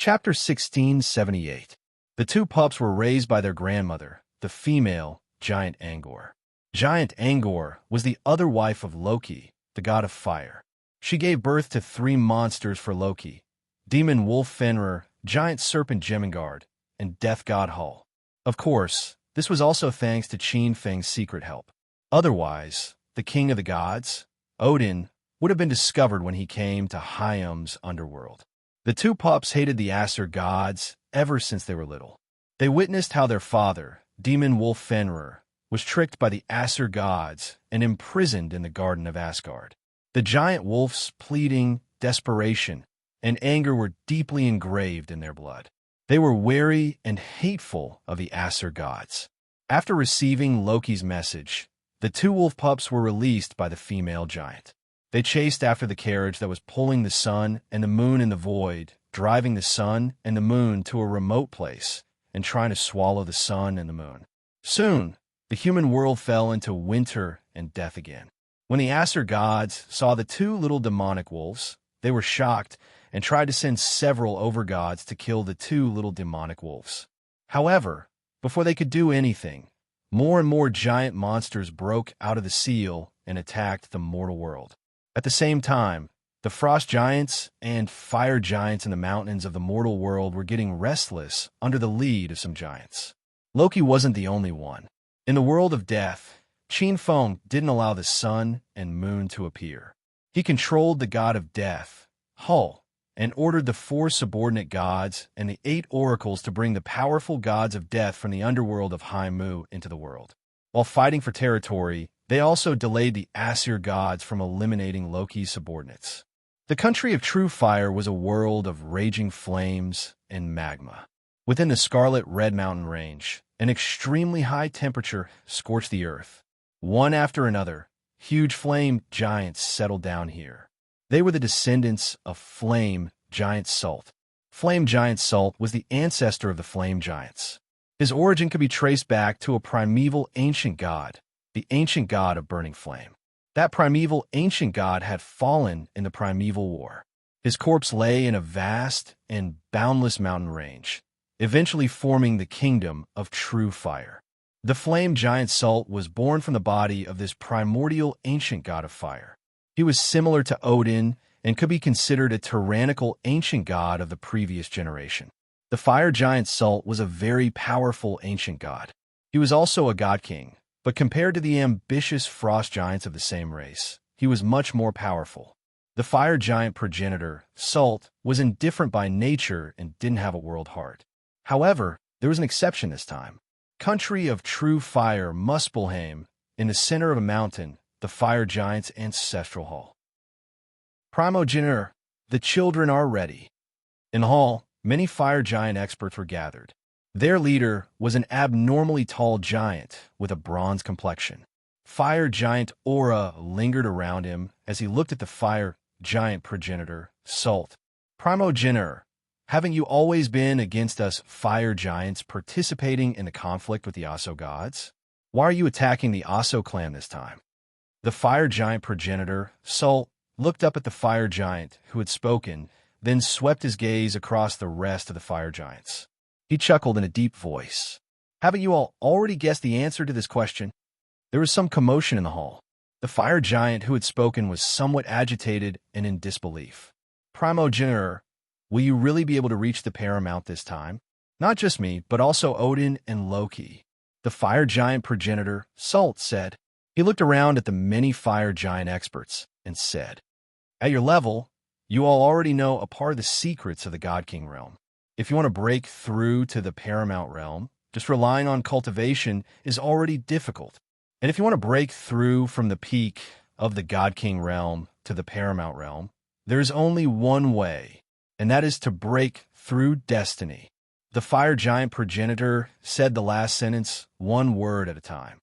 Chapter 1678. The two pups were raised by their grandmother, the female giant Angor. Giant Angor was the other wife of Loki, the god of fire. She gave birth to three monsters for Loki: demon wolf Fenrir, giant serpent Jemingard, and death god Hull. Of course, this was also thanks to Qin Feng's secret help. Otherwise, the king of the gods, Odin, would have been discovered when he came to Hyam's underworld. The two pups hated the Aesir gods ever since they were little. They witnessed how their father, demon wolf Fenrir, was tricked by the Aesir gods and imprisoned in the Garden of Asgard. The giant wolf's pleading, desperation, and anger were deeply engraved in their blood. They were wary and hateful of the Aesir gods. After receiving Loki's message, the two wolf pups were released by the female giant. They chased after the carriage that was pulling the sun and the moon in the void, driving the sun and the moon to a remote place and trying to swallow the sun and the moon. Soon, the human world fell into winter and death again. When the Aesir gods saw the two little demonic wolves, they were shocked and tried to send several overgods to kill the two little demonic wolves. However, before they could do anything, more and more giant monsters broke out of the seal and attacked the mortal world. At the same time, the frost giants and fire giants in the mountains of the mortal world were getting restless under the lead of some giants. Loki wasn't the only one. In the world of death, Qin Feng didn't allow the sun and moon to appear. He controlled the god of death, Hull, and ordered the four subordinate gods and the 8 oracles to bring the powerful gods of death from the underworld of Haimu into the world. While fighting for territory, they also delayed the Aesir gods from eliminating Loki's subordinates. The country of true fire was a world of raging flames and magma. Within the Scarlet Red Mountain Range, an extremely high temperature scorched the earth. One after another, huge flame giants settled down here. They were the descendants of Flame Giant Salt. Flame Giant Salt was the ancestor of the Flame Giants. His origin could be traced back to a primeval ancient god, the ancient god of burning flame. That primeval ancient god had fallen in the primeval war. His corpse lay in a vast and boundless mountain range, eventually forming the kingdom of true fire. The Flame Giant Salt was born from the body of this primordial ancient god of fire. He was similar to Odin and could be considered a tyrannical ancient god of the previous generation. The fire giant Salt was a very powerful ancient god. He was also a god king, but compared to the ambitious frost giants of the same race, he was much more powerful. The fire giant progenitor, Salt, was indifferent by nature and didn't have a world heart. However, there was an exception this time. Country of true fire, Muspelheim, in the center of a mountain, the fire giant's ancestral hall. Primogenitor, the children are ready. In the hall, many fire giant experts were gathered. Their leader was an abnormally tall giant with a bronze complexion. Fire giant aura lingered around him as he looked at the fire giant progenitor, Salt. Primogenitor, haven't you always been against us fire giants participating in the conflict with the Aso gods? Why are you attacking the Aso clan this time? The fire giant progenitor, Salt, looked up at the fire giant who had spoken, then swept his gaze across the rest of the fire giants. He chuckled in a deep voice. Haven't you all already guessed the answer to this question? There was some commotion in the hall. The fire giant who had spoken was somewhat agitated and in disbelief. Primogenitor, will you really be able to reach the paramount this time? Not just me, but also Odin and Loki. The fire giant progenitor, Salt, said. He looked around at the many fire giant experts and said, at your level, you all already know a part of the secrets of the God King realm. If you want to break through to the paramount realm, just relying on cultivation is already difficult. And if you want to break through from the peak of the God King realm to the paramount realm, there's only one way, and that is to break through destiny. The fire giant progenitor said the last sentence one word at a time.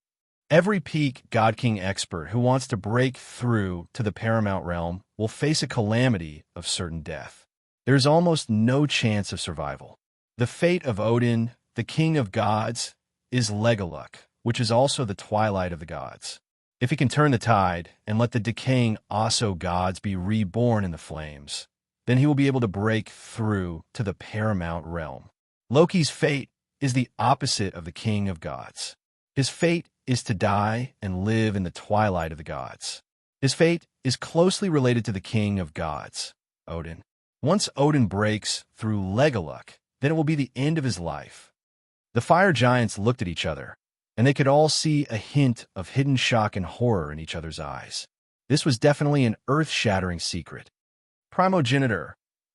Every peak God King expert who wants to break through to the paramount realm will face a calamity of certain death. There's almost no chance of survival. The fate of Odin, the king of gods, is Legaluk, which is also the twilight of the gods. If he can turn the tide and let the decaying Aso gods be reborn in the flames, then he will be able to break through to the paramount realm. Loki's fate is the opposite of the king of gods. His fate is to die and live in the twilight of the gods. His fate is closely related to the king of gods, Odin. Once Odin breaks through Legolas, then it will be the end of his life. The fire giants looked at each other, and they could all see a hint of hidden shock and horror in each other's eyes. This was definitely an earth-shattering secret. Primogenitor,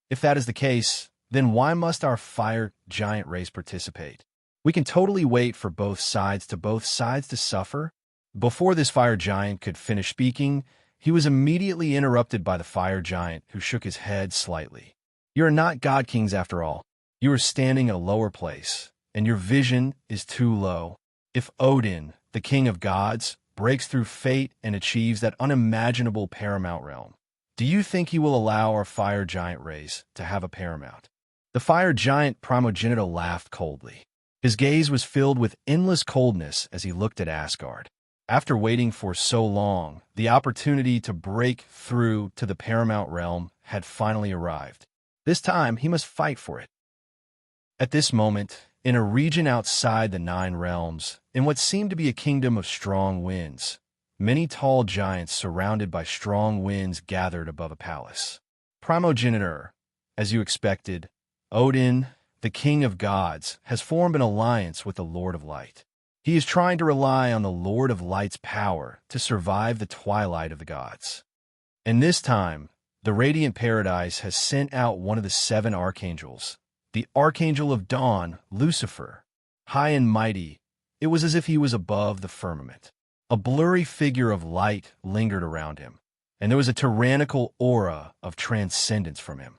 if that is the case, then why must our fire giant race participate? We can totally wait for both sides to suffer. Before this fire giant could finish speaking, he was immediately interrupted by the fire giant, who shook his head slightly. You are not god kings after all. You are standing at a lower place, and your vision is too low. If Odin, the king of gods, breaks through fate and achieves that unimaginable paramount realm, do you think he will allow our fire giant race to have a paramount? The fire giant Primogenitor laughed coldly. His gaze was filled with endless coldness as he looked at Asgard. After waiting for so long, the opportunity to break through to the paramount realm had finally arrived. This time, he must fight for it. At this moment, in a region outside the Nine Realms, in what seemed to be a kingdom of strong winds, many tall giants surrounded by strong winds gathered above a palace. Primogenitor, as you expected, Odin, the king of gods, has formed an alliance with the Lord of Light. He is trying to rely on the Lord of Light's power to survive the twilight of the gods. And this time, the Radiant Paradise has sent out one of the 7 archangels, the Archangel of Dawn, Lucifer. High and mighty, it was as if he was above the firmament. A blurry figure of light lingered around him, and there was a tyrannical aura of transcendence from him.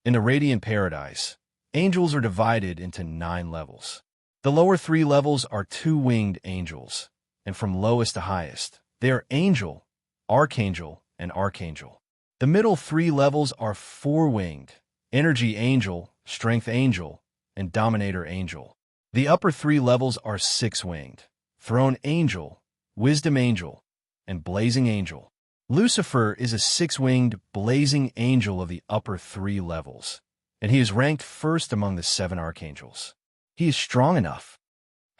In the Radiant Paradise, angels are divided into 9 levels. The lower 3 levels are 2-winged angels, and from lowest to highest, they are angel, archangel, and archangel. The middle 3 levels are 4-winged, energy angel, strength angel, and dominator angel. The upper 3 levels are 6-winged, throne angel, wisdom angel, and blazing angel. Lucifer is a 6-winged, blazing angel of the upper 3 levels, and he is ranked first among the 7 archangels. He is strong enough.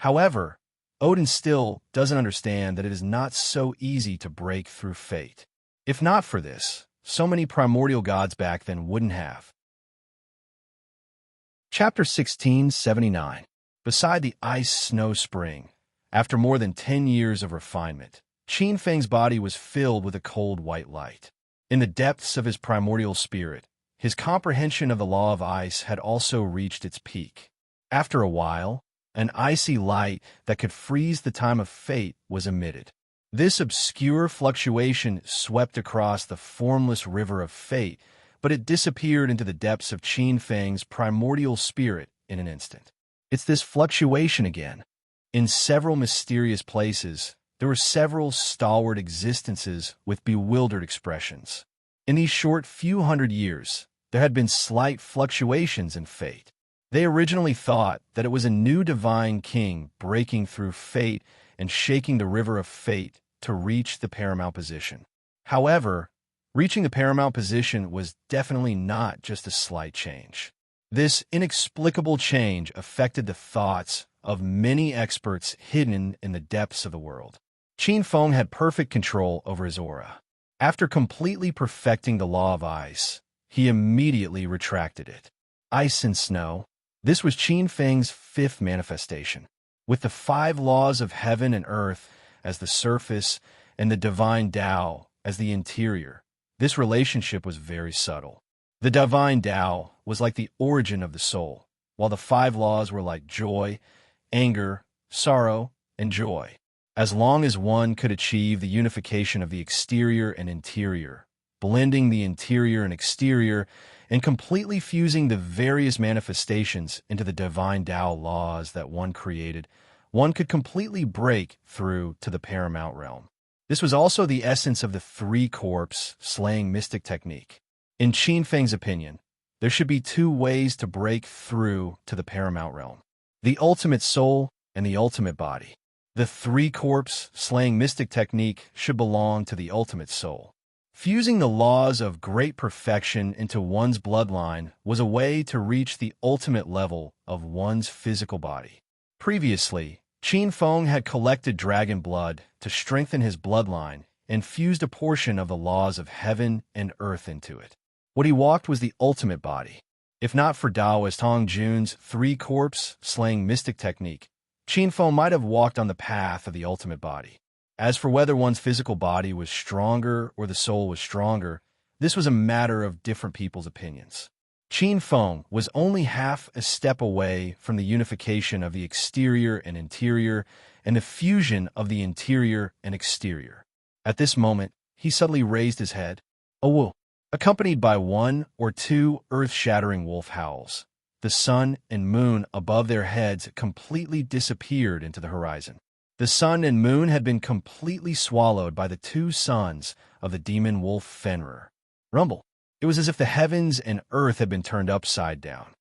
However, Odin still doesn't understand that it is not so easy to break through fate. If not for this, so many primordial gods back then wouldn't have. Chapter 1679. Beside the ice-snow spring, after more than 10 years of refinement, Qin Feng's body was filled with a cold white light. In the depths of his primordial spirit, his comprehension of the law of ice had also reached its peak. After a while, an icy light that could freeze the time of fate was emitted. This obscure fluctuation swept across the formless river of fate, but it disappeared into the depths of Qin Feng's primordial spirit in an instant. It's this fluctuation again. In several mysterious places, there were several stalwart existences with bewildered expressions. In these short few hundred years, there had been slight fluctuations in fate. They originally thought that it was a new divine king breaking through fate and shaking the river of fate to reach the paramount position. However, reaching the paramount position was definitely not just a slight change. This inexplicable change affected the thoughts of many experts hidden in the depths of the world. Qin Feng had perfect control over his aura. After completely perfecting the law of ice, he immediately retracted it. Ice and snow. This was Qin Feng's 5th manifestation. With the 5 laws of heaven and earth as the surface and the divine Tao as the interior, this relationship was very subtle. The divine Tao was like the origin of the soul, while the 5 laws were like joy, anger, sorrow, and joy. As long as one could achieve the unification of the exterior and interior, blending the interior and exterior, and completely fusing the various manifestations into the divine Tao laws that one created, one could completely break through to the paramount realm. This was also the essence of the 3-corpse slaying mystic technique. In Qin Feng's opinion, there should be 2 ways to break through to the paramount realm: the ultimate soul and the ultimate body. The 3-corpse slaying mystic technique should belong to the ultimate soul. Fusing the laws of great perfection into one's bloodline was a way to reach the ultimate level of one's physical body. Previously, Qin Feng had collected dragon blood to strengthen his bloodline and fused a portion of the laws of heaven and earth into it. What he walked was the ultimate body. If not for Taoist Hong Jun's three-corpse slaying mystic technique, Qin Feng might have walked on the path of the ultimate body. As for whether one's physical body was stronger or the soul was stronger, this was a matter of different people's opinions. Qin Feng was only half a step away from the unification of the exterior and interior and the fusion of the interior and exterior. At this moment, he suddenly raised his head, a woo, accompanied by one or two earth-shattering wolf howls. The sun and moon above their heads completely disappeared into the horizon. The sun and moon had been completely swallowed by the two sons of the demon wolf Fenrir. Rumble. It was as if the heavens and earth had been turned upside down.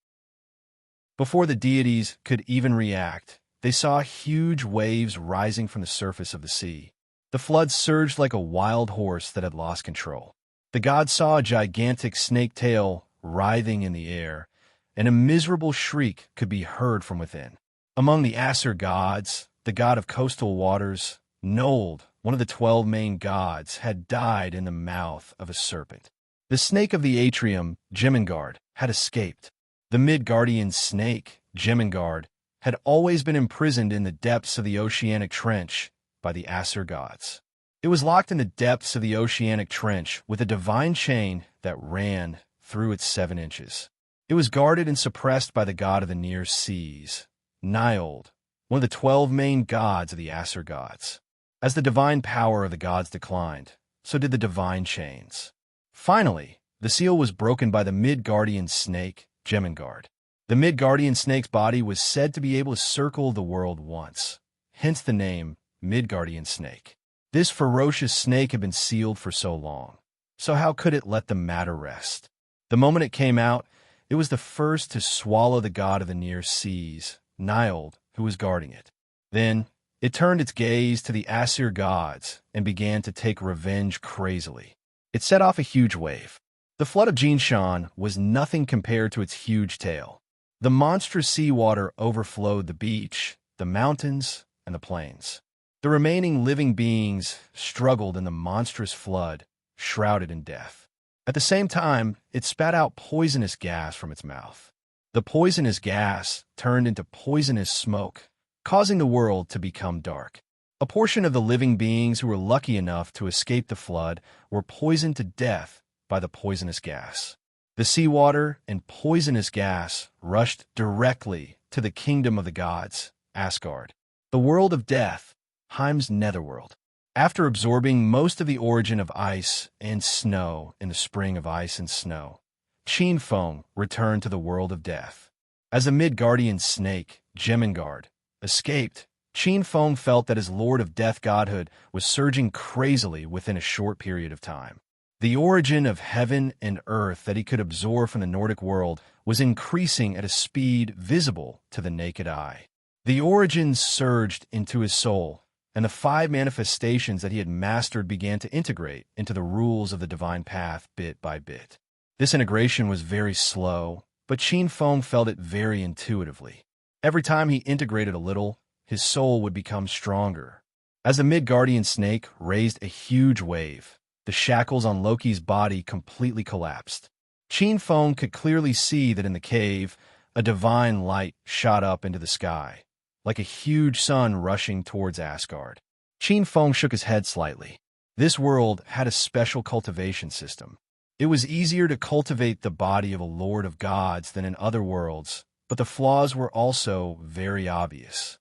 Before the deities could even react, they saw huge waves rising from the surface of the sea. The flood surged like a wild horse that had lost control. The gods saw a gigantic snake tail writhing in the air, and a miserable shriek could be heard from within. Among the Aesir gods, the god of coastal waters, Nold, one of the 12 main gods, had died in the mouth of a serpent. The snake of the atrium, Jemingard, had escaped. The Midgardian snake, Jemingard, had always been imprisoned in the depths of the oceanic trench by the Aesir gods. It was locked in the depths of the oceanic trench with a divine chain that ran through its 7 inches. It was guarded and suppressed by the god of the near seas, Niold, one of the 12 main gods of the Aesir gods. As the divine power of the gods declined, so did the divine chains. Finally, the seal was broken by the Midgardian snake, Jemingard. The Midgardian snake's body was said to be able to circle the world once, hence the name Midgardian snake. This ferocious snake had been sealed for so long, so how could it let the matter rest? The moment it came out, it was the first to swallow the god of the near seas, Niold, who was guarding it. Then, it turned its gaze to the Aesir gods and began to take revenge crazily. It set off a huge wave. The flood of Jinshan was nothing compared to its huge tail. The monstrous seawater overflowed the beach, the mountains, and the plains. The remaining living beings struggled in the monstrous flood, shrouded in death. At the same time, it spat out poisonous gas from its mouth. The poisonous gas turned into poisonous smoke, causing the world to become dark. A portion of the living beings who were lucky enough to escape the flood were poisoned to death by the poisonous gas. The seawater and poisonous gas rushed directly to the kingdom of the gods, Asgard, the world of death, Heim's netherworld. After absorbing most of the origin of ice and snow in the spring of ice and snow, Qin Feng returned to the world of death. As a Midgardian snake, Jemingard, escaped, Qin Feng felt that his Lord of Death godhood was surging crazily within a short period of time. The origin of heaven and earth that he could absorb from the Nordic world was increasing at a speed visible to the naked eye. The origins surged into his soul, and the 5 manifestations that he had mastered began to integrate into the rules of the divine path bit by bit. This integration was very slow, but Qin Feng felt it very intuitively. Every time he integrated a little, his soul would become stronger. As the Midgardian snake raised a huge wave, the shackles on Loki's body completely collapsed. Qin Feng could clearly see that in the cave, a divine light shot up into the sky, like a huge sun rushing towards Asgard. Qin Feng shook his head slightly. This world had a special cultivation system. It was easier to cultivate the body of a lord of gods than in other worlds, but the flaws were also very obvious.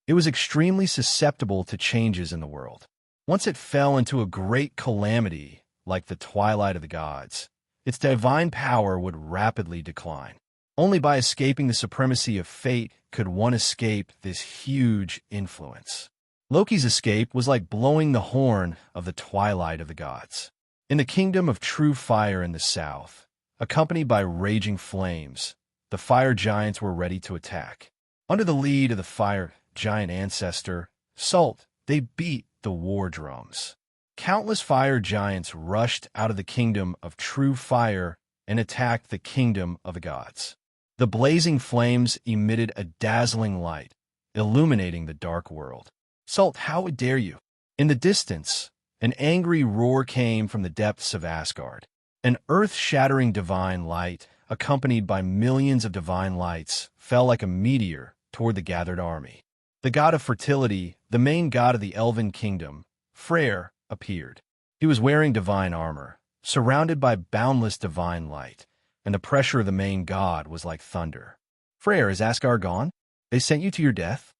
It was extremely susceptible to changes in the world. Once it fell into a great calamity, like the twilight of the gods, its divine power would rapidly decline. Only by escaping the supremacy of fate could one escape this huge influence. Loki's escape was like blowing the horn of the twilight of the gods. In the kingdom of true fire in the south, accompanied by raging flames, the fire giants were ready to attack. Under the lead of the fire giant ancestor, Sult, they beat the war drums. Countless fire giants rushed out of the kingdom of true fire and attacked the kingdom of the gods. The blazing flames emitted a dazzling light, illuminating the dark world. "Salt, how dare you!" In the distance, an angry roar came from the depths of Asgard. An earth-shattering divine light, accompanied by millions of divine lights, fell like a meteor toward the gathered army. The god of fertility, the main god of the elven kingdom, Freyr, appeared. He was wearing divine armor, surrounded by boundless divine light, and the pressure of the main god was like thunder. "Freyr, is Asgard gone? They sent you to your death?"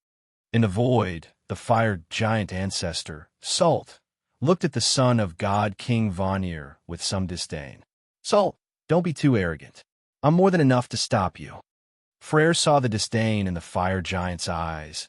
In the void, the fire giant ancestor, Salt, looked at the son of god King Vanir with some disdain. "Salt, don't be too arrogant. I'm more than enough to stop you." Freyr saw the disdain in the fire giant's eyes,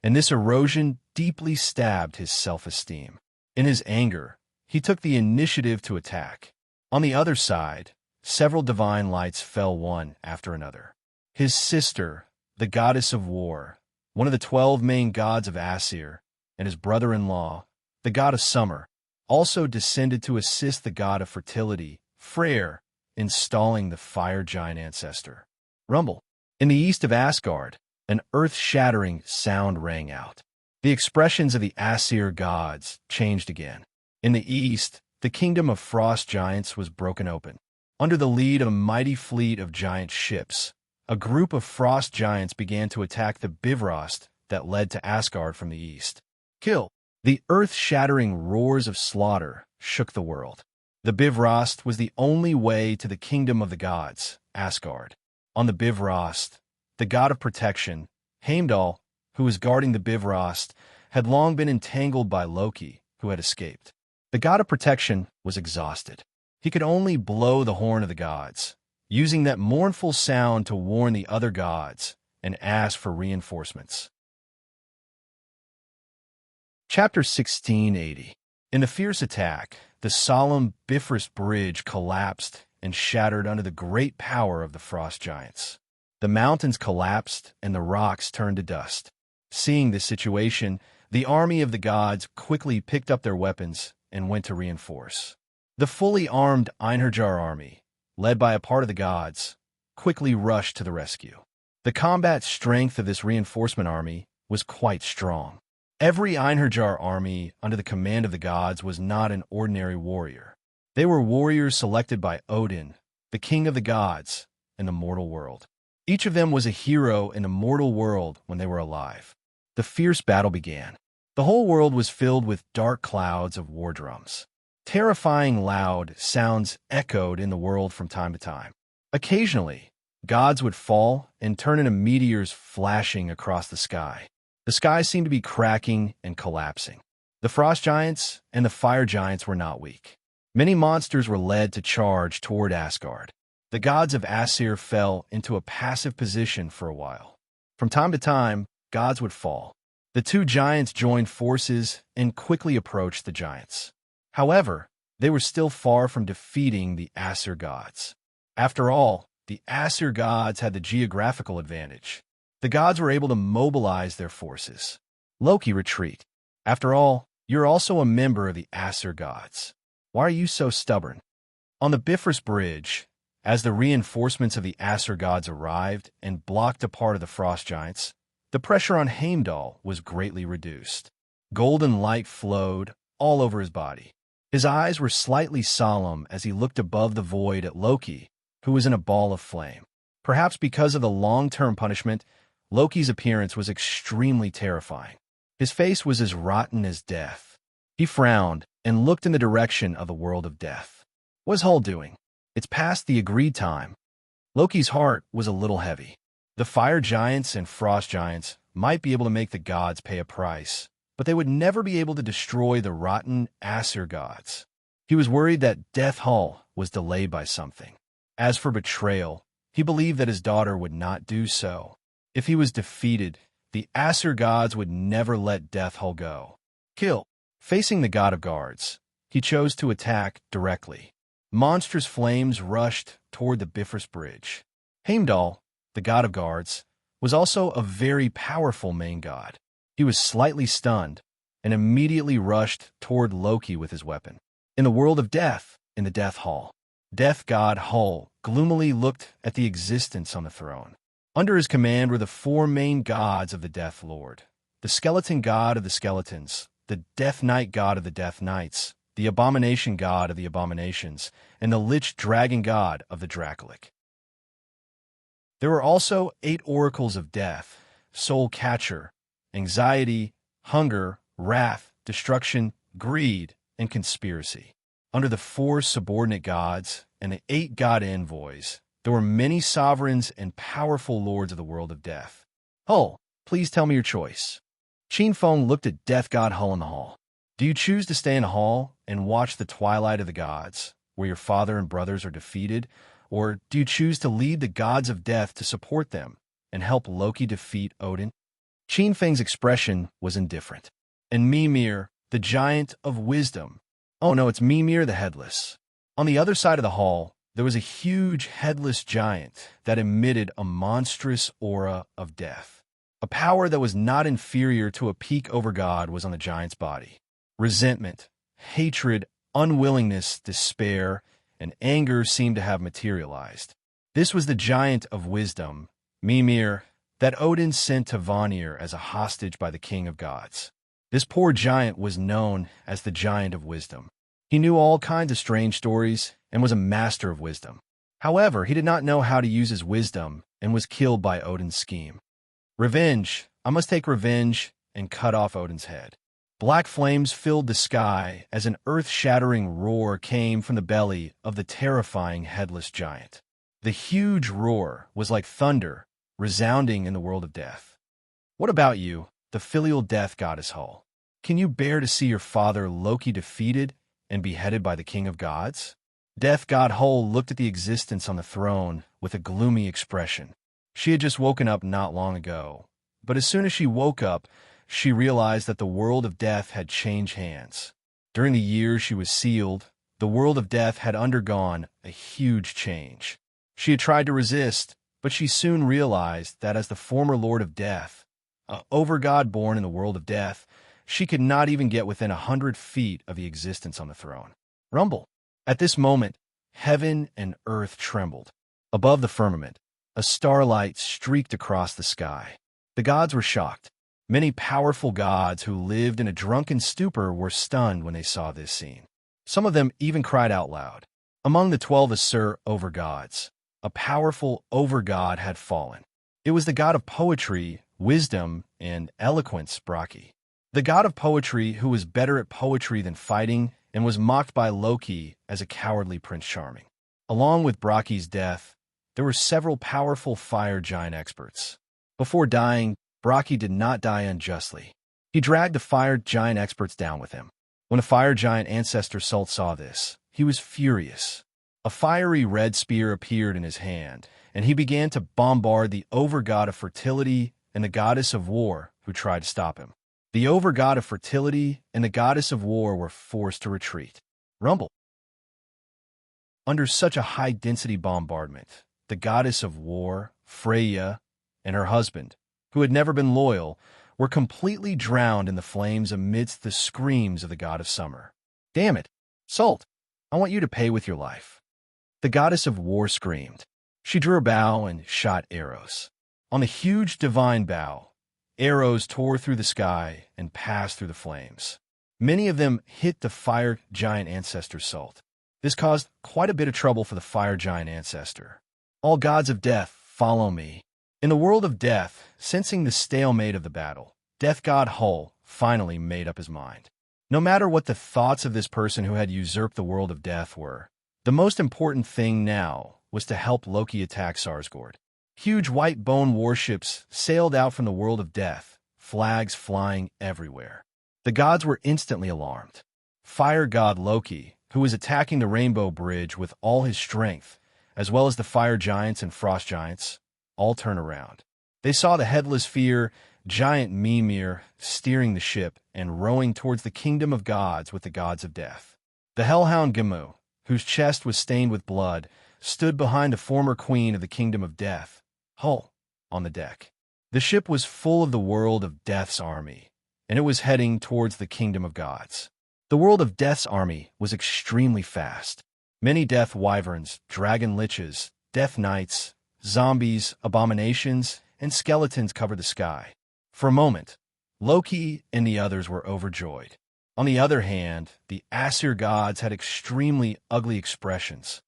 and this erosion deeply stabbed his self-esteem. In his anger, he took the initiative to attack. On the other side, several divine lights fell one after another. His sister, the goddess of war, one of the 12 main gods of Aesir, and his brother-in-law, the god of summer, also descended to assist the god of fertility, Freyr, in stalling the fire giant ancestor. Rumble. In the east of Asgard, an earth-shattering sound rang out. The expressions of the Aesir gods changed again. In the east, the kingdom of frost giants was broken open. Under the lead of a mighty fleet of giant ships, a group of frost giants began to attack the Bifrost that led to Asgard from the east. Kill! The earth-shattering roars of slaughter shook the world. The Bifrost was the only way to the kingdom of the gods, Asgard. On the Bifrost, the god of protection, Heimdall, who was guarding the Bifrost, had long been entangled by Loki, who had escaped. The god of protection was exhausted. He could only blow the horn of the gods, using that mournful sound to warn the other gods and ask for reinforcements. Chapter 1680. In the fierce attack, the solemn Bifrost Bridge collapsed and shattered under the great power of the frost giants. The mountains collapsed and the rocks turned to dust. Seeing this situation, the army of the gods quickly picked up their weapons and went to reinforce. The fully armed Einherjar army, led by a part of the gods, quickly rushed to the rescue. The combat strength of this reinforcement army was quite strong. Every Einherjar army under the command of the gods was not an ordinary warrior. They were warriors selected by Odin, the king of the gods, in the mortal world. Each of them was a hero in the mortal world when they were alive. The fierce battle began. The whole world was filled with dark clouds of war drums. Terrifying loud sounds echoed in the world from time to time. Occasionally, gods would fall and turn into meteors flashing across the sky. The sky seemed to be cracking and collapsing. The frost giants and the fire giants were not weak. Many monsters were led to charge toward Asgard. The gods of Aesir fell into a passive position for a while. From time to time, gods would fall. The two giants joined forces and quickly approached the giants. However, they were still far from defeating the Aesir gods. After all, the Aesir gods had the geographical advantage. The gods were able to mobilize their forces. Loki, retreat. After all, you're also a member of the Aesir gods. Why are you so stubborn? On the Bifrost Bridge, as the reinforcements of the Aesir gods arrived and blocked a part of the frost giants, the pressure on Heimdall was greatly reduced. Golden light flowed all over his body. His eyes were slightly solemn as he looked above the void at Loki, who was in a ball of flame. Perhaps because of the long-term punishment, Loki's appearance was extremely terrifying. His face was as rotten as death. He frowned and looked in the direction of the world of death. What's Hull doing? It's past the agreed time. Loki's heart was a little heavy. The fire giants and frost giants might be able to make the gods pay a price, but they would never be able to destroy the rotten Aesir gods. He was worried that Death Hull was delayed by something. As for betrayal, he believed that his daughter would not do so. If he was defeated, the Aesir gods would never let Death Hull go. Kill. Facing the god of guards, he chose to attack directly. Monstrous flames rushed toward the Bifrost Bridge. Heimdall, the god of guards, was also a very powerful main god. He was slightly stunned, and immediately rushed toward Loki with his weapon. In the world of death, in the Death Hall, Death God Hull gloomily looked at the existence on the throne. Under his command were the four main gods of the Death Lord: the skeleton god of the skeletons, the Death Knight god of the Death Knights, the abomination god of the abominations, and the lich dragon god of the Dracolic. There were also 8 oracles of death: soul catcher, anxiety, hunger, wrath, destruction, greed, and conspiracy. Under the 4 subordinate gods and the 8 god envoys, there were many sovereigns and powerful lords of the world of death. Hull, please tell me your choice. Qin Feng looked at Death God Hull in the hall. Do you choose to stay in the hall and watch the twilight of the gods, where your father and brothers are defeated, or do you choose to lead the gods of death to support them and help Loki defeat Odin? Qin Feng's expression was indifferent. And Mimir, the giant of wisdom. Oh no, it's Mimir the Headless. On the other side of the hall, there was a huge headless giant that emitted a monstrous aura of death. A power that was not inferior to a peak over God was on the giant's body. Resentment, hatred, unwillingness, despair, and anger seemed to have materialized. This was the giant of wisdom, Mimir, that Odin sent to Vanir as a hostage by the king of gods. This poor giant was known as the Giant of Wisdom. He knew all kinds of strange stories and was a master of wisdom. However, he did not know how to use his wisdom and was killed by Odin's scheme. Revenge. I must take revenge and cut off Odin's head. Black flames filled the sky as an earth-shattering roar came from the belly of the terrifying headless giant. The huge roar was like thunder, resounding in the world of death. What about you, the filial death goddess Hull? Can you bear to see your father Loki defeated and beheaded by the king of gods? Death god Hull looked at the existence on the throne with a gloomy expression. She had just woken up not long ago, but as soon as she woke up, she realized that the world of death had changed hands. During the years she was sealed, the world of death had undergone a huge change. She had tried to resist, but she soon realized that as the former Lord of Death, a overgod born in the world of death, she could not even get within 100 feet of the existence on the throne. Rumble. At this moment, heaven and earth trembled. Above the firmament, a starlight streaked across the sky. The gods were shocked. Many powerful gods who lived in a drunken stupor were stunned when they saw this scene. Some of them even cried out loud. Among the 12 Asur overgods, a powerful overgod had fallen. It was the god of poetry, wisdom, and eloquence, Bragi. The god of poetry who was better at poetry than fighting and was mocked by Loki as a cowardly Prince Charming. Along with Bragi's death, there were several powerful fire giant experts. Before dying, Bragi did not die unjustly. He dragged the fire giant experts down with him. When the fire giant ancestor Sult saw this, he was furious. A fiery red spear appeared in his hand, and he began to bombard the overgod of fertility and the goddess of war who tried to stop him. The overgod of fertility and the goddess of war were forced to retreat. Rumble. Under such a high-density bombardment, the goddess of war, Freya, and her husband, who had never been loyal, were completely drowned in the flames amidst the screams of the god of summer. Damn it, Sult, I want you to pay with your life. The goddess of war screamed. She drew a bow and shot arrows. On the huge divine bow, arrows tore through the sky and passed through the flames. Many of them hit the fire giant ancestor Sult. This caused quite a bit of trouble for the fire giant ancestor. All gods of death, follow me. In the world of death, sensing the stalemate of the battle, Death God Hull finally made up his mind. No matter what the thoughts of this person who had usurped the world of death were, the most important thing now was to help Loki attack Sarsgaard. Huge white bone warships sailed out from the world of death, flags flying everywhere. The gods were instantly alarmed. Fire god Loki, who was attacking the Rainbow Bridge with all his strength, as well as the fire giants and frost giants, all turned around. They saw the headless fear, giant Mimir, steering the ship and rowing towards the kingdom of gods with the gods of death. The hellhound Gimu, whose chest was stained with blood, stood behind the former queen of the kingdom of death, Hull, on the deck. The ship was full of the world of death's army, and it was heading towards the kingdom of gods. The world of Death's army was extremely fast. Many death wyverns, dragon liches, death knights, zombies, abominations, and skeletons covered the sky. For a moment, Loki and the others were overjoyed. On the other hand, the Aesir gods had extremely ugly expressions.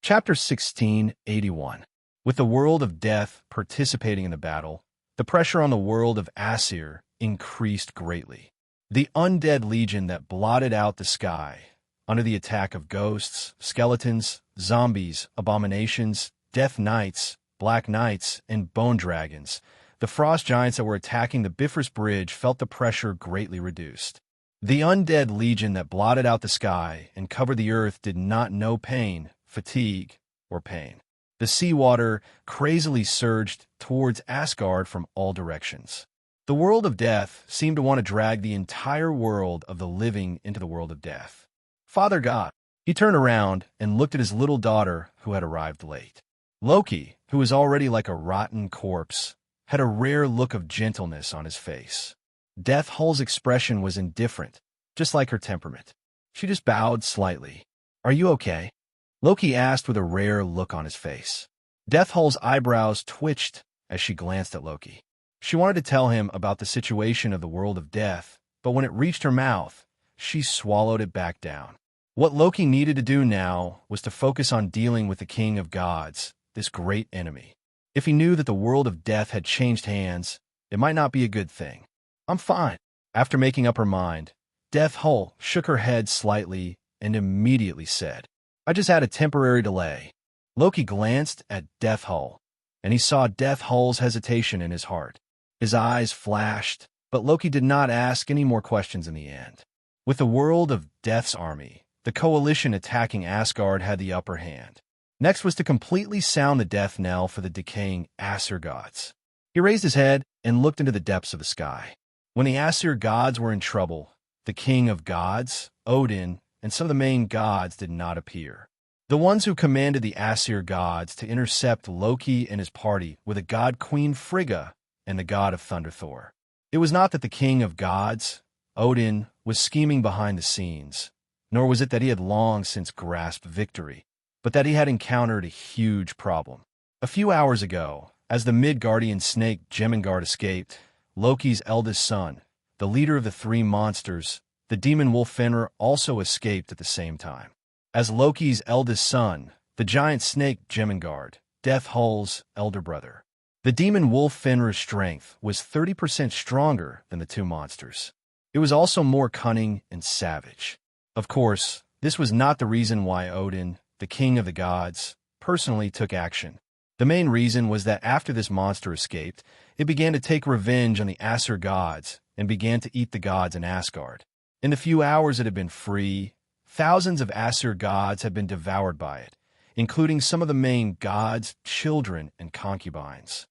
Chapter 1681. With the world of death participating in the battle, the pressure on the world of Aesir increased greatly. The undead legion that blotted out the sky, under the attack of ghosts, skeletons, zombies, abominations, death knights, black knights, and bone dragons, the frost giants that were attacking the Bifrost Bridge felt the pressure greatly reduced. The undead legion that blotted out the sky and covered the earth did not know pain, fatigue, or pain. The seawater crazily surged towards Asgard from all directions. The world of death seemed to want to drag the entire world of the living into the world of death. Father God. He turned around and looked at his little daughter who had arrived late. Loki, who was already like a rotten corpse, had a rare look of gentleness on his face. Death Hull's expression was indifferent, just like her temperament. She just bowed slightly. "Are you okay?" Loki asked with a rare look on his face. Death Hull's eyebrows twitched as she glanced at Loki. She wanted to tell him about the situation of the world of death, but when it reached her mouth, she swallowed it back down. What Loki needed to do now was to focus on dealing with the king of gods, this great enemy. If he knew that the world of death had changed hands, it might not be a good thing. "I'm fine." After making up her mind, Death Hull shook her head slightly and immediately said, "I just had a temporary delay." Loki glanced at Death Hull, and he saw Death Hull's hesitation in his heart. His eyes flashed, but Loki did not ask any more questions in the end. With the world of Death's army, the coalition attacking Asgard had the upper hand. Next was to completely sound the death knell for the decaying Aesir gods. He raised his head and looked into the depths of the sky. When the Aesir gods were in trouble, the king of gods, Odin, and some of the main gods did not appear. The ones who commanded the Aesir gods to intercept Loki and his party were the god Queen Frigga and the god of Thunder Thor. It was not that the king of gods, Odin, was scheming behind the scenes, nor was it that he had long since grasped victory, but that he had encountered a huge problem. A few hours ago, as the Midgardian snake Jemingard escaped, Loki's eldest son, the leader of the three monsters, the demon wolf Fenrir, also escaped at the same time. As Loki's eldest son, the giant snake Jemingard, Death Hull's elder brother. The demon wolf Fenrir's strength was 30% stronger than the two monsters. It was also more cunning and savage. Of course, this was not the reason why Odin, the king of the gods, personally took action. The main reason was that after this monster escaped, it began to take revenge on the Aesir gods and began to eat the gods in Asgard. In the few hours it had been free, thousands of Aesir gods had been devoured by it, including some of the main gods, children, and concubines.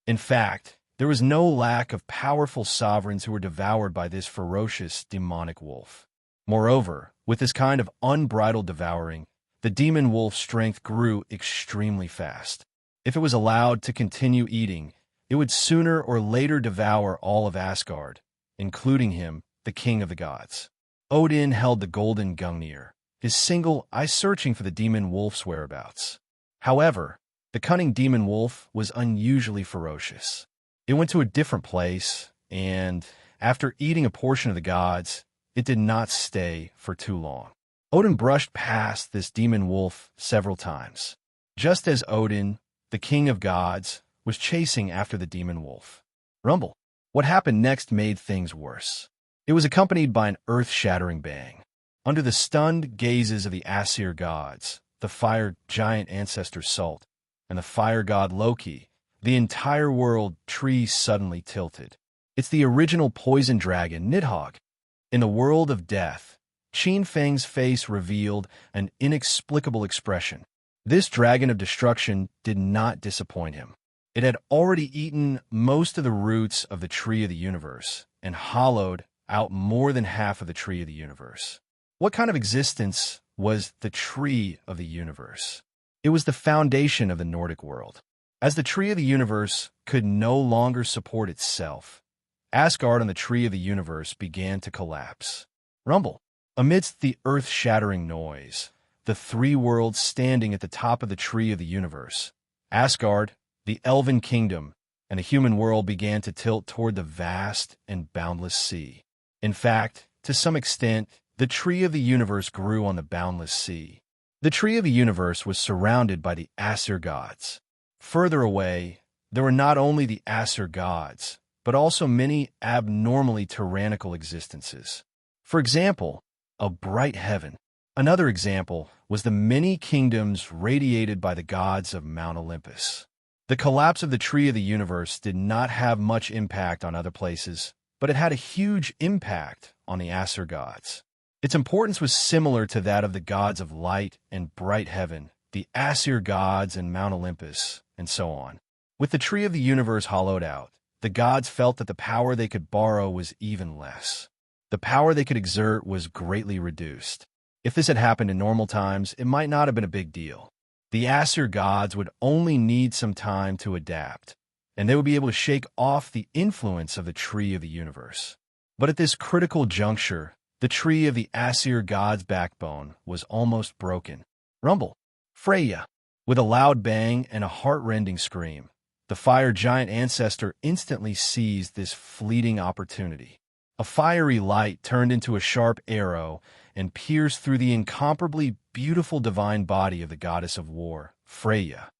In fact, there was no lack of powerful sovereigns who were devoured by this ferocious demonic wolf. Moreover, with this kind of unbridled devouring, the demon wolf's strength grew extremely fast. If it was allowed to continue eating, it would sooner or later devour all of Asgard, including him, the king of the gods. Odin held the golden Gungnir, his single eye searching for the demon wolf's whereabouts. However, the cunning demon wolf was unusually ferocious. It went to a different place, and after eating a portion of the gods, it did not stay for too long. Odin brushed past this demon wolf several times, just as Odin, the king of gods, was chasing after the demon wolf. Rumble. What happened next made things worse. It was accompanied by an earth-shattering bang. Under the stunned gazes of the Aesir gods, the fire giant ancestor Sult, and the fire god Loki, the entire world tree suddenly tilted. It's the original poison dragon, Nidhogg. In the world of death, Qin Feng's face revealed an inexplicable expression. This dragon of destruction did not disappoint him. It had already eaten most of the roots of the tree of the universe and hollowed out more than half of the tree of the universe. What kind of existence was the tree of the universe? It was the foundation of the Nordic world. As the tree of the universe could no longer support itself, Asgard and the tree of the universe began to collapse. Rumble. Amidst the earth-shattering noise, the three worlds standing at the top of the tree of the universe, Asgard, the elven kingdom, and the human world began to tilt toward the vast and boundless sea. In fact, to some extent, the tree of the universe grew on the boundless sea. The tree of the universe was surrounded by the Aesir gods. Further away, there were not only the Aesir gods, but also many abnormally tyrannical existences. For example, a bright heaven. Another example was the many kingdoms radiated by the gods of Mount Olympus. The collapse of the tree of the universe did not have much impact on other places, but it had a huge impact on the Aesir gods. Its importance was similar to that of the gods of light and bright heaven, the Aesir gods and Mount Olympus, and so on. With the tree of the universe hollowed out, the gods felt that the power they could borrow was even less. The power they could exert was greatly reduced. If this had happened in normal times, it might not have been a big deal. The Aesir gods would only need some time to adapt, and they would be able to shake off the influence of the tree of the universe. But at this critical juncture, the tree of the Aesir gods' backbone was almost broken. Rumble. Freya. With a loud bang and a heart-rending scream, the fire giant ancestor instantly seized this fleeting opportunity. A fiery light turned into a sharp arrow and pierced through the incomparably beautiful divine body of the goddess of war, Freya.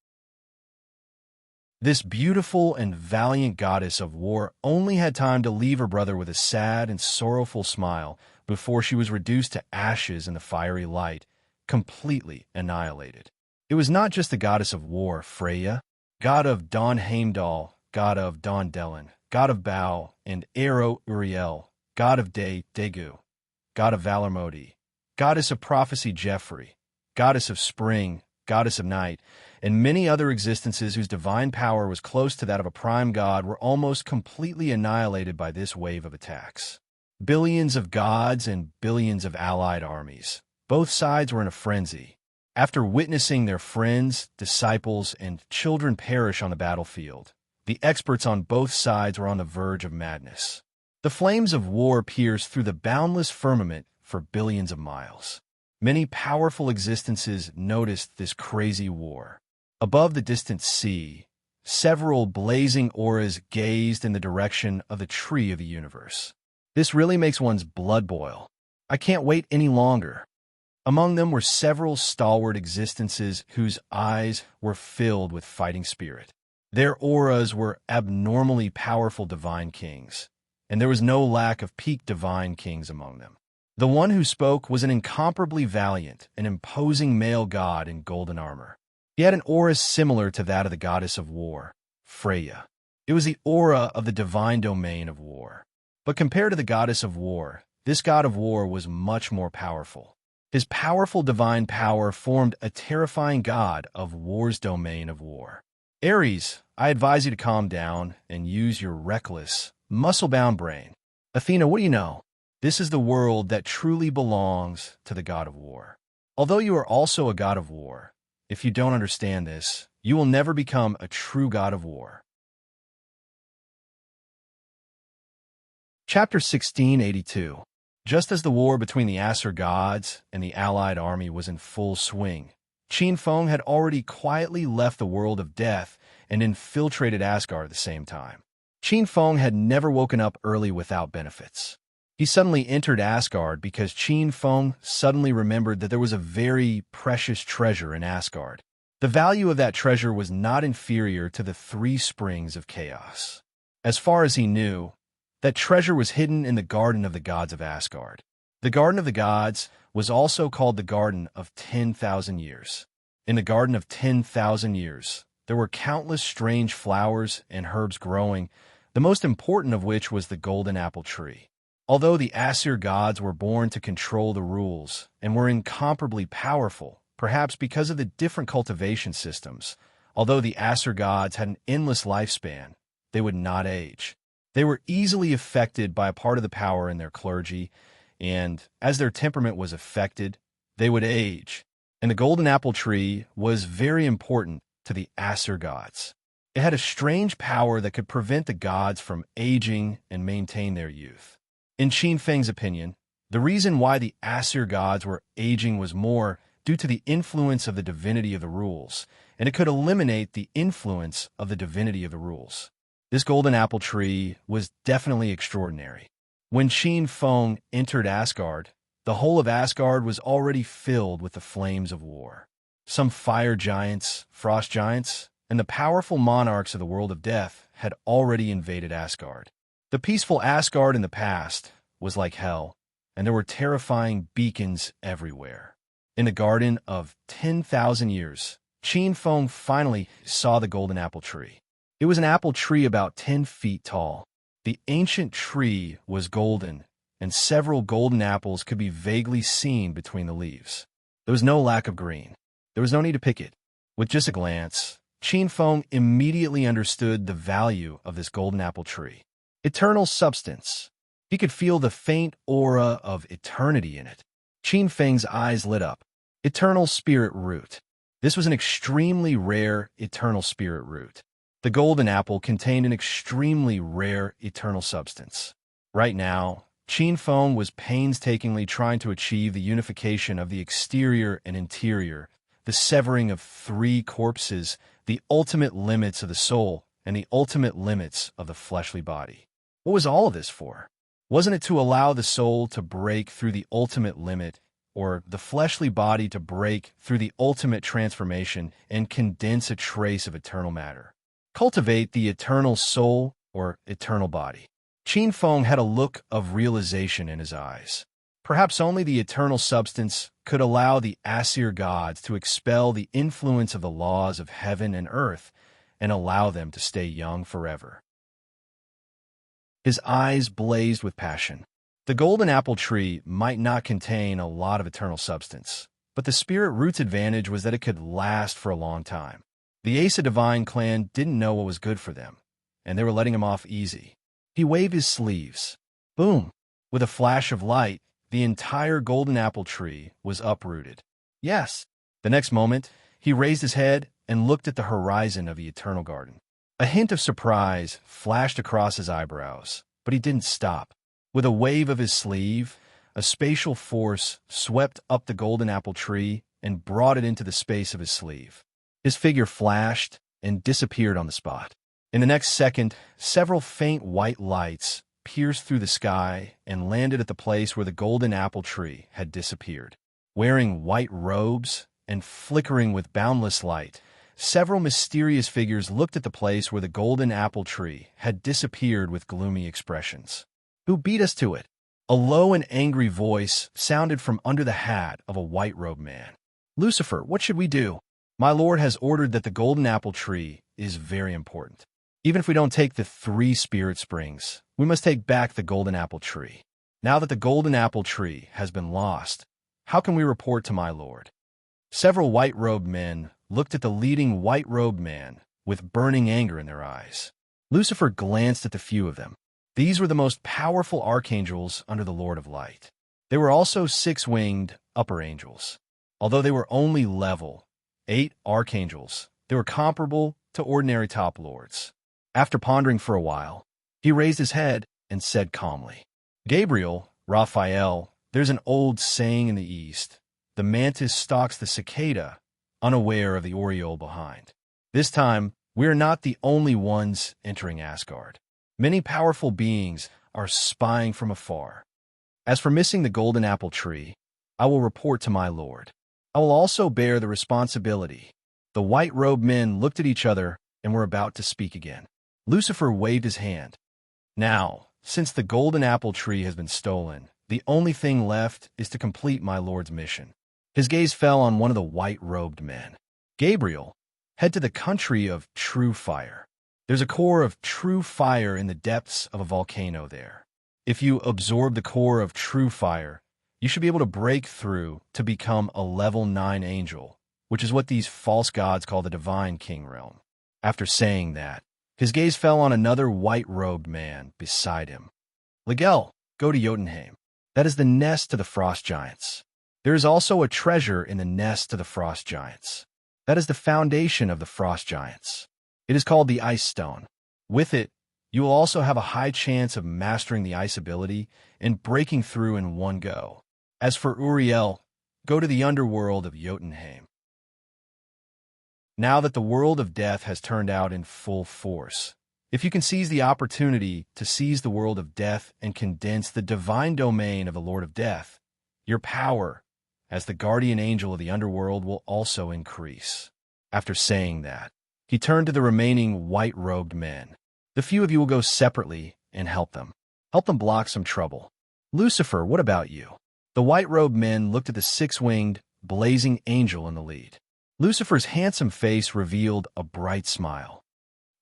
This beautiful and valiant goddess of war only had time to leave her brother with a sad and sorrowful smile before she was reduced to ashes in the fiery light, completely annihilated. It was not just the goddess of war, Freya, god of Dawn Heimdall, god of Dawn Delin, god of Bow and Arrow Uriel, god of day Daegu, god of valor Modi, goddess of prophecy Jeffrey, goddess of spring, goddess of night, and many other existences whose divine power was close to that of a prime god were almost completely annihilated by this wave of attacks. Billions of gods and billions of allied armies. Both sides were in a frenzy. After witnessing their friends, disciples, and children perish on the battlefield, the experts on both sides were on the verge of madness. The flames of war pierced through the boundless firmament for billions of miles. Many powerful existences noticed this crazy war. Above the distant sea, several blazing auras gazed in the direction of the tree of the universe. This really makes one's blood boil. I can't wait any longer. Among them were several stalwart existences whose eyes were filled with fighting spirit. Their auras were abnormally powerful divine kings, and there was no lack of peak divine kings among them. The one who spoke was an incomparably valiant and imposing male god in golden armor. He had an aura similar to that of the goddess of war, Freya. It was the aura of the divine domain of war. But compared to the goddess of war, this god of war was much more powerful. His powerful divine power formed a terrifying god of war's domain of war. Ares, I advise you to calm down and use your reckless, muscle-bound brain. Athena, what do you know? This is the world that truly belongs to the god of war. Although you are also a god of war, if you don't understand this, you will never become a true god of war. Chapter 1682. Just as the war between the Aesir gods and the allied army was in full swing, Qin Feng had already quietly left the world of death and infiltrated Asgard at the same time. Qin Feng had never woken up early without benefits. He suddenly entered Asgard because Qin Feng suddenly remembered that there was a very precious treasure in Asgard. The value of that treasure was not inferior to the 3 springs of chaos. As far as he knew, that treasure was hidden in the Garden of the Gods of Asgard. The Garden of the Gods was also called the Garden of 10,000 Years. In the Garden of 10,000 Years, there were countless strange flowers and herbs growing, the most important of which was the golden apple tree. Although the Aesir gods were born to control the rules and were incomparably powerful, perhaps because of the different cultivation systems, although the Aesir gods had an endless lifespan, they would not age. They were easily affected by a part of the power in their clergy, and as their temperament was affected, they would age. And the golden apple tree was very important to the Aesir gods. It had a strange power that could prevent the gods from aging and maintain their youth. In Qin Feng's opinion, the reason why the Aesir gods were aging was more due to the influence of the divinity of the rules, and it could eliminate the influence of the divinity of the rules. This golden apple tree was definitely extraordinary. When Qin Feng entered Asgard, the whole of Asgard was already filled with the flames of war. Some fire giants, frost giants, and the powerful monarchs of the world of death had already invaded Asgard. The peaceful Asgard in the past was like hell, and there were terrifying beacons everywhere. In the Garden of 10,000 Years, Qin Feng finally saw the golden apple tree. It was an apple tree about 10 feet tall. The ancient tree was golden, and several golden apples could be vaguely seen between the leaves. There was no lack of green. There was no need to pick it. With just a glance, Qin Feng immediately understood the value of this golden apple tree. Eternal substance. He could feel the faint aura of eternity in it. Qin Feng's eyes lit up. Eternal spirit root. This was an extremely rare eternal spirit root. The golden apple contained an extremely rare eternal substance. Right now, Qin Feng was painstakingly trying to achieve the unification of the exterior and interior, the severing of 3 corpses, the ultimate limits of the soul, and the ultimate limits of the fleshly body. What was all of this for? Wasn't it to allow the soul to break through the ultimate limit, or the fleshly body to break through the ultimate transformation and condense a trace of eternal matter? Cultivate the eternal soul or eternal body. Qin Feng had a look of realization in his eyes. Perhaps only the eternal substance could allow the Aesir gods to expel the influence of the laws of heaven and earth and allow them to stay young forever. His eyes blazed with passion. The golden apple tree might not contain a lot of eternal substance, but the spirit root's advantage was that it could last for a long time. The Asa Divine clan didn't know what was good for them, and they were letting him off easy. He waved his sleeves. Boom! With a flash of light, the entire golden apple tree was uprooted. Yes! The next moment, he raised his head and looked at the horizon of the eternal garden. A hint of surprise flashed across his eyebrows, but he didn't stop. With a wave of his sleeve, a spatial force swept up the golden apple tree and brought it into the space of his sleeve. His figure flashed and disappeared on the spot. In the next second, several faint white lights pierced through the sky and landed at the place where the golden apple tree had disappeared. Wearing white robes and flickering with boundless light, several mysterious figures looked at the place where the golden apple tree had disappeared with gloomy expressions. Who beat us to it? A low and angry voice sounded from under the hat of a white-robed man. Lucifer, what should we do? My lord has ordered that the golden apple tree is very important. Even if we don't take the 3 spirit springs, we must take back the golden apple tree. Now that the golden apple tree has been lost, how can we report to my lord? Several white-robed men looked at the leading white-robed man with burning anger in their eyes. Lucifer glanced at the few of them. These were the most powerful archangels under the Lord of Light. They were also 6-winged upper angels. Although they were only level 8 archangels, they were comparable to ordinary top lords. After pondering for a while, he raised his head and said calmly, Gabriel, Raphael, there's an old saying in the East. The mantis stalks the cicada, unaware of the oriole behind. This time, we are not the only ones entering Asgard. Many powerful beings are spying from afar. As for missing the golden apple tree, I will report to my lord. I will also bear the responsibility. The white-robed men looked at each other and were about to speak again. Lucifer waved his hand. Now, since the golden apple tree has been stolen, the only thing left is to complete my lord's mission. His gaze fell on one of the white-robed men. Gabriel, head to the country of true fire. There's a core of true fire in the depths of a volcano there. If you absorb the core of true fire, you should be able to break through to become a level 9 angel, which is what these false gods call the divine king realm. After saying that, his gaze fell on another white-robed man beside him. Ligel, go to Jotunheim. That is the nest to the frost giants. There is also a treasure in the nest to the frost giants. That is the foundation of the frost giants. It is called the Ice Stone. With it, you will also have a high chance of mastering the ice ability and breaking through in one go. As for Uriel, go to the underworld of Jotunheim. Now that the world of death has turned out in full force, if you can seize the opportunity to seize the world of death and condense the divine domain of the Lord of Death, your power as the guardian angel of the underworld will also increase. After saying that, he turned to the remaining white-robed men. The few of you will go separately and help them. Help them block some trouble. Lucifer, what about you? The white-robed men looked at the six-winged, blazing angel in the lead. Lucifer's handsome face revealed a bright smile.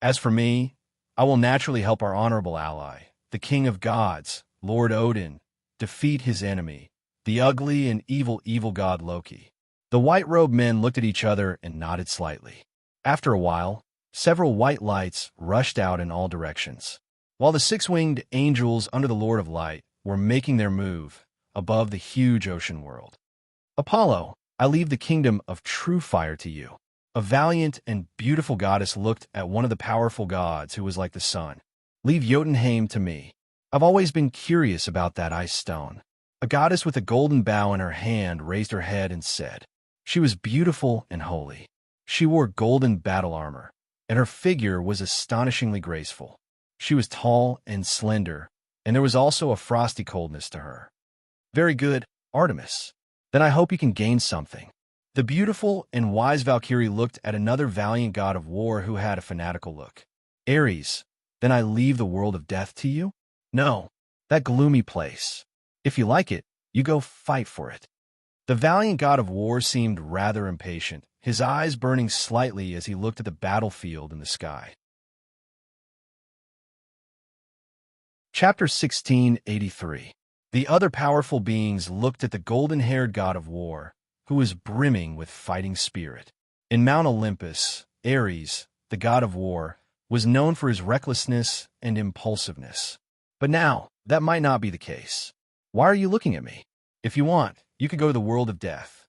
As for me, I will naturally help our honorable ally, the King of Gods, Lord Odin, defeat his enemy, the ugly and evil god Loki. The white-robed men looked at each other and nodded slightly. After a while, several white lights rushed out in all directions. While the six-winged angels under the Lord of Light were making their move above the huge ocean world. Apollo, I leave the kingdom of true fire to you. A valiant and beautiful goddess looked at one of the powerful gods who was like the sun. Leave Jotunheim to me. I've always been curious about that ice stone. A goddess with a golden bow in her hand raised her head and said. She was beautiful and holy. She wore golden battle armor, and her figure was astonishingly graceful. She was tall and slender, and there was also a frosty coldness to her. Very good, Artemis. Then I hope you can gain something. The beautiful and wise Valkyrie looked at another valiant god of war who had a fanatical look. Ares, then I leave the world of death to you? No, that gloomy place. If you like it, you go fight for it. The valiant god of war seemed rather impatient, his eyes burning slightly as he looked at the battlefield in the sky. Chapter 1683. The other powerful beings looked at the golden-haired god of war, who was brimming with fighting spirit. In Mount Olympus, Ares, the god of war, was known for his recklessness and impulsiveness. But now, that might not be the case. Why are you looking at me? If you want, you could go to the world of death.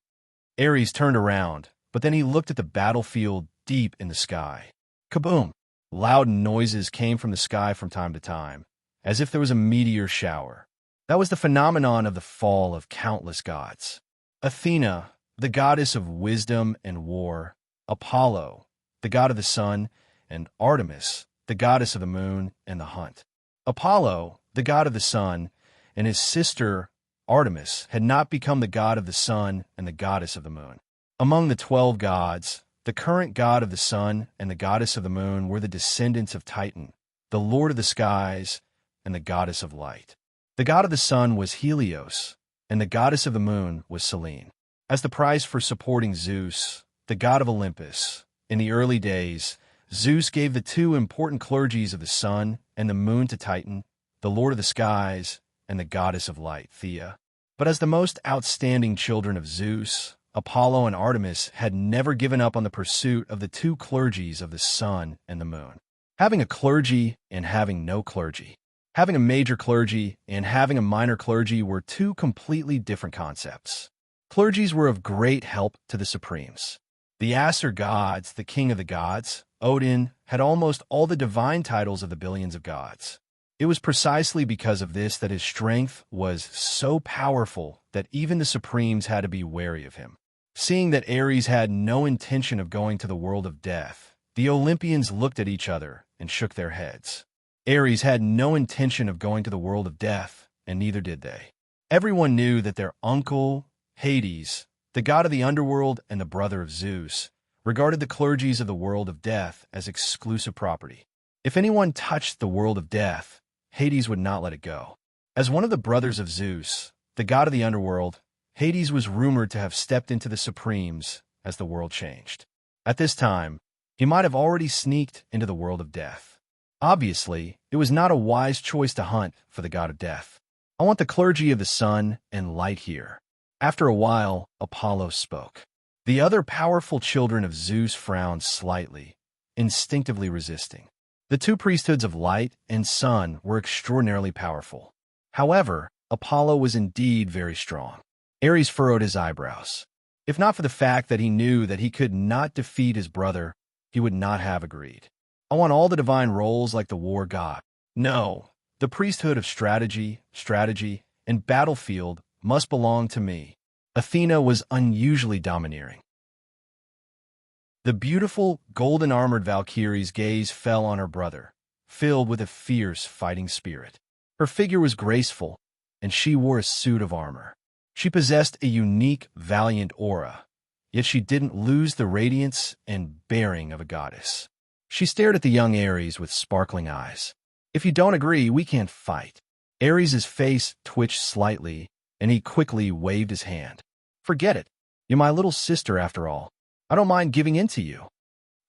Ares turned around, but then he looked at the battlefield deep in the sky. Kaboom! Loud noises came from the sky from time to time, as if there was a meteor shower. That was the phenomenon of the fall of countless gods. Athena, the goddess of wisdom and war, Apollo, the god of the sun, and Artemis, the goddess of the moon and the hunt. Apollo, the god of the sun, and his sister Artemis had not become the god of the sun and the goddess of the moon. Among the 12 gods, the current god of the sun and the goddess of the moon were the descendants of Titan, the lord of the skies, and the goddess of light. The god of the sun was Helios, and the goddess of the moon was Selene. As the prize for supporting Zeus, the god of Olympus, in the early days, Zeus gave the two important clergies of the sun and the moon to Titan, the lord of the skies, and the goddess of light, Thea. But as the most outstanding children of Zeus, Apollo and Artemis had never given up on the pursuit of the two clergies of the sun and the moon. Having a clergy and having no clergy. Having a major clergy and having a minor clergy were two completely different concepts. Clergies were of great help to the Supremes. The Aesir gods, the king of the gods, Odin, had almost all the divine titles of the billions of gods. It was precisely because of this that his strength was so powerful that even the Supremes had to be wary of him. Seeing that Ares had no intention of going to the world of death, the Olympians looked at each other and shook their heads. Ares had no intention of going to the world of death, and neither did they. Everyone knew that their uncle, Hades, the god of the underworld and the brother of Zeus, regarded the clergies of the world of death as exclusive property. If anyone touched the world of death, Hades would not let it go. As one of the brothers of Zeus, the god of the underworld, Hades was rumored to have stepped into the Supremes as the world changed. At this time, he might have already sneaked into the world of death. Obviously, it was not a wise choice to hunt for the god of death. I want the clergy of the sun and light here. After a while, Apollo spoke. The other powerful children of Zeus frowned slightly, instinctively resisting. The two priesthoods of light and sun were extraordinarily powerful. However, Apollo was indeed very strong. Ares furrowed his eyebrows. If not for the fact that he knew that he could not defeat his brother, he would not have agreed. I want all the divine roles like the war god. No, the priesthood of strategy, and battlefield must belong to me. Athena was unusually domineering. The beautiful, golden-armored Valkyrie's gaze fell on her brother, filled with a fierce fighting spirit. Her figure was graceful, and she wore a suit of armor. She possessed a unique, valiant aura, yet she didn't lose the radiance and bearing of a goddess. She stared at the young Ares with sparkling eyes. If you don't agree, we can't fight. Ares's face twitched slightly, and he quickly waved his hand. Forget it. You're my little sister after all. I don't mind giving in to you.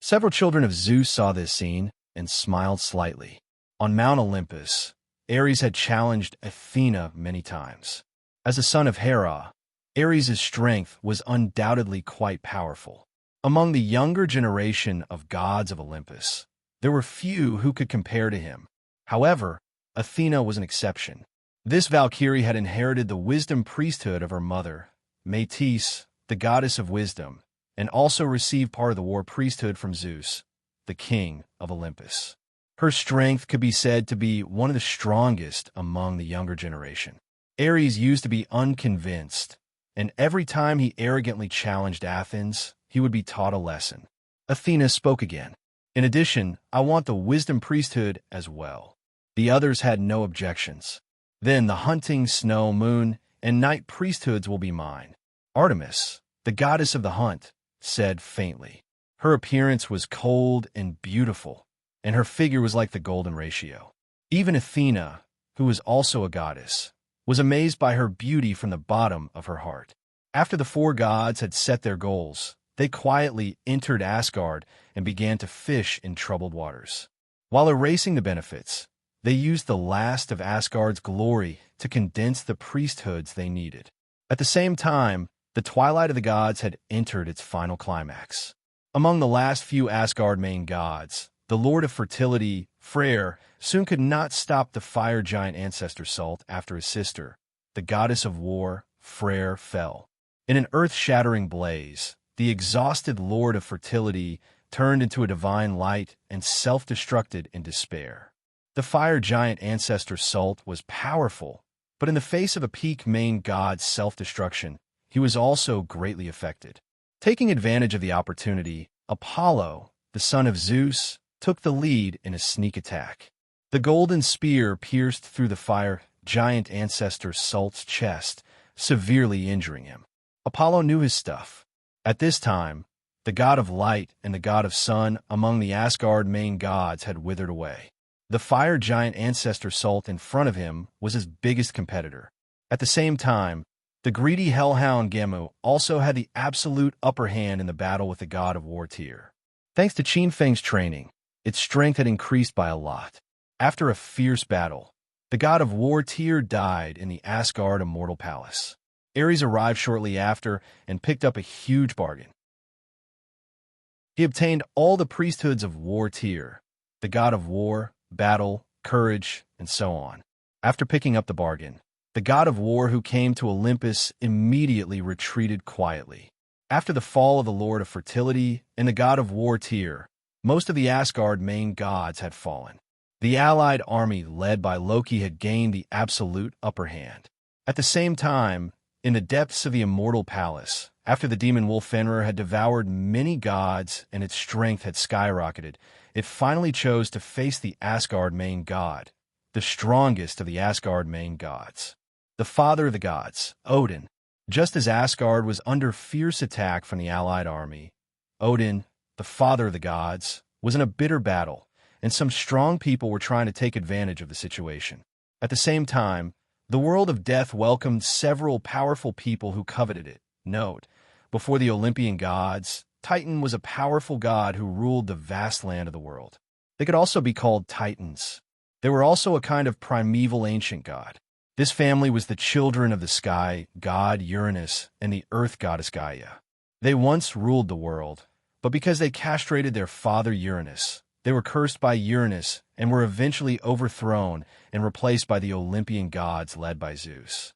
Several children of Zeus saw this scene and smiled slightly. On Mount Olympus, Ares had challenged Athena many times. As a son of Hera, Ares' strength was undoubtedly quite powerful. Among the younger generation of gods of Olympus, there were few who could compare to him. However, Athena was an exception. This Valkyrie had inherited the wisdom priesthood of her mother, Metis, the goddess of wisdom, and also received part of the war priesthood from Zeus, the king of Olympus. Her strength could be said to be one of the strongest among the younger generation. Ares used to be unconvinced, and every time he arrogantly challenged Athens, he would be taught a lesson. Athena spoke again. In addition, I want the wisdom priesthood as well. The others had no objections. Then the hunting, snow, moon, and night priesthoods will be mine. Artemis, the goddess of the hunt, said faintly. Her appearance was cold and beautiful, and her figure was like the golden ratio. Even Athena, who was also a goddess, was amazed by her beauty from the bottom of her heart. After the four gods had set their goals, they quietly entered Asgard and began to fish in troubled waters. While erasing the benefits, they used the last of Asgard's glory to condense the priesthoods they needed. At the same time, the twilight of the gods had entered its final climax. Among the last few Asgard main gods, the lord of fertility, Freyr, soon could not stop the fire giant ancestor Sult after his sister, the goddess of war, Freyr, fell. In an earth-shattering blaze, the exhausted lord of fertility turned into a divine light and self-destructed in despair. The fire giant ancestor Sult was powerful, but in the face of a peak main god's self-destruction, he was also greatly affected. Taking advantage of the opportunity, Apollo, the son of Zeus, took the lead in a sneak attack. The golden spear pierced through the fire giant ancestor Sult's chest, severely injuring him. Apollo knew his stuff. At this time, the god of light and the god of sun among the Asgard main gods had withered away. The fire giant ancestor Sult in front of him was his biggest competitor. At the same time, the greedy hellhound Gemu also had the absolute upper hand in the battle with the god of war Tyr. Thanks to Qin Feng's training, its strength had increased by a lot. After a fierce battle, the god of war Tyr died in the Asgard Immortal Palace. Ares arrived shortly after and picked up a huge bargain. He obtained all the priesthoods of war Tyr, the god of war, battle, courage, and so on. After picking up the bargain, the god of war who came to Olympus immediately retreated quietly. After the fall of the lord of fertility and the god of war Tyr, most of the Asgard main gods had fallen. The allied army led by Loki had gained the absolute upper hand. At the same time, in the depths of the immortal palace, after the demon wolf Fenrir had devoured many gods and its strength had skyrocketed, it finally chose to face the Asgard main god, the strongest of the Asgard main gods. The father of the gods, Odin. Just as Asgard was under fierce attack from the allied army, Odin, the father of the gods, was in a bitter battle, and some strong people were trying to take advantage of the situation. At the same time, the world of death welcomed several powerful people who coveted it. Note, before the Olympian gods, Titan was a powerful god who ruled the vast land of the world. They could also be called Titans. They were also a kind of primeval ancient god. This family was the children of the sky god Uranus and the earth goddess Gaia. They once ruled the world, but because they castrated their father Uranus, they were cursed by Uranus and were eventually overthrown and replaced by the Olympian gods led by Zeus.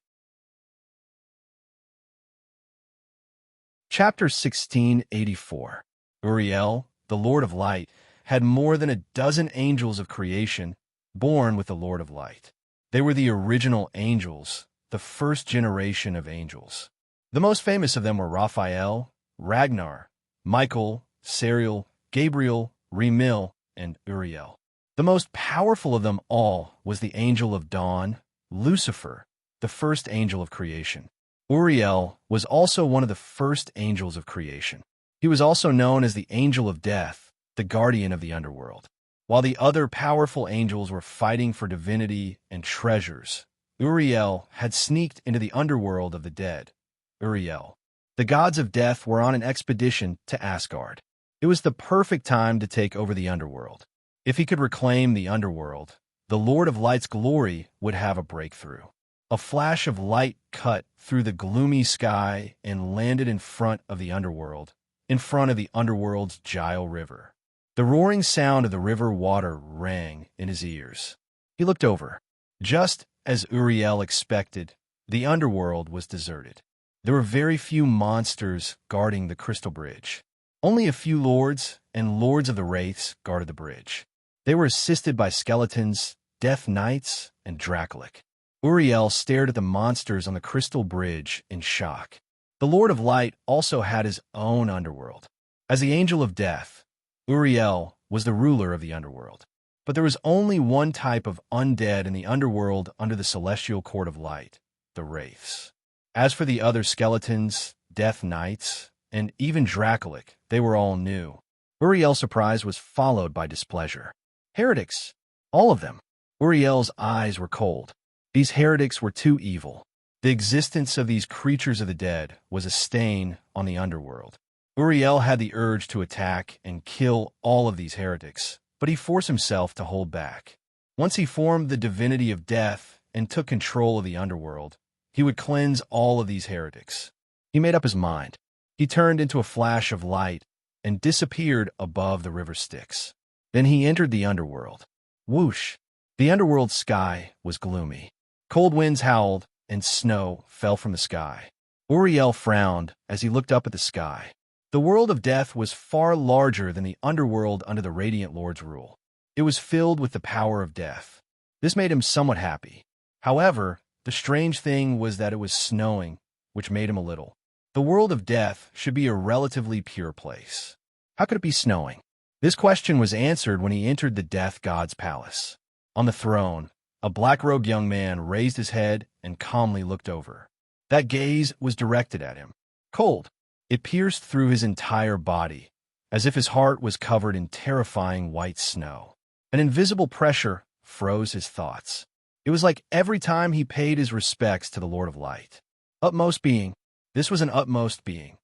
Chapter 1684. Uriel, the Lord of Light, had more than a dozen angels of creation born with the Lord of Light. They were the original angels, the first generation of angels. The most famous of them were Raphael, Ragnar, Michael, Sariel, Gabriel, Remil, and Uriel. The most powerful of them all was the angel of dawn, Lucifer, the first angel of creation. Uriel was also one of the first angels of creation. He was also known as the angel of death, the guardian of the underworld. While the other powerful angels were fighting for divinity and treasures, Uriel had sneaked into the underworld of the dead. Uriel. The gods of death were on an expedition to Asgard. It was the perfect time to take over the underworld. If he could reclaim the underworld, the Lord of Light's glory would have a breakthrough. A flash of light cut through the gloomy sky and landed in front of the underworld, in front of the underworld's Gile River. The roaring sound of the river water rang in his ears. He looked over. Just as Uriel expected, the underworld was deserted. There were very few monsters guarding the crystal bridge. Only a few lords and lords of the wraiths guarded the bridge. They were assisted by skeletons, death knights, and Dracolic. Uriel stared at the monsters on the crystal bridge in shock. The Lord of Light also had his own underworld. As the angel of death, Uriel was the ruler of the underworld. But there was only one type of undead in the underworld under the celestial court of light, the wraiths. As for the other skeletons, death knights, and even Dracolic, they were all new. Uriel's surprise was followed by displeasure. Heretics, all of them. Uriel's eyes were cold. These heretics were too evil. The existence of these creatures of the dead was a stain on the underworld. Uriel had the urge to attack and kill all of these heretics, but he forced himself to hold back. Once he formed the divinity of death and took control of the underworld, he would cleanse all of these heretics. He made up his mind. He turned into a flash of light and disappeared above the river Styx. Then he entered the underworld. Whoosh! The underworld sky was gloomy. Cold winds howled, and snow fell from the sky. Uriel frowned as he looked up at the sky. The world of death was far larger than the underworld under the Radiant Lord's rule. It was filled with the power of death. This made him somewhat happy. However, the strange thing was that it was snowing, which made him a little. The world of death should be a relatively pure place. How could it be snowing? This question was answered when he entered the death god's palace. On the throne, a black-robed young man raised his head and calmly looked over. That gaze was directed at him. Cold. It pierced through his entire body, as if his heart was covered in terrifying white snow. An invisible pressure froze his thoughts. It was like every time he paid his respects to the Lord of Light. Utmost being. This was an utmost being.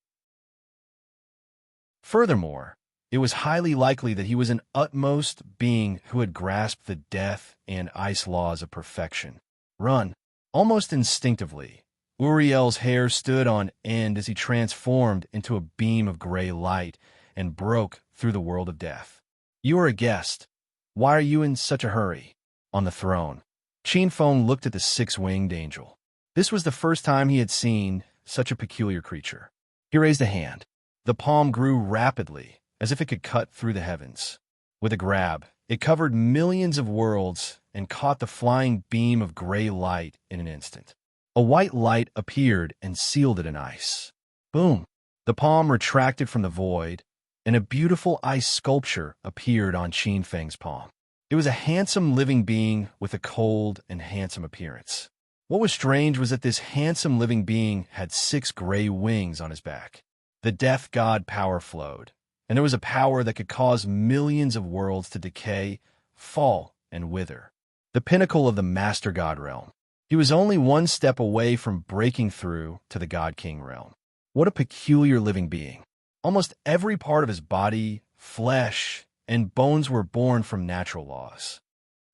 Furthermore, it was highly likely that he was an utmost being who had grasped the death and ice laws of perfection. Run. Almost instinctively, Uriel's hair stood on end as he transformed into a beam of gray light and broke through the world of death. You are a guest. Why are you in such a hurry? On the throne, Qinfeng looked at the six-winged angel. This was the first time he had seen such a peculiar creature. He raised a hand. The palm grew rapidly, as if it could cut through the heavens. With a grab, it covered millions of worlds and caught the flying beam of gray light in an instant. A white light appeared and sealed it in ice. Boom! The palm retracted from the void, and a beautiful ice sculpture appeared on Qinfeng's palm. It was a handsome living being with a cold and handsome appearance. What was strange was that this handsome living being had 6 gray wings on his back. The death god power flowed, and there was a power that could cause millions of worlds to decay, fall, and wither. The pinnacle of the Master God realm. He was only one step away from breaking through to the God King realm. What a peculiar living being. Almost every part of his body, flesh, and bones were born from natural laws.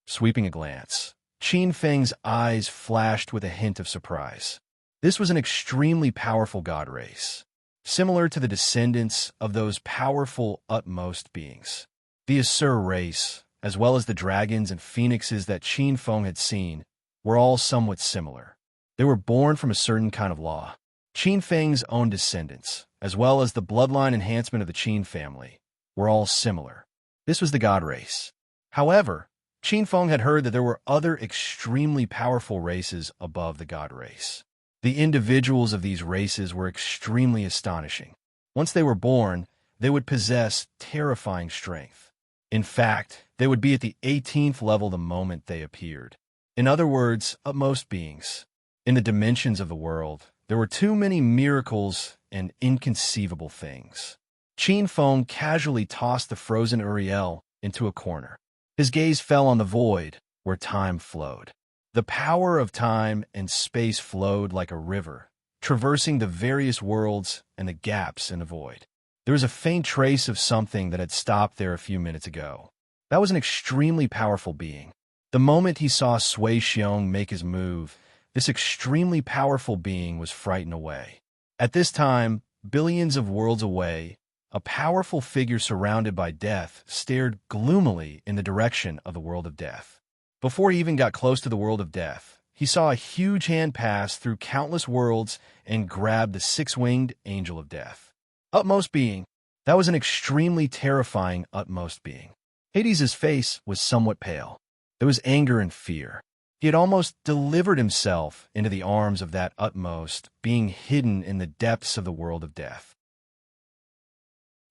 Sweeping a glance, Qinfeng's eyes flashed with a hint of surprise. This was an extremely powerful god race, similar to the descendants of those powerful utmost beings. The Asur race, as well as the dragons and phoenixes that Qinfeng had seen, were all somewhat similar. They were born from a certain kind of law. Qinfeng's own descendants, as well as the bloodline enhancement of the Qin family, were all similar. This was the god race. However, Qin Feng had heard that there were other extremely powerful races above the god race. The individuals of these races were extremely astonishing. Once they were born, they would possess terrifying strength. In fact, they would be at the 18th level the moment they appeared. In other words, utmost beings. In the dimensions of the world, there were too many miracles and inconceivable things. Qin Feng casually tossed the frozen Uriel into a corner. His gaze fell on the void, where time flowed. The power of time and space flowed like a river, traversing the various worlds and the gaps in the void. There was a faint trace of something that had stopped there a few minutes ago. That was an extremely powerful being. The moment he saw Sui Xiong make his move, this extremely powerful being was frightened away. At this time, billions of worlds away, a powerful figure surrounded by death stared gloomily in the direction of the world of death. Before he even got close to the world of death, he saw a huge hand pass through countless worlds and grab the six-winged angel of death. Utmost being. That was an extremely terrifying utmost being. Hades's face was somewhat pale. There was anger and fear. He had almost delivered himself into the arms of that utmost being hidden in the depths of the world of death.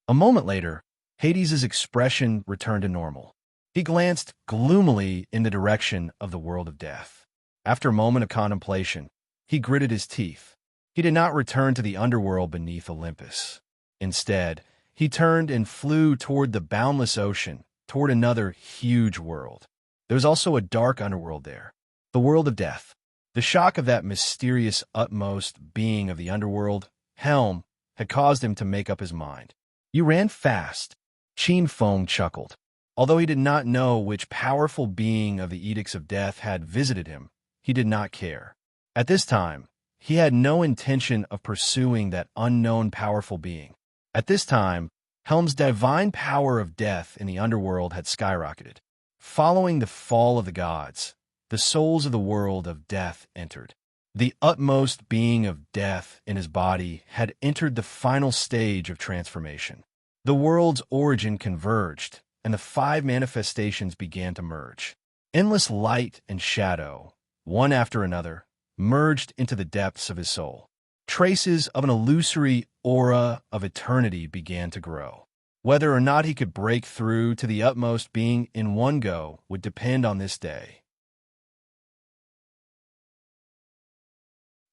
A moment later, Hades's expression returned to normal. He glanced gloomily in the direction of the world of death. After a moment of contemplation, he gritted his teeth. He did not return to the underworld beneath Olympus. Instead, he turned and flew toward the boundless ocean, toward another huge world. There was also a dark underworld there, the world of death. The shock of that mysterious utmost being of the underworld, Helm, had caused him to make up his mind. You ran fast, Qin Feng chuckled. Although he did not know which powerful being of the edicts of death had visited him, he did not care. At this time, he had no intention of pursuing that unknown powerful being. At this time, Helm's divine power of death in the underworld had skyrocketed. Following the fall of the gods, the souls of the world of death entered. The utmost being of death in his body had entered the final stage of transformation. The world's origin converged, and the five manifestations began to merge. Endless light and shadow, one after another, merged into the depths of his soul. Traces of an illusory aura of eternity began to grow. Whether or not he could break through to the utmost being in one go would depend on this day.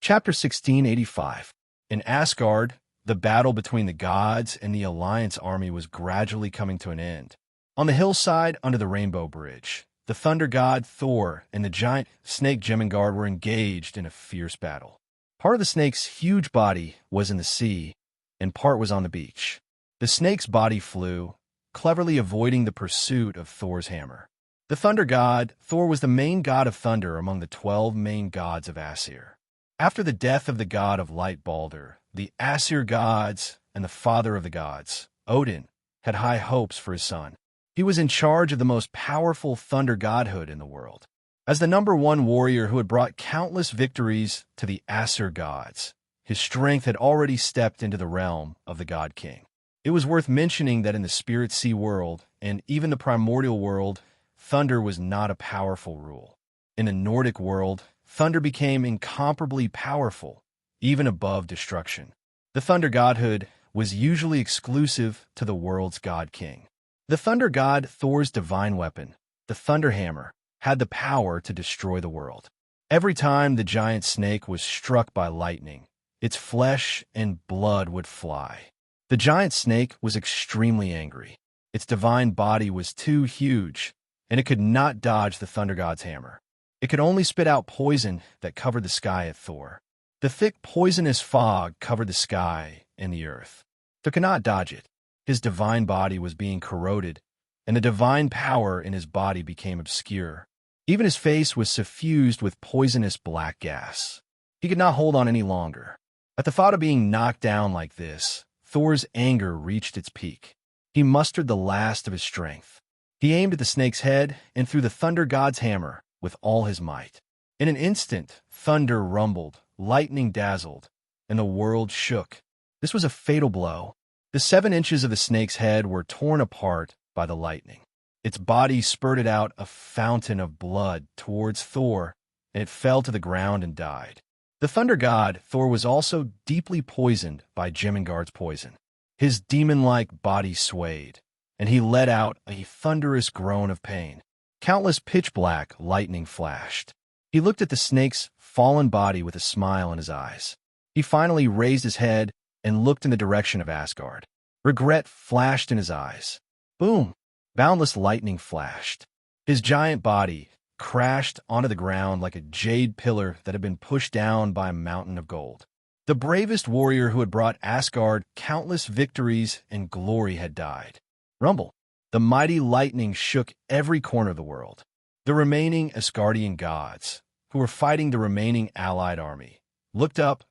Chapter 1685. In Asgard, the battle between the gods and the Alliance army was gradually coming to an end. On the hillside under the Rainbow Bridge, the thunder god Thor and the giant snake Jemingard were engaged in a fierce battle. Part of the snake's huge body was in the sea, and part was on the beach. The snake's body flew, cleverly avoiding the pursuit of Thor's hammer. The thunder god, Thor, was the main god of thunder among the 12 main gods of Aesir. After the death of the god of light Balder, the Aesir gods and the father of the gods, Odin, had high hopes for his son. He was in charge of the most powerful thunder godhood in the world. As the #1 warrior who had brought countless victories to the Aesir gods, his strength had already stepped into the realm of the God King. It was worth mentioning that in the Spirit Sea world, and even the primordial world, thunder was not a powerful rule. In the Nordic world, thunder became incomparably powerful, even above destruction. The thunder godhood was usually exclusive to the world's God King. The thunder god Thor's divine weapon, the thunder hammer, had the power to destroy the world. Every time the giant snake was struck by lightning, its flesh and blood would fly. The giant snake was extremely angry. Its divine body was too huge, and it could not dodge the thunder god's hammer. It could only spit out poison that covered the sky at Thor. The thick poisonous fog covered the sky and the earth. Thor could not dodge it. His divine body was being corroded, and the divine power in his body became obscure. Even his face was suffused with poisonous black gas. He could not hold on any longer. At the thought of being knocked down like this, Thor's anger reached its peak. He mustered the last of his strength. He aimed at the snake's head and threw the thunder god's hammer with all his might. In an instant, thunder rumbled, lightning dazzled, and the world shook. This was a fatal blow. The 7 inches of the snake's head were torn apart, by the lightning. Its body spurted out a fountain of blood towards Thor, and it fell to the ground and died. The thunder god, Thor, was also deeply poisoned by Jemingard's poison. His demon-like body swayed, and he let out a thunderous groan of pain. Countless pitch-black lightning flashed. He looked at the snake's fallen body with a smile in his eyes. He finally raised his head and looked in the direction of Asgard. Regret flashed in his eyes. Boom! Boundless lightning flashed. His giant body crashed onto the ground like a jade pillar that had been pushed down by a mountain of gold. The bravest warrior who had brought Asgard countless victories and glory had died. Rumble. The mighty lightning shook every corner of the world. The remaining Asgardian gods, who were fighting the remaining allied army, looked up,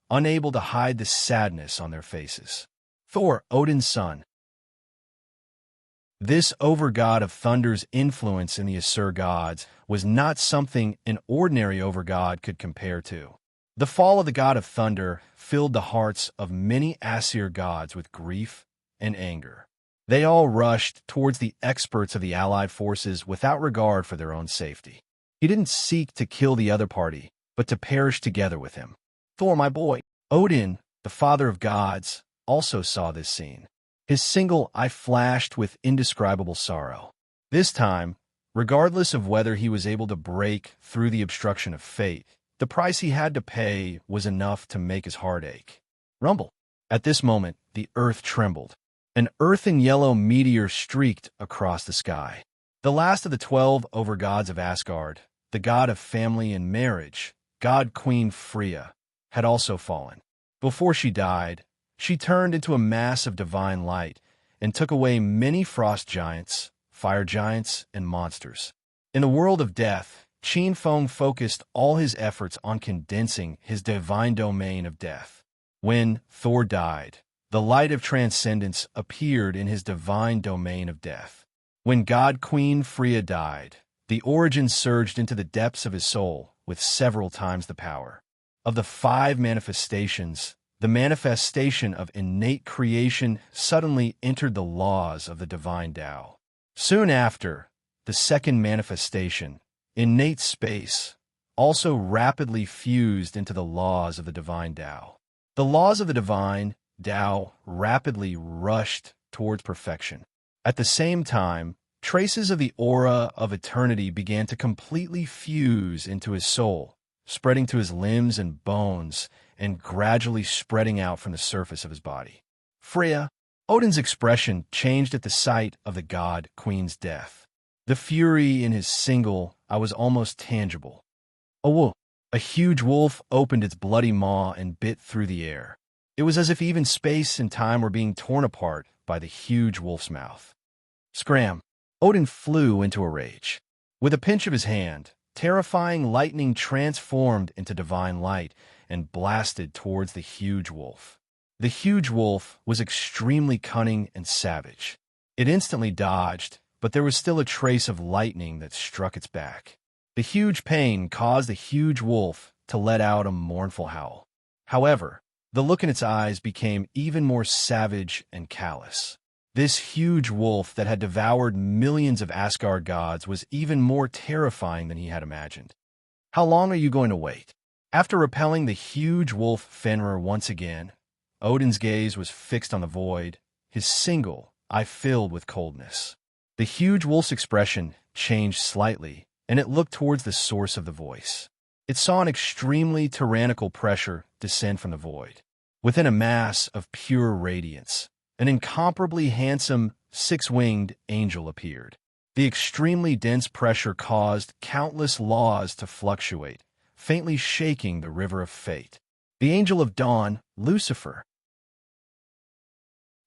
unable to hide the sadness on their faces. Thor, Odin's son. This overgod of thunder's influence in the Asur gods was not something an ordinary overgod could compare to. The fall of the god of thunder filled the hearts of many Asir gods with grief and anger. They all rushed towards the experts of the allied forces without regard for their own safety. He didn't seek to kill the other party, but to perish together with him. Thor, my boy. Odin, the father of gods, also saw this scene. His single eye flashed with indescribable sorrow. This time, regardless of whether he was able to break through the obstruction of fate, the price he had to pay was enough to make his heart ache. Rumble. At this moment, the earth trembled. An earth-and-yellow meteor streaked across the sky. The last of the 12 overgods of Asgard, the god of family and marriage, god Queen Freya, had also fallen. Before she died, she turned into a mass of divine light and took away many frost giants, fire giants, and monsters. In the world of death, Qin Feng focused all his efforts on condensing his divine domain of death. When Thor died, the light of transcendence appeared in his divine domain of death. When god Queen Freya died, the origin surged into the depths of his soul with several times the power. Of the 5 manifestations, the manifestation of innate creation suddenly entered the laws of the divine Tao. Soon after, the second manifestation, innate space, also rapidly fused into the laws of the divine Tao. The laws of the divine Tao rapidly rushed towards perfection. At the same time, traces of the aura of eternity began to completely fuse into his soul, spreading to his limbs and bones, and gradually spreading out from the surface of his body. Freya, Odin's expression changed at the sight of the god Queen's death. The fury in his single eye was almost tangible. A huge wolf opened its bloody maw and bit through the air. It was as if even space and time were being torn apart by the huge wolf's mouth. Scram! Odin flew into a rage. With a pinch of his hand, terrifying lightning transformed into divine light and blasted towards the huge wolf. The huge wolf was extremely cunning and savage. It instantly dodged, but there was still a trace of lightning that struck its back. The huge pain caused the huge wolf to let out a mournful howl. However, the look in its eyes became even more savage and callous. This huge wolf that had devoured millions of Asgard gods was even more terrifying than he had imagined. How long are you going to wait? After repelling the huge wolf Fenrir once again, Odin's gaze was fixed on the void, his single eye filled with coldness. The huge wolf's expression changed slightly, and it looked towards the source of the voice. It saw an extremely tyrannical pressure descend from the void. Within a mass of pure radiance, an incomparably handsome, 6-winged angel appeared. The extremely dense pressure caused countless laws to fluctuate, faintly shaking the river of fate. The angel of dawn, Lucifer.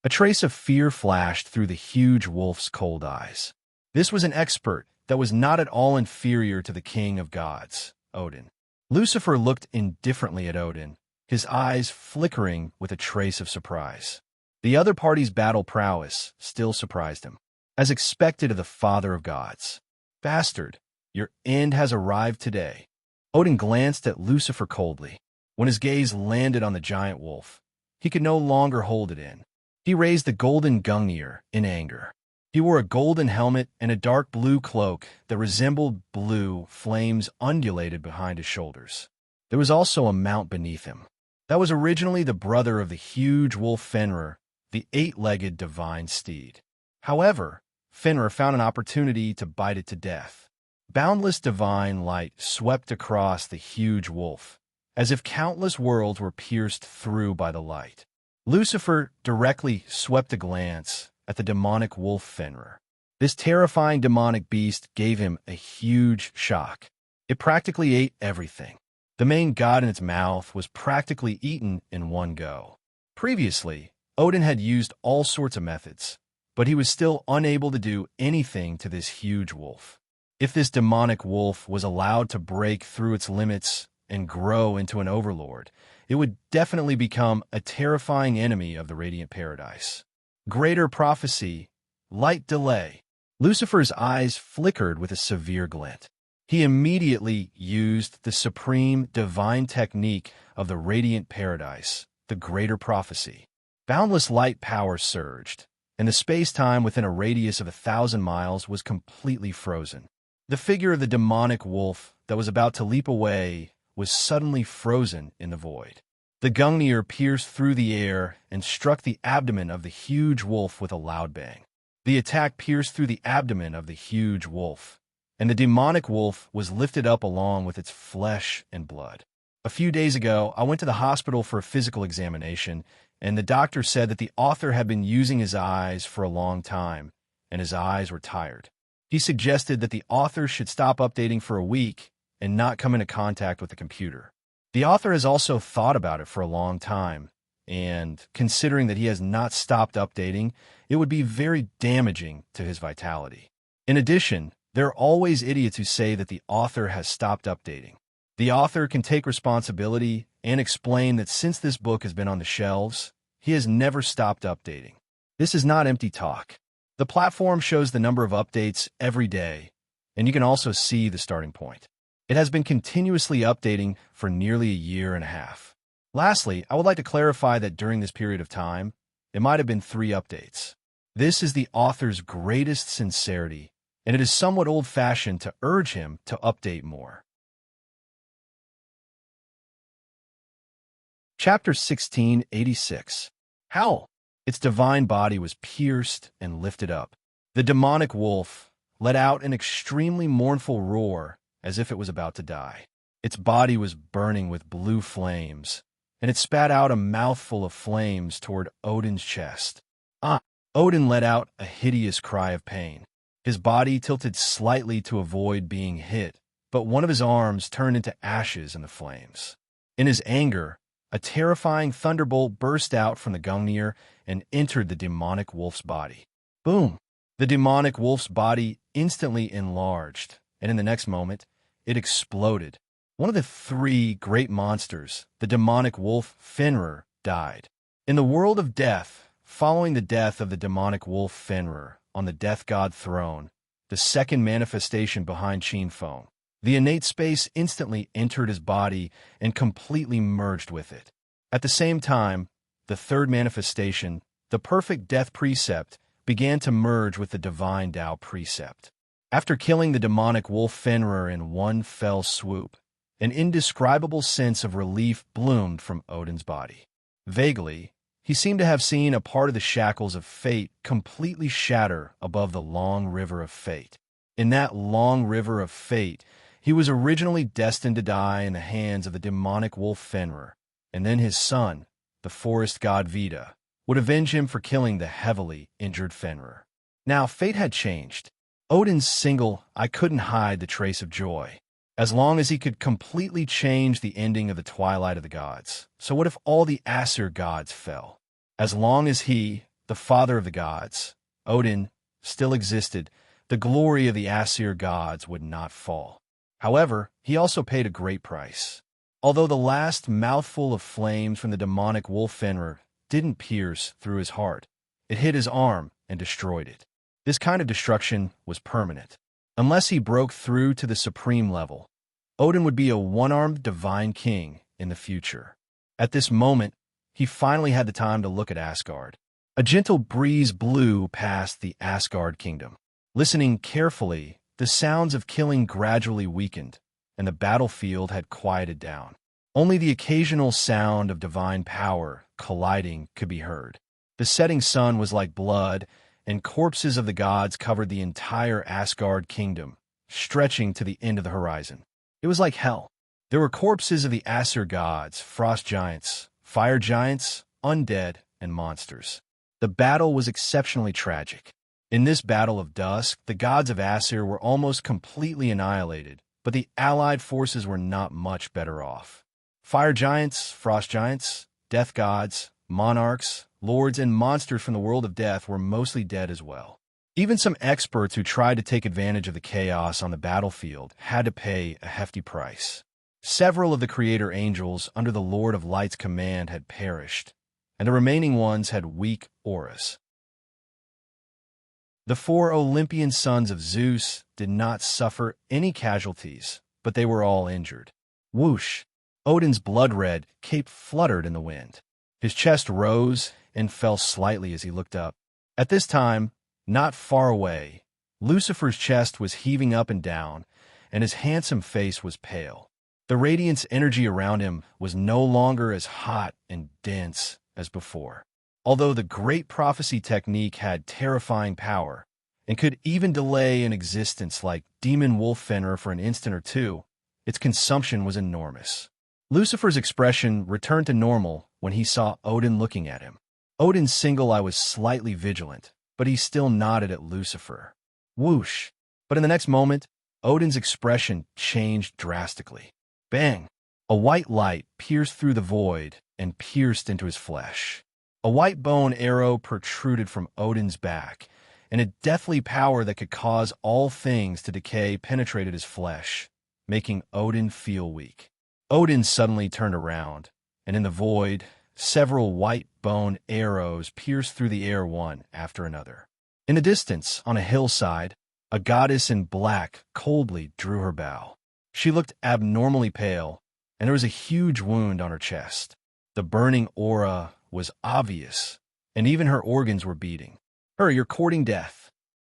A trace of fear flashed through the huge wolf's cold eyes. This was an expert that was not at all inferior to the king of gods, Odin. Lucifer looked indifferently at Odin, his eyes flickering with a trace of surprise. The other party's battle prowess still surprised him, as expected of the father of gods. Bastard, your end has arrived today. Odin glanced at Lucifer coldly. When his gaze landed on the giant wolf, he could no longer hold it in. He raised the golden Gungnir in anger. He wore a golden helmet and a dark blue cloak that resembled blue flames undulated behind his shoulders. There was also a mount beneath him. That was originally the brother of the huge wolf Fenrir, the eight-legged divine steed. However, Fenrir found an opportunity to bite it to death. Boundless divine light swept across the huge wolf, as if countless worlds were pierced through by the light. Lucifer directly swept a glance at the demonic wolf Fenrir. This terrifying demonic beast gave him a huge shock. It practically ate everything. The main god in its mouth was practically eaten in one go. Previously, Odin had used all sorts of methods, but he was still unable to do anything to this huge wolf. If this demonic wolf was allowed to break through its limits and grow into an overlord, it would definitely become a terrifying enemy of the Radiant Paradise. Greater prophecy, light delay. Lucifer's eyes flickered with a severe glint. He immediately used the supreme divine technique of the Radiant Paradise, the Greater Prophecy. Boundless light power surged, and the space-time within a radius of 1,000 miles was completely frozen. The figure of the demonic wolf that was about to leap away was suddenly frozen in the void. The Gungnir pierced through the air and struck the abdomen of the huge wolf with a loud bang. The attack pierced through the abdomen of the huge wolf, and the demonic wolf was lifted up along with its flesh and blood. A few days ago, I went to the hospital for a physical examination, and the doctor said that the author had been using his eyes for a long time, and his eyes were tired. He suggested that the author should stop updating for a week and not come into contact with the computer. The author has also thought about it for a long time, and considering that he has not stopped updating, it would be very damaging to his vitality. In addition, there are always idiots who say that the author has stopped updating. The author can take responsibility and explain that since this book has been on the shelves, he has never stopped updating. This is not empty talk. The platform shows the number of updates every day, and you can also see the starting point. It has been continuously updating for nearly a year and a half. Lastly, I would like to clarify that during this period of time, it might have been 3 updates. This is the author's greatest sincerity, and it is somewhat old-fashioned to urge him to update more. Chapter 1686. Howl. Its divine body was pierced and lifted up. The demonic wolf let out an extremely mournful roar as if it was about to die. Its body was burning with blue flames, and it spat out a mouthful of flames toward Odin's chest. Odin let out a hideous cry of pain. His body tilted slightly to avoid being hit, but one of his arms turned into ashes in the flames. In his anger, a terrifying thunderbolt burst out from the Gungnir and entered the demonic wolf's body. Boom! The demonic wolf's body instantly enlarged, and in the next moment, it exploded. One of the 3 great monsters, the demonic wolf Fenrir, died. In the world of death, following the death of the demonic wolf Fenrir on the death god throne, the second manifestation behind Chinfone, the innate space instantly entered his body and completely merged with it. At the same time, the third manifestation, the perfect death precept, began to merge with the divine Tao precept. After killing the demonic wolf Fenrir in one fell swoop, an indescribable sense of relief bloomed from Odin's body. Vaguely, he seemed to have seen a part of the shackles of fate completely shatter above the long river of fate. In that long river of fate, he was originally destined to die in the hands of the demonic wolf Fenrir, and then his son, the forest god Vita, would avenge him for killing the heavily injured Fenrir. Now, fate had changed. Odin's single "I couldn't hide the trace of joy," as long as he could completely change the ending of the Twilight of the Gods. So what if all the Aesir gods fell? As long as he, the father of the gods, Odin, still existed, the glory of the Aesir gods would not fall. However, he also paid a great price. Although the last mouthful of flames from the demonic wolf Fenrir didn't pierce through his heart, it hit his arm and destroyed it. This kind of destruction was permanent. Unless he broke through to the supreme level, Odin would be a one-armed divine king in the future. At this moment, he finally had the time to look at Asgard. A gentle breeze blew past the Asgard kingdom. Listening carefully, the sounds of killing gradually weakened, and the battlefield had quieted down. Only the occasional sound of divine power colliding could be heard. The setting sun was like blood, and corpses of the gods covered the entire Asgard kingdom, stretching to the end of the horizon. It was like hell. There were corpses of the Aesir gods, frost giants, fire giants, undead, and monsters. The battle was exceptionally tragic. In this battle of dusk, the gods of Aesir were almost completely annihilated, but the allied forces were not much better off. Fire giants, frost giants, death gods, monarchs, lords, and monsters from the world of death were mostly dead as well. Even some experts who tried to take advantage of the chaos on the battlefield had to pay a hefty price. Several of the creator angels under the Lord of Light's command had perished, and the remaining ones had weak auras. The 4 Olympian sons of Zeus did not suffer any casualties, but they were all injured. Whoosh! Odin's blood-red cape fluttered in the wind. His chest rose and fell slightly as he looked up. At this time, not far away, Lucifer's chest was heaving up and down, and his handsome face was pale. The radiance energy around him was no longer as hot and dense as before. Although the great prophecy technique had terrifying power and could even delay an existence like demon wolf Fenrir for an instant or two, its consumption was enormous. Lucifer's expression returned to normal when he saw Odin looking at him. Odin's single eye was slightly vigilant, but he still nodded at Lucifer. Whoosh! But in the next moment, Odin's expression changed drastically. Bang! A white light pierced through the void and pierced into his flesh. A white bone arrow protruded from Odin's back, and a deathly power that could cause all things to decay penetrated his flesh, making Odin feel weak. Odin suddenly turned around, and in the void, several white bone arrows pierced through the air one after another. In the distance, on a hillside, a goddess in black coldly drew her bow. She looked abnormally pale, and there was a huge wound on her chest. The burning aura was obvious, and even her organs were beating. Hurry, you're courting death.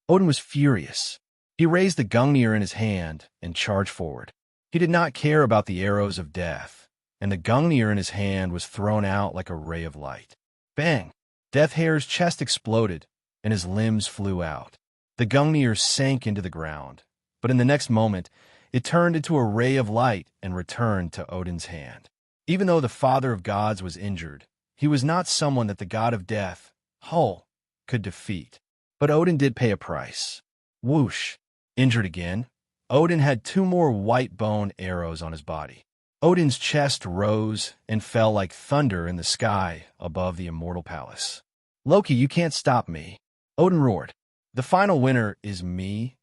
Odin was furious. He raised the Gungnir in his hand and charged forward. He did not care about the arrows of death, and the Gungnir in his hand was thrown out like a ray of light. Bang! Deathhair's chest exploded, and his limbs flew out. The Gungnir sank into the ground, but in the next moment, it turned into a ray of light and returned to Odin's hand. Even though the father of gods was injured, he was not someone that the god of death, Hull, could defeat. But Odin did pay a price. Whoosh! Injured again, Odin had 2 more white bone arrows on his body. Odin's chest rose and fell like thunder in the sky above the immortal palace. Loki, you can't stop me. Odin roared. The final winner is me,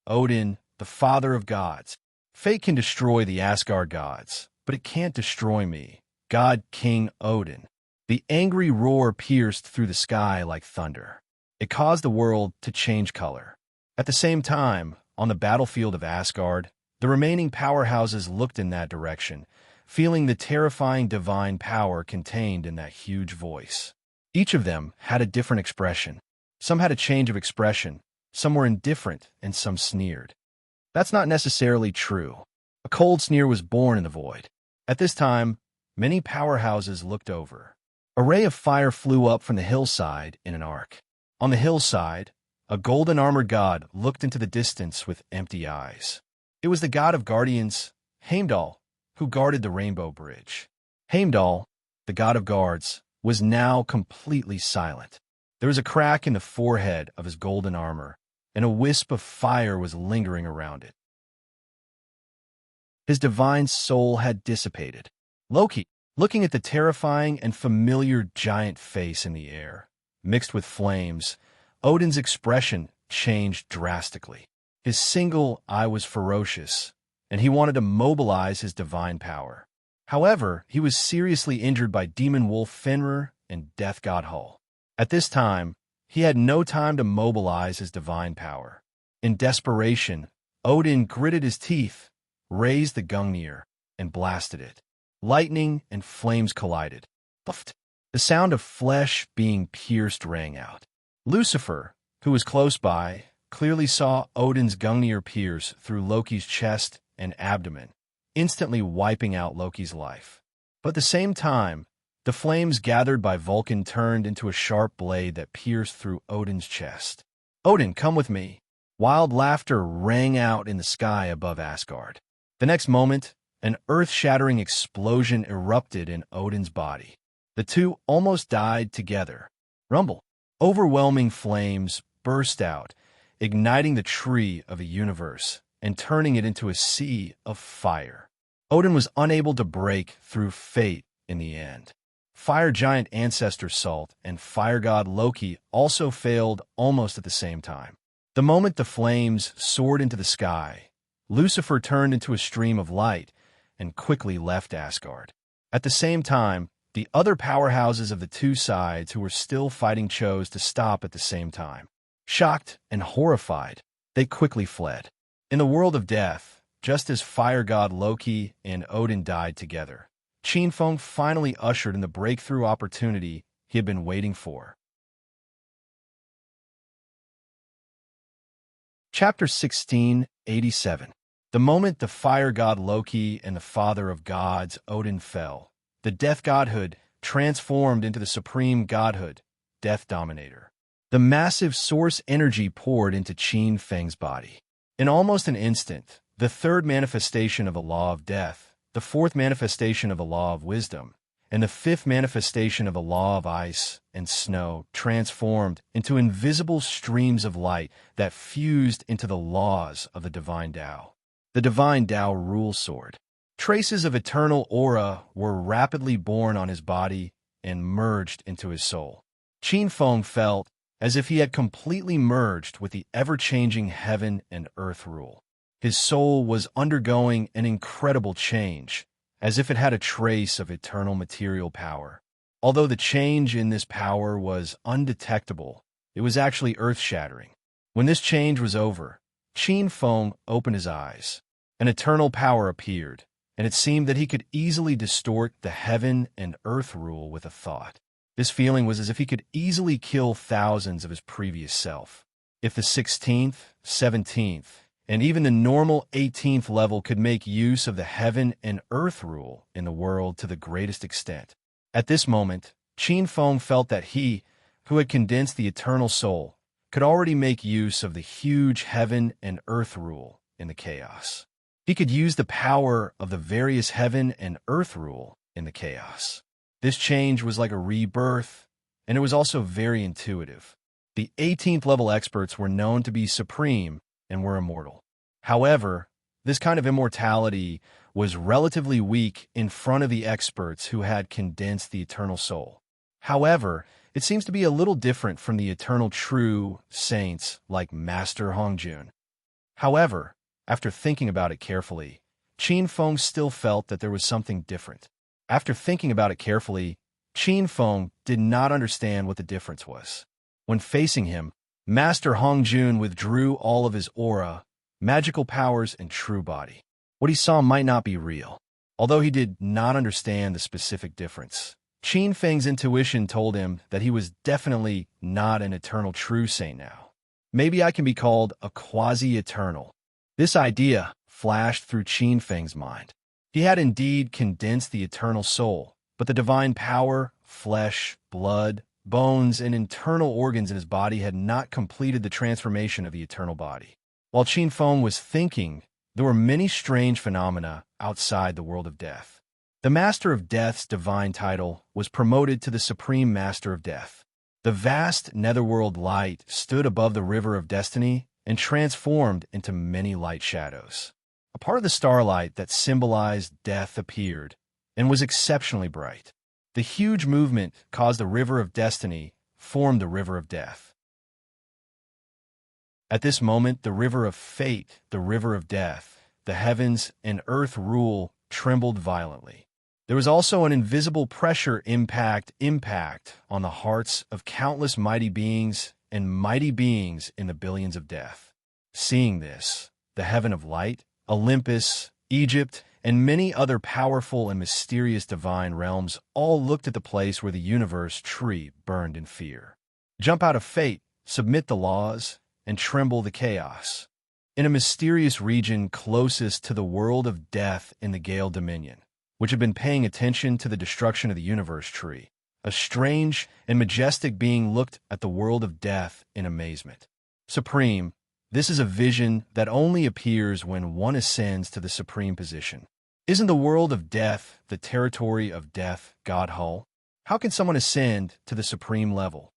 Odin, the father of gods. Fate can destroy the Asgard gods, but it can't destroy me, God King Odin. The angry roar pierced through the sky like thunder. It caused the world to change color. At the same time, on the battlefield of Asgard, the remaining powerhouses looked in that direction, feeling the terrifying divine power contained in that huge voice. Each of them had a different expression. Some had a change of expression, some were indifferent, and some sneered. That's not necessarily true. A cold sneer was born in the void. At this time, many powerhouses looked over. A ray of fire flew up from the hillside in an arc. On the hillside, a golden-armored god looked into the distance with empty eyes. It was the god of guardians, Heimdall, who guarded the Rainbow Bridge. Heimdall, the god of guards, was now completely silent. There was a crack in the forehead of his golden armor, and a wisp of fire was lingering around it. His divine soul had dissipated. Loki, looking at the terrifying and familiar giant face in the air, mixed with flames, Odin's expression changed drastically. His single eye was ferocious, and he wanted to mobilize his divine power. However, he was seriously injured by demon wolf Fenrir and death god Hull. At this time, he had no time to mobilize his divine power. In desperation, Odin gritted his teeth, raised the Gungnir, and blasted it. Lightning and flames collided. Puffed! The sound of flesh being pierced rang out. Lucifer, who was close by, clearly saw Odin's Gungnir pierce through Loki's chest and abdomen, instantly wiping out Loki's life. But at the same time, the flames gathered by Vulcan turned into a sharp blade that pierced through Odin's chest. "Odin, come with me!" Wild laughter rang out in the sky above Asgard. The next moment, an earth-shattering explosion erupted in Odin's body. The two almost died together. Rumble. Overwhelming flames burst out, igniting the tree of a universe and turning it into a sea of fire. Odin was unable to break through fate in the end. Fire giant ancestor Sult and fire god Loki also failed almost at the same time. The moment the flames soared into the sky, Lucifer turned into a stream of light and quickly left Asgard. At the same time, the other powerhouses of the two sides who were still fighting chose to stop at the same time. Shocked and horrified, they quickly fled. In the world of death, just as fire god Loki and Odin died together, Qinfeng finally ushered in the breakthrough opportunity he had been waiting for. Chapter 1687. The moment the fire god Loki and the father of gods Odin fell, the death godhood transformed into the supreme godhood, Death Dominator. The massive source energy poured into Qin Feng's body. In almost an instant, the third manifestation of the law of death, the fourth manifestation of the law of wisdom, and the fifth manifestation of the law of ice and snow transformed into invisible streams of light that fused into the laws of the Divine Tao. The Divine Tao Rule Sword. Traces of eternal aura were rapidly born on his body and merged into his soul. Qinfeng felt as if he had completely merged with the ever-changing heaven and earth rule. His soul was undergoing an incredible change, as if it had a trace of eternal material power. Although the change in this power was undetectable, it was actually earth-shattering. When this change was over, Qinfeng opened his eyes. An eternal power appeared, and it seemed that he could easily distort the heaven and earth rule with a thought. This feeling was as if he could easily kill thousands of his previous self. If the 16th, 17th, and even the normal 18th level could make use of the heaven and earth rule in the world to the greatest extent. At this moment, Qinfeng felt that he, who had condensed the eternal soul, could already make use of the huge heaven and earth rule in the chaos. He could use the power of the various heaven and earth rule in the chaos. This change was like a rebirth, and it was also very intuitive. The 18th level experts were known to be supreme and were immortal. However, this kind of immortality was relatively weak in front of the experts who had condensed the eternal soul. However, it seems to be a little different from the eternal true saints like Master Hongjun. However, after thinking about it carefully, Qinfeng still felt that there was something different. After thinking about it carefully, Qinfeng did not understand what the difference was. When facing him, Master Hongjun withdrew all of his aura, magical powers, and true body. What he saw might not be real. Although he did not understand the specific difference, Qinfeng's intuition told him that he was definitely not an eternal true saint now. Maybe I can be called a quasi-eternal. This idea flashed through Qinfeng's mind. He had indeed condensed the eternal soul, but the divine power, flesh, blood, bones, and internal organs in his body had not completed the transformation of the eternal body. While Qinfeng was thinking, there were many strange phenomena outside the world of death. The Master of Death's divine title was promoted to the Supreme Master of Death. The vast netherworld light stood above the river of destiny and transformed into many light shadows. A part of the starlight that symbolized death appeared and was exceptionally bright. The huge movement caused the river of destiny formed the river of death. At this moment, the river of fate, the river of death, the heavens and earth rule trembled violently. There was also an invisible pressure impact on the hearts of countless mighty beings and mighty beings in the billions of death. Seeing this, the heaven of light, Olympus, Egypt, and many other powerful and mysterious divine realms all looked at the place where the universe tree burned in fear. Jump out of fate, submit the laws, and tremble the chaos. In a mysterious region closest to the world of death in the Gale Dominion, which had been paying attention to the destruction of the universe tree, a strange and majestic being looked at the world of death in amazement. Supreme, this is a vision that only appears when one ascends to the supreme position. Isn't the world of death the territory of death, God Hull? How can someone ascend to the supreme level?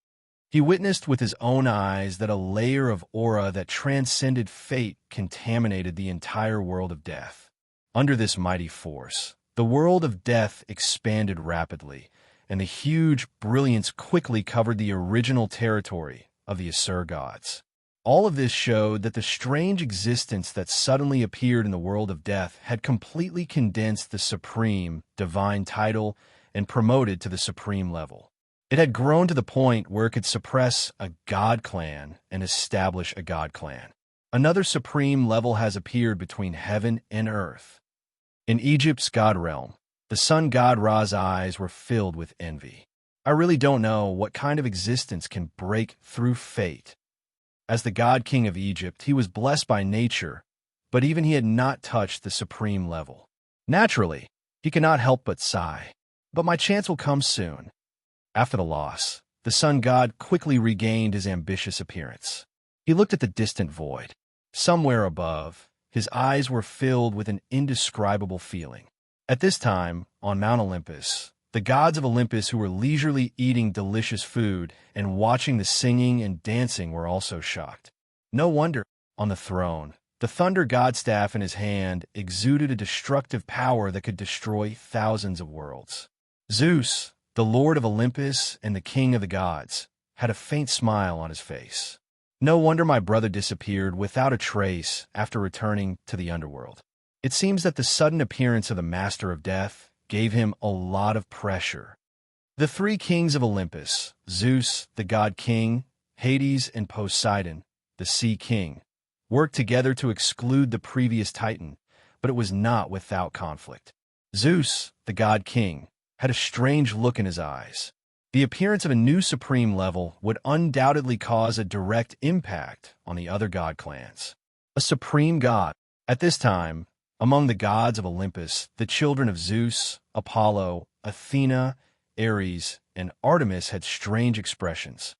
He witnessed with his own eyes that a layer of aura that transcended fate contaminated the entire world of death. Under this mighty force, the world of death expanded rapidly, and the huge brilliance quickly covered the original territory of the Asur gods. All of this showed that the strange existence that suddenly appeared in the world of death had completely condensed the supreme, divine title and promoted to the supreme level. It had grown to the point where it could suppress a god clan and establish a god clan. Another supreme level has appeared between heaven and earth. In Egypt's god realm, the sun god Ra's eyes were filled with envy. I really don't know what kind of existence can break through fate. As the god king of Egypt, he was blessed by nature, but even he had not touched the supreme level. Naturally, he cannot help but sigh. But my chance will come soon. After the loss, the sun god quickly regained his ambitious appearance. He looked at the distant void. Somewhere above, his eyes were filled with an indescribable feeling. At this time, on Mount Olympus, the gods of Olympus who were leisurely eating delicious food and watching the singing and dancing were also shocked. No wonder, on the throne, the thunder god staff in his hand exuded a destructive power that could destroy thousands of worlds. Zeus, the lord of Olympus and the king of the gods, had a faint smile on his face. No wonder my brother disappeared without a trace after returning to the underworld. It seems that the sudden appearance of the master of death gave him a lot of pressure. The three kings of Olympus, Zeus, the god king, Hades, and Poseidon, the sea king, worked together to exclude the previous titan, but it was not without conflict. Zeus, the god king, had a strange look in his eyes. The appearance of a new supreme level would undoubtedly cause a direct impact on the other god clans. A supreme god. At this time, among the gods of Olympus, the children of Zeus, Apollo, Athena, Ares, and Artemis had strange expressions.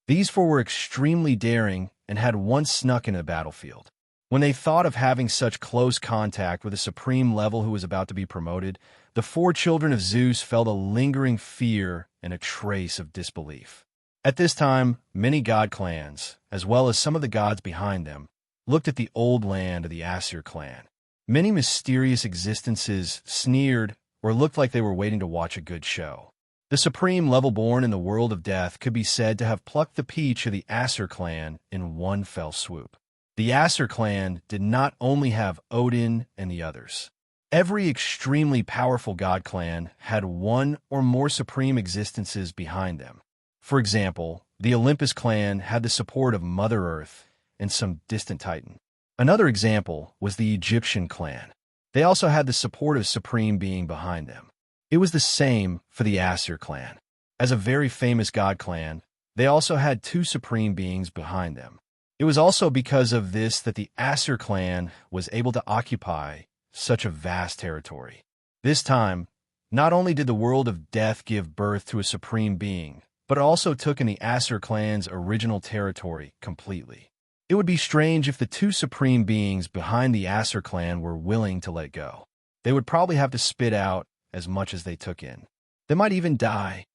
These four were extremely daring and had once snuck into the battlefield. When they thought of having such close contact with a supreme level who was about to be promoted, the four children of Zeus felt a lingering fear and a trace of disbelief. At this time, many god clans, as well as some of the gods behind them, looked at the old land of the Asur clan. Many mysterious existences sneered or looked like they were waiting to watch a good show. The supreme level born in the world of death could be said to have plucked the peach of the Asur clan in one fell swoop. The Asur clan did not only have Odin and the others. Every extremely powerful god clan had one or more supreme existences behind them. For example, the Olympus clan had the support of Mother Earth and some distant titan. Another example was the Egyptian clan. They also had the support of supreme being behind them. It was the same for the Asur clan. As a very famous god clan, they also had two supreme beings behind them. It was also because of this that the Asur clan was able to occupy such a vast territory. This time, not only did the world of death give birth to a supreme being, but it also took in the Asur clan's original territory completely. It would be strange if the two supreme beings behind the Asur clan were willing to let go. They would probably have to spit out as much as they took in. They might even die.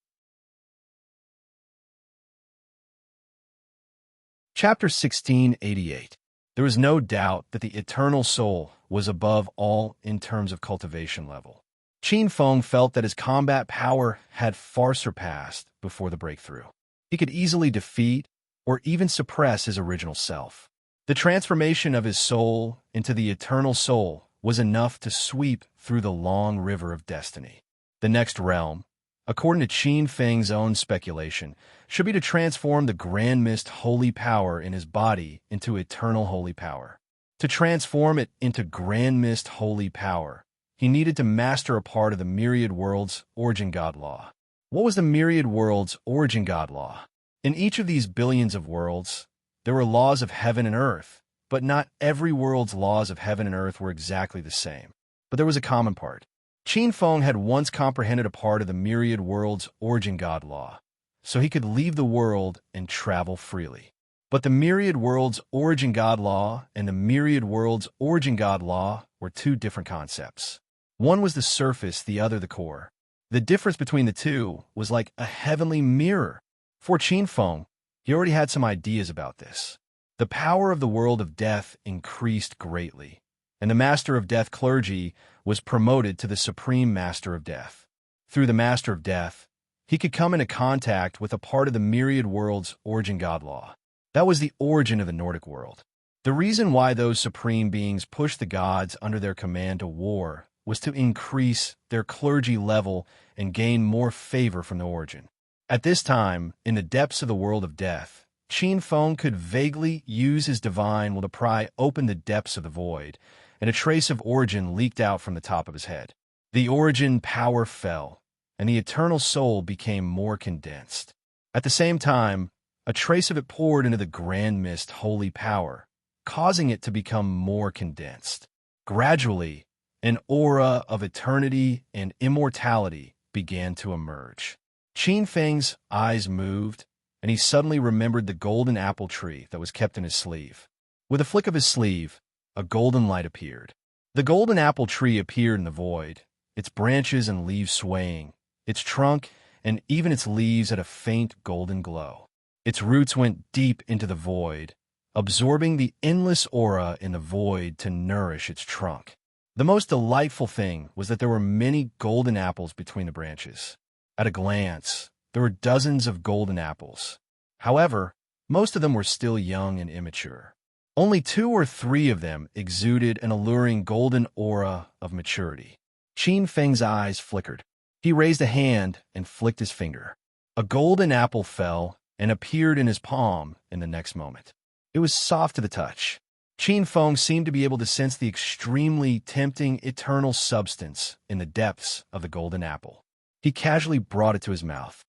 Chapter 1688. There was no doubt that the eternal soul was above all in terms of cultivation level. Qin Feng felt that his combat power had far surpassed before the breakthrough. He could easily defeat or even suppress his original self. The transformation of his soul into the eternal soul was enough to sweep through the long river of destiny. The next realm, according to Qin Feng's own speculation, should be to transform the Grand Mist holy power in his body into eternal holy power. To transform it into grand mist holy power, he needed to master a part of the myriad world's origin god law. What was the myriad world's origin god law? In each of these billions of worlds, there were laws of heaven and earth, but not every world's laws of heaven and earth were exactly the same. But there was a common part. Qin Feng had once comprehended a part of the myriad world's origin god law, so he could leave the world and travel freely. But the myriad world's origin god law and the myriad world's origin god law were two different concepts. One was the surface, the other the core. The difference between the two was like a heavenly mirror. For Qin Feng, he already had some ideas about this. The power of the world of death increased greatly, and the Master of Death clergy was promoted to the Supreme Master of Death. Through the Master of Death, he could come into contact with a part of the myriad world's origin god law. That was the origin of the Nordic world. The reason why those supreme beings pushed the gods under their command to war was to increase their clergy level and gain more favor from the origin. At this time, in the depths of the world of death, Qin Feng could vaguely use his divine will to pry open the depths of the void, and a trace of origin leaked out from the top of his head. The origin power fell, and the eternal soul became more condensed. At the same time, a trace of it poured into the grand mist holy power, causing it to become more condensed. Gradually, an aura of eternity and immortality began to emerge. Qin Feng's eyes moved, and he suddenly remembered the golden apple tree that was kept in his sleeve. With a flick of his sleeve, a golden light appeared. The golden apple tree appeared in the void, its branches and leaves swaying, its trunk and even its leaves had a faint golden glow. Its roots went deep into the void, absorbing the endless aura in the void to nourish its trunk. The most delightful thing was that there were many golden apples between the branches. At a glance, there were dozens of golden apples. However, most of them were still young and immature. Only 2 or 3 of them exuded an alluring golden aura of maturity. Qin Feng's eyes flickered. He raised a hand and flicked his finger. A golden apple fell and appeared in his palm in the next moment. It was soft to the touch. Qin Feng seemed to be able to sense the extremely tempting eternal substance in the depths of the golden apple. He casually brought it to his mouth.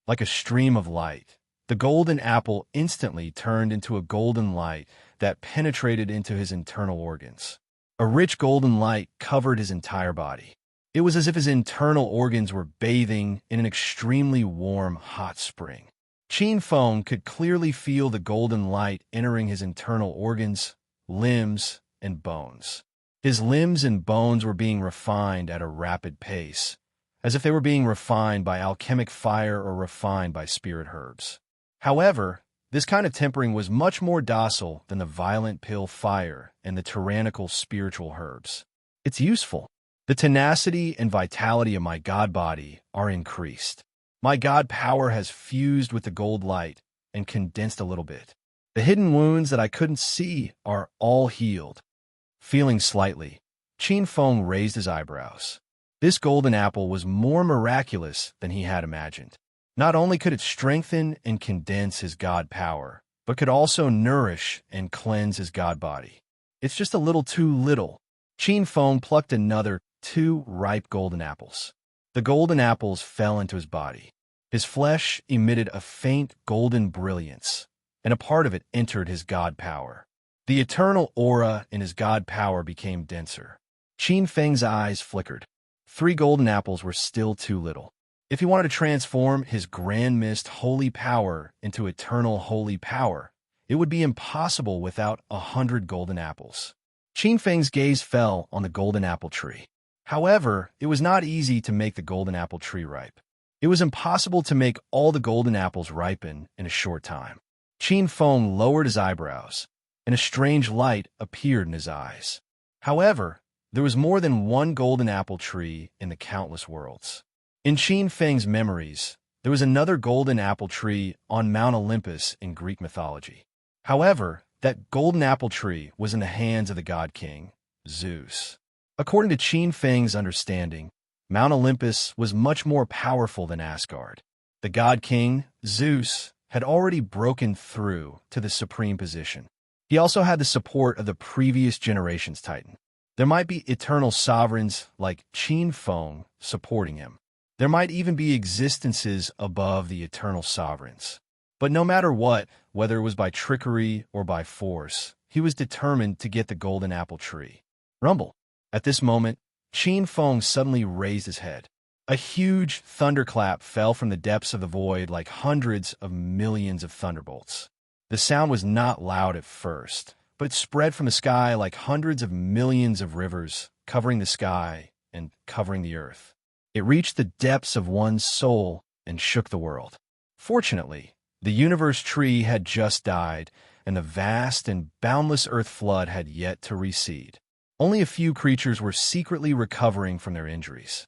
Like a stream of light, the golden apple instantly turned into a golden light that penetrated into his internal organs. A rich golden light covered his entire body. It was as if his internal organs were bathing in an extremely warm, hot spring. Qin Feng could clearly feel the golden light entering his internal organs, limbs, and bones. His limbs and bones were being refined at a rapid pace, as if they were being refined by alchemic fire or refined by spirit herbs. However, this kind of tempering was much more docile than the violent pill fire and the tyrannical spiritual herbs. It's useful. The tenacity and vitality of my god body are increased. My god power has fused with the gold light and condensed a little bit. The hidden wounds that I couldn't see are all healed. Feeling slightly, Qin Feng raised his eyebrows. This golden apple was more miraculous than he had imagined. Not only could it strengthen and condense his god power, but could also nourish and cleanse his god body. It's just a little too little. Qin Feng plucked another 2 ripe golden apples. The golden apples fell into his body. His flesh emitted a faint golden brilliance, and a part of it entered his god power. The eternal aura in his god power became denser. Qin Feng's eyes flickered. 3 golden apples were still too little. If he wanted to transform his grand mist holy power into eternal holy power, it would be impossible without 100 golden apples. Qin Feng's gaze fell on the golden apple tree. However, it was not easy to make the golden apple tree ripe. It was impossible to make all the golden apples ripen in a short time. Qin Feng lowered his eyebrows, and a strange light appeared in his eyes. However, there was more than one golden apple tree in the countless worlds. In Qin Feng's memories, there was another golden apple tree on Mount Olympus in Greek mythology. However, that golden apple tree was in the hands of the god king, Zeus. According to Qin Feng's understanding, Mount Olympus was much more powerful than Asgard. The god king, Zeus, had already broken through to the supreme position. He also had the support of the previous generation's Titan. There might be eternal sovereigns like Qin Feng supporting him. There might even be existences above the eternal sovereigns. But no matter what, whether it was by trickery or by force, he was determined to get the golden apple tree. Rumble. At this moment, Qin Feng suddenly raised his head. A huge thunderclap fell from the depths of the void like hundreds of millions of thunderbolts. The sound was not loud at first, but it spread from the sky like hundreds of millions of rivers, covering the sky and covering the earth. It reached the depths of one's soul and shook the world. Fortunately, the universe tree had just died, and the vast and boundless earth flood had yet to recede. Only a few creatures were secretly recovering from their injuries.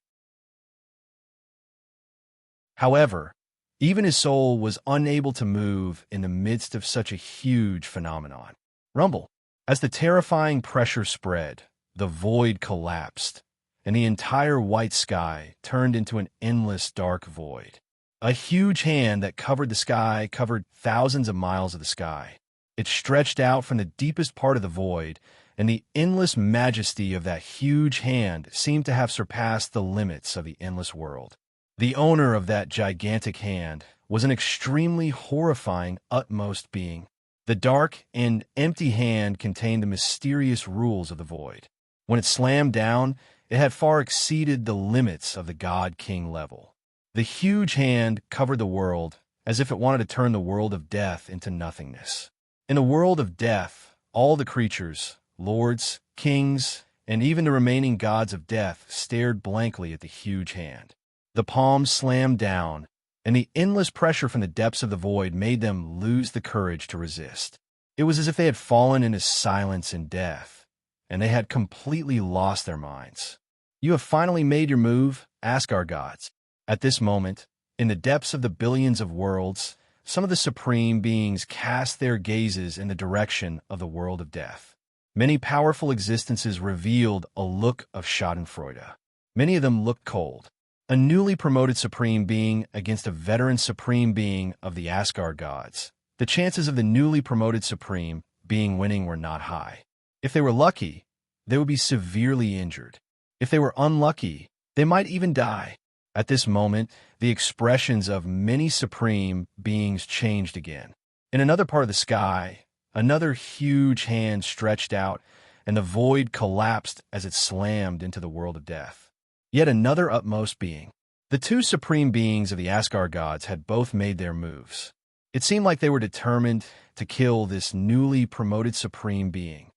However, even his soul was unable to move in the midst of such a huge phenomenon. Rumble. As the terrifying pressure spread, the void collapsed, and the entire white sky turned into an endless dark void. A huge hand that covered the sky covered thousands of miles of the sky. It stretched out from the deepest part of the void, and the endless majesty of that huge hand seemed to have surpassed the limits of the endless world. The owner of that gigantic hand was an extremely horrifying utmost being. The dark and empty hand contained the mysterious rules of the void. When it slammed down, it had far exceeded the limits of the God-King level. The huge hand covered the world as if it wanted to turn the world of death into nothingness. In a world of death, all the creatures, lords, kings, and even the remaining gods of death stared blankly at the huge hand. The palms slammed down, and the endless pressure from the depths of the void made them lose the courage to resist. It was as if they had fallen into silence and death, and they had completely lost their minds. "You have finally made your move," asked our gods. At this moment, in the depths of the billions of worlds, some of the supreme beings cast their gazes in the direction of the world of death. Many powerful existences revealed a look of schadenfreude. Many of them looked cold. A newly promoted supreme being against a veteran supreme being of the Asgard gods. The chances of the newly promoted supreme being winning were not high. If they were lucky, they would be severely injured. If they were unlucky, they might even die. At this moment, the expressions of many supreme beings changed again. In another part of the sky, another huge hand stretched out, and the void collapsed as it slammed into the world of death. Yet another utmost being. The two supreme beings of the Asgard gods had both made their moves. It seemed like they were determined to kill this newly promoted supreme being.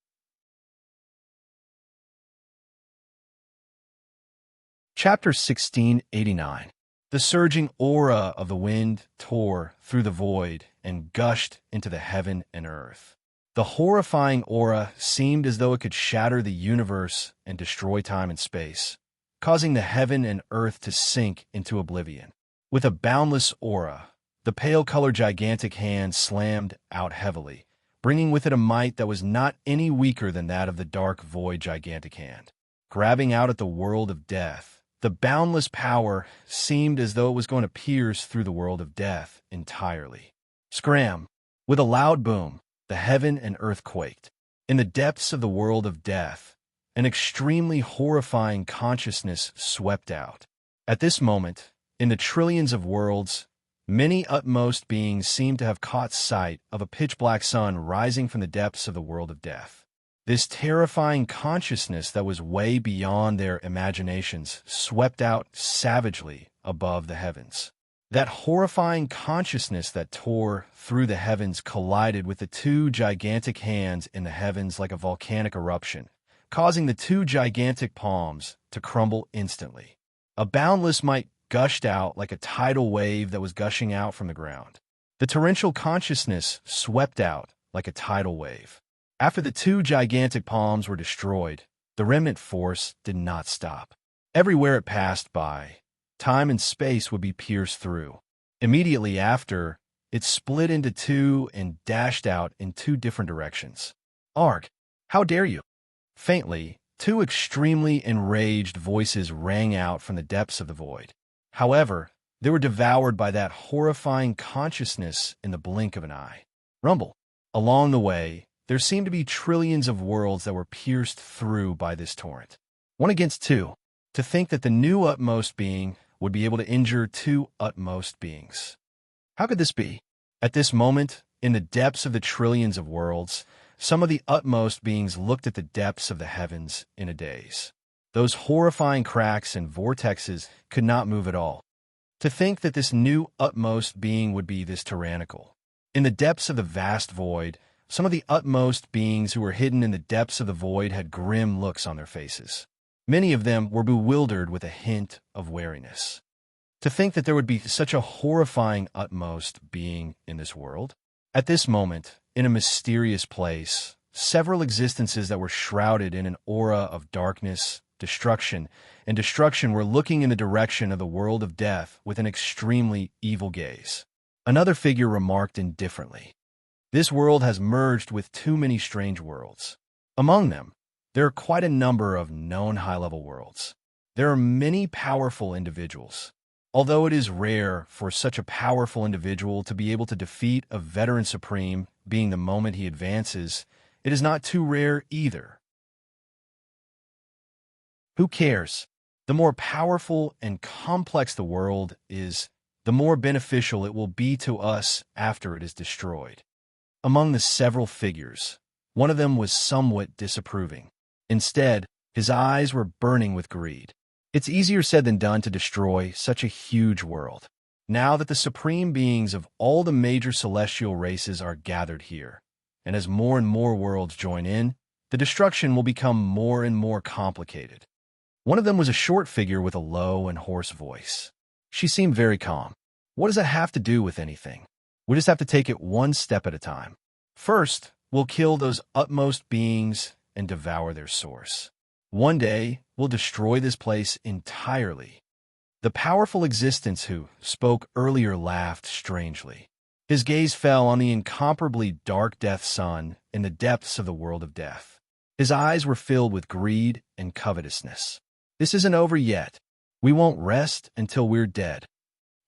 Chapter 1689. The surging aura of the wind tore through the void and gushed into the heaven and earth. The horrifying aura seemed as though it could shatter the universe and destroy time and space, causing the heaven and earth to sink into oblivion. With a boundless aura, the pale-colored gigantic hand slammed out heavily, bringing with it a might that was not any weaker than that of the dark void gigantic hand. Grabbing out at the world of death, the boundless power seemed as though it was going to pierce through the world of death entirely. Scram! With a loud boom, the heaven and earth quaked. In the depths of the world of death, an extremely horrifying consciousness swept out. At this moment, in the trillions of worlds, many utmost beings seemed to have caught sight of a pitch-black sun rising from the depths of the world of death. This terrifying consciousness that was way beyond their imaginations swept out savagely above the heavens. That horrifying consciousness that tore through the heavens collided with the two gigantic hands in the heavens like a volcanic eruption, causing the two gigantic palms to crumble instantly. A boundless might gushed out like a tidal wave that was gushing out from the ground. The torrential consciousness swept out like a tidal wave. After the two gigantic palms were destroyed, the remnant force did not stop. Everywhere it passed by, time and space would be pierced through. Immediately after, it split into two and dashed out in two different directions. "Arg, how dare you!" Faintly, two extremely enraged voices rang out from the depths of the void. However, they were devoured by that horrifying consciousness in the blink of an eye. Rumble. Along the way, there seemed to be trillions of worlds that were pierced through by this torrent. One against two. To think that the new utmost being would be able to injure two utmost beings. How could this be? At this moment, in the depths of the trillions of worlds, some of the utmost beings looked at the depths of the heavens in a daze. Those horrifying cracks and vortexes could not move at all. To think that this new utmost being would be this tyrannical. In the depths of the vast void, some of the utmost beings who were hidden in the depths of the void had grim looks on their faces. Many of them were bewildered with a hint of wariness. To think that there would be such a horrifying utmost being in this world. At this moment, in a mysterious place, several existences that were shrouded in an aura of darkness, destruction were looking in the direction of the world of death with an extremely evil gaze. Another figure remarked indifferently, "This world has merged with too many strange worlds. Among them, there are quite a number of known high-level worlds. There are many powerful individuals. Although it is rare for such a powerful individual to be able to defeat a veteran supreme being the moment he advances, it is not too rare either. Who cares? The more powerful and complex the world is, the more beneficial it will be to us after it is destroyed." Among the several figures, one of them was somewhat disapproving. Instead, his eyes were burning with greed. It's easier said than done to destroy such a huge world. Now that the supreme beings of all the major celestial races are gathered here, and as more and more worlds join in, the destruction will become more and more complicated. One of them was a short figure with a low and hoarse voice. She seemed very calm. "What does that have to do with anything? We just have to take it one step at a time. First, we'll kill those utmost beings and devour their source. One day, we'll destroy this place entirely." The powerful existence who spoke earlier laughed strangely. His gaze fell on the incomparably dark death sun in the depths of the world of death. His eyes were filled with greed and covetousness. "This isn't over yet. We won't rest until we're dead."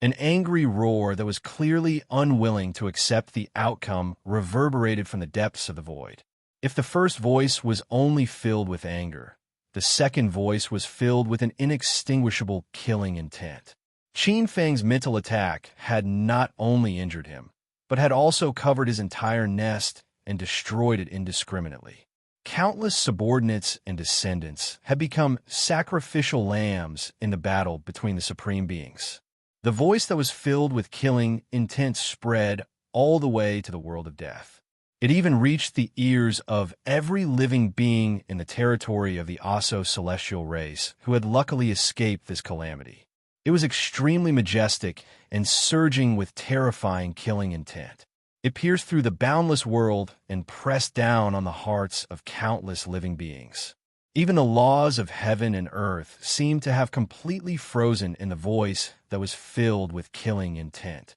An angry roar that was clearly unwilling to accept the outcome reverberated from the depths of the void. If the first voice was only filled with anger, the second voice was filled with an inextinguishable killing intent. Qin Feng's mental attack had not only injured him, but had also covered his entire nest and destroyed it indiscriminately. Countless subordinates and descendants had become sacrificial lambs in the battle between the supreme beings. The voice that was filled with killing intent spread all the way to the world of death. It even reached the ears of every living being in the territory of the Aso celestial race who had luckily escaped this calamity. It was extremely majestic and surging with terrifying killing intent. It pierced through the boundless world and pressed down on the hearts of countless living beings. Even the laws of heaven and earth seemed to have completely frozen in the voice that was filled with killing intent.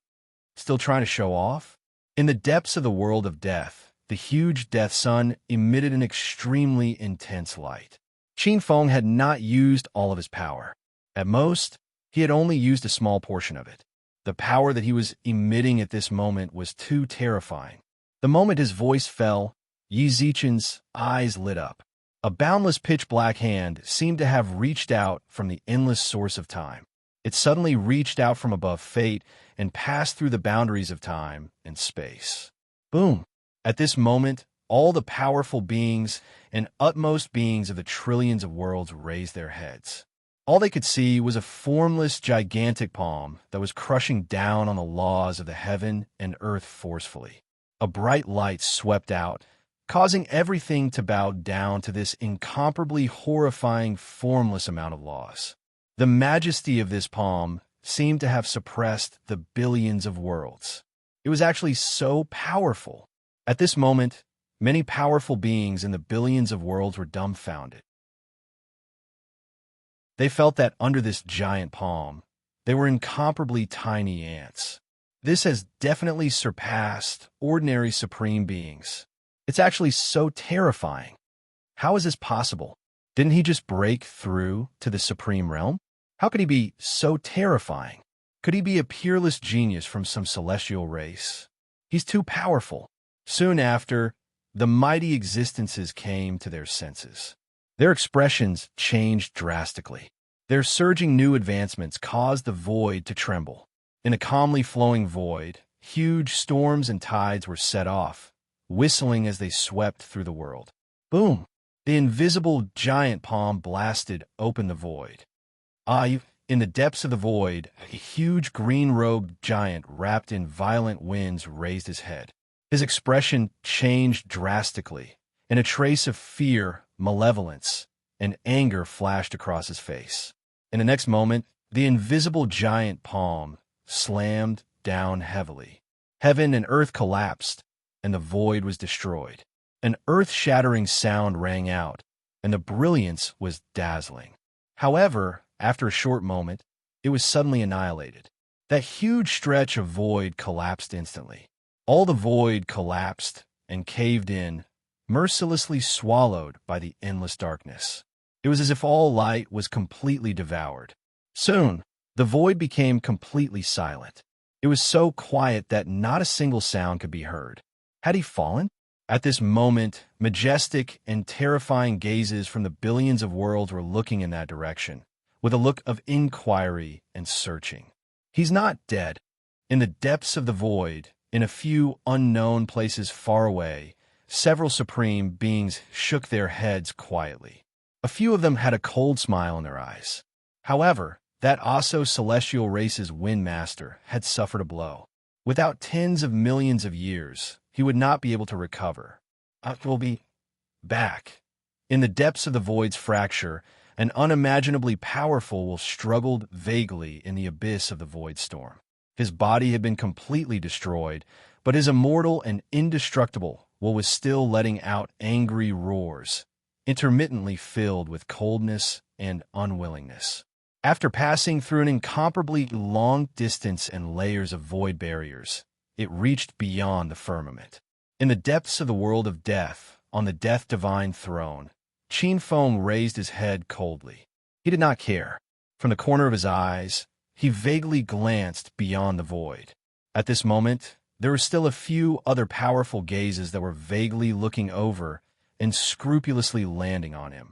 Still trying to show off? In the depths of the world of death, the huge death sun emitted an extremely intense light. Qin Feng had not used all of his power. At most, he had only used a small portion of it. The power that he was emitting at this moment was too terrifying. The moment his voice fell, Yi Zichen's eyes lit up. A boundless pitch-black hand seemed to have reached out from the endless source of time. It suddenly reached out from above fate and passed through the boundaries of time and space. Boom! At this moment, all the powerful beings and utmost beings of the trillions of worlds raised their heads. All they could see was a formless, gigantic palm that was crushing down on the laws of the heaven and earth forcefully. A bright light swept out, causing everything to bow down to this incomparably horrifying, formless amount of laws. The majesty of this palm seemed to have suppressed the billions of worlds. It was actually so powerful. At this moment, many powerful beings in the billions of worlds were dumbfounded. They felt that under this giant palm, they were incomparably tiny ants. This has definitely surpassed ordinary supreme beings. It's actually so terrifying. How is this possible? Didn't he just break through to the supreme realm? How could he be so terrifying? Could he be a peerless genius from some celestial race? He's too powerful. Soon after, the mighty existences came to their senses. Their expressions changed drastically. Their surging new advancements caused the void to tremble. In a calmly flowing void, huge storms and tides were set off, whistling as they swept through the world. Boom! The invisible giant palm blasted open the void. In the depths of the void, a huge green-robed giant wrapped in violent winds raised his head. His expression changed drastically, and a trace of fear, malevolence, and anger flashed across his face. In the next moment, the invisible giant palm slammed down heavily. Heaven and earth collapsed, and the void was destroyed. An earth-shattering sound rang out, and the brilliance was dazzling. However, after a short moment, it was suddenly annihilated. That huge stretch of void collapsed instantly. All the void collapsed and caved in, mercilessly swallowed by the endless darkness. It was as if all light was completely devoured. Soon, the void became completely silent. It was so quiet that not a single sound could be heard. Had he fallen? At this moment, majestic and terrifying gazes from the billions of worlds were looking in that direction, with a look of inquiry and searching. He's not dead. In the depths of the void, in a few unknown places far away, several supreme beings shook their heads quietly. A few of them had a cold smile in their eyes. However, that also celestial race's wind master had suffered a blow. Without tens of millions of years, he would not be able to recover. Will be back. In the depths of the void's fracture, an unimaginably powerful will struggled vaguely in the abyss of the void storm. His body had been completely destroyed, but his immortal and indestructible will was still letting out angry roars, intermittently filled with coldness and unwillingness. After passing through an incomparably long distance and layers of void barriers, it reached beyond the firmament. In the depths of the world of death, on the death divine throne, Qin Feng raised his head coldly. He did not care. From the corner of his eyes, he vaguely glanced beyond the void. At this moment, there were still a few other powerful gazes that were vaguely looking over and scrupulously landing on him.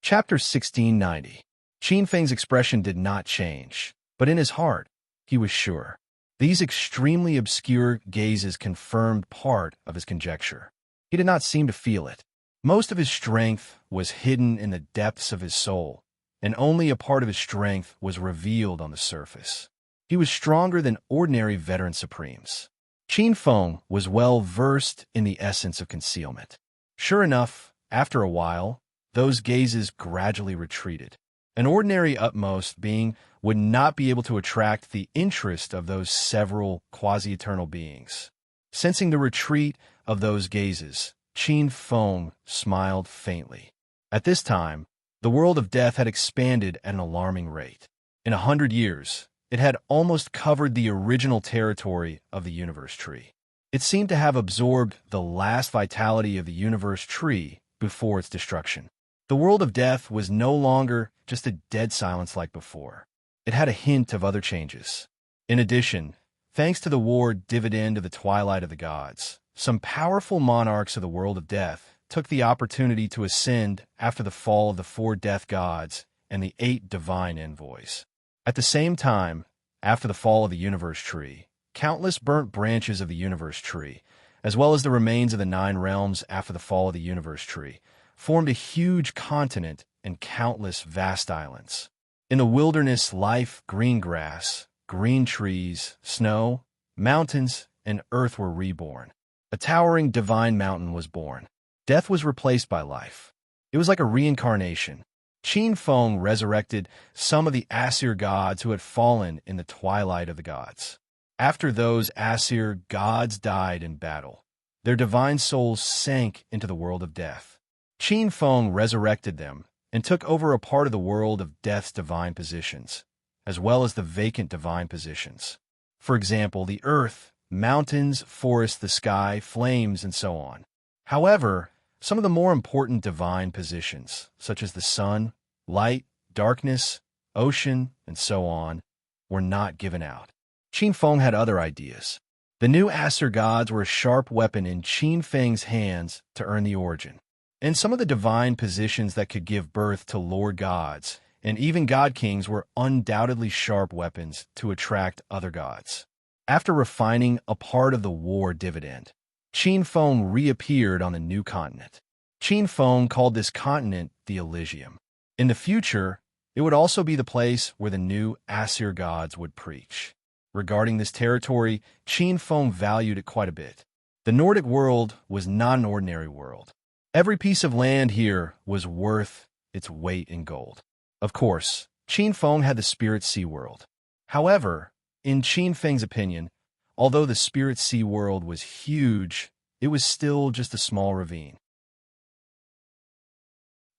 Chapter 1690. Qin Feng's expression did not change, but in his heart, he was sure. These extremely obscure gazes confirmed part of his conjecture. He did not seem to feel it. Most of his strength was hidden in the depths of his soul, and only a part of his strength was revealed on the surface. He was stronger than ordinary veteran supremes. Qin Feng was well versed in the essence of concealment. Sure enough, after a while, those gazes gradually retreated. An ordinary utmost being would not be able to attract the interest of those several quasi-eternal beings. Sensing the retreat of those gazes, Qin Feng smiled faintly. At this time, the world of death had expanded at an alarming rate. In 100 years, it had almost covered the original territory of the universe tree. It seemed to have absorbed the last vitality of the universe tree before its destruction. The world of death was no longer just a dead silence like before. It had a hint of other changes. In addition, thanks to the war dividend of the twilight of the gods, some powerful monarchs of the world of death took the opportunity to ascend after the fall of the 4 death gods and the 8 divine envoys. At the same time, after the fall of the universe tree, countless burnt branches of the universe tree, as well as the remains of the 9 realms after the fall of the universe tree, formed a huge continent and countless vast islands. In the wilderness, life, green grass, green trees, snow, mountains, and earth were reborn. A towering divine mountain was born. Death was replaced by life. It was like a reincarnation. Qin Feng resurrected some of the Aesir gods who had fallen in the twilight of the gods. After those Aesir gods died in battle, their divine souls sank into the world of death. Qin Feng resurrected them and took over a part of the world of death's divine positions, as well as the vacant divine positions. For example, the earth, mountains, forests, the sky, flames, and so on. However, some of the more important divine positions, such as the sun, light, darkness, ocean, and so on, were not given out. Qin Feng had other ideas. The new Aesir gods were a sharp weapon in Qin Feng's hands to earn the origin, and some of the divine positions that could give birth to Lord gods and even god kings were undoubtedly sharp weapons to attract other gods. After refining a part of the war dividend, Qin Feng reappeared on the new continent. Qin Feng called this continent the Elysium. In the future, it would also be the place where the new Aesir gods would preach. Regarding this territory, Qin Feng valued it quite a bit. The Nordic world was not an ordinary world. Every piece of land here was worth its weight in gold. Of course, Qin Feng had the Spirit Sea world. However, in Qin Feng's opinion, although the Spirit Sea world was huge, it was still just a small ravine.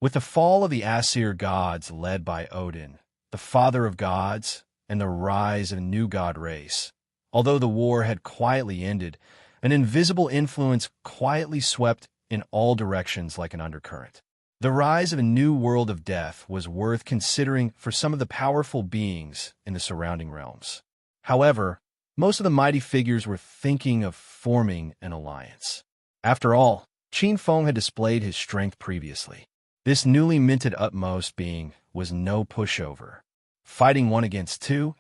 With the fall of the Aesir gods led by Odin, the father of gods, and the rise of a new god race, although the war had quietly ended, an invisible influence quietly swept in all directions like an undercurrent. The rise of a new world of death was worth considering for some of the powerful beings in the surrounding realms. However, most of the mighty figures were thinking of forming an alliance. After all, Qin Feng had displayed his strength previously. This newly minted utmost being was no pushover. Fighting 1 against 2,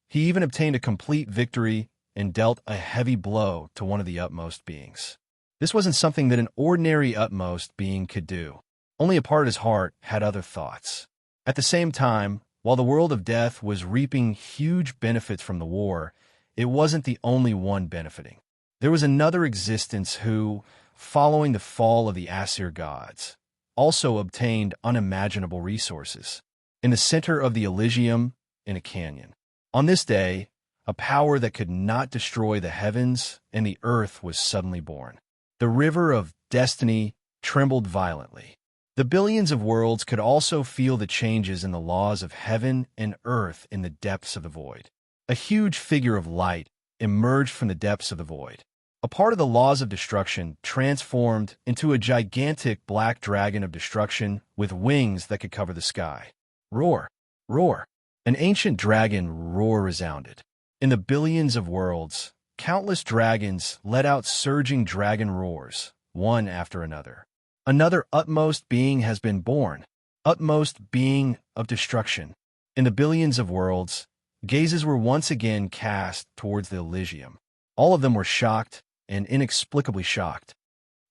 he even obtained a complete victory and dealt a heavy blow to one of the utmost beings. This wasn't something that an ordinary utmost being could do. Only a part of his heart had other thoughts. At the same time, while the world of death was reaping huge benefits from the war, it wasn't the only one benefiting. There was another existence who, following the fall of the Aesir gods, also obtained unimaginable resources. In the center of the Elysium, in a canyon. On this day, a power that could not destroy the heavens and the earth was suddenly born. The river of destiny trembled violently. The billions of worlds could also feel the changes in the laws of heaven and earth in the depths of the void. A huge figure of light emerged from the depths of the void. A part of the laws of destruction transformed into a gigantic black dragon of destruction with wings that could cover the sky. Roar! Roar! An ancient dragon roar resounded. In the billions of worlds, countless dragons let out surging dragon roars, one after another. Another utmost being has been born, utmost being of destruction. In the billions of worlds, gazes were once again cast towards the Elysium. All of them were shocked and inexplicably shocked.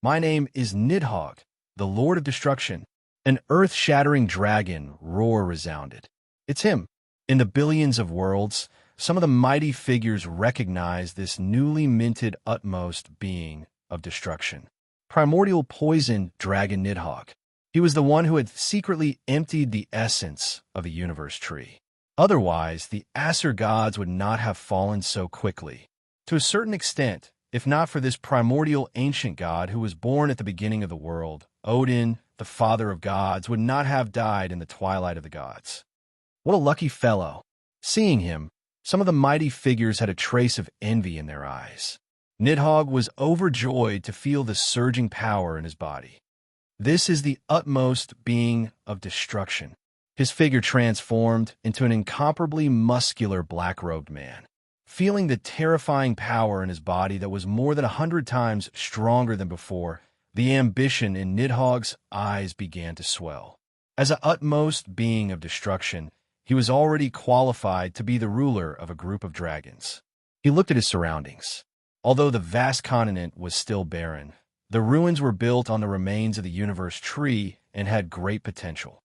My name is Nidhogg, the Lord of Destruction. An earth-shattering dragon roar resounded. It's him. In the billions of worlds, some of the mighty figures recognized this newly minted utmost being of destruction. Primordial poison dragon Nidhogg. He was the one who had secretly emptied the essence of the universe tree. Otherwise, the Aesir gods would not have fallen so quickly. To a certain extent, if not for this primordial ancient god who was born at the beginning of the world, Odin, the father of gods, would not have died in the twilight of the gods. What a lucky fellow! Seeing him, some of the mighty figures had a trace of envy in their eyes. Nidhogg was overjoyed to feel the surging power in his body. This is the utmost being of destruction. His figure transformed into an incomparably muscular black-robed man. Feeling the terrifying power in his body that was more than 100 times stronger than before, the ambition in Nidhogg's eyes began to swell. As an utmost being of destruction, he was already qualified to be the ruler of a group of dragons. He looked at his surroundings. Although the vast continent was still barren, the ruins were built on the remains of the universe tree and had great potential.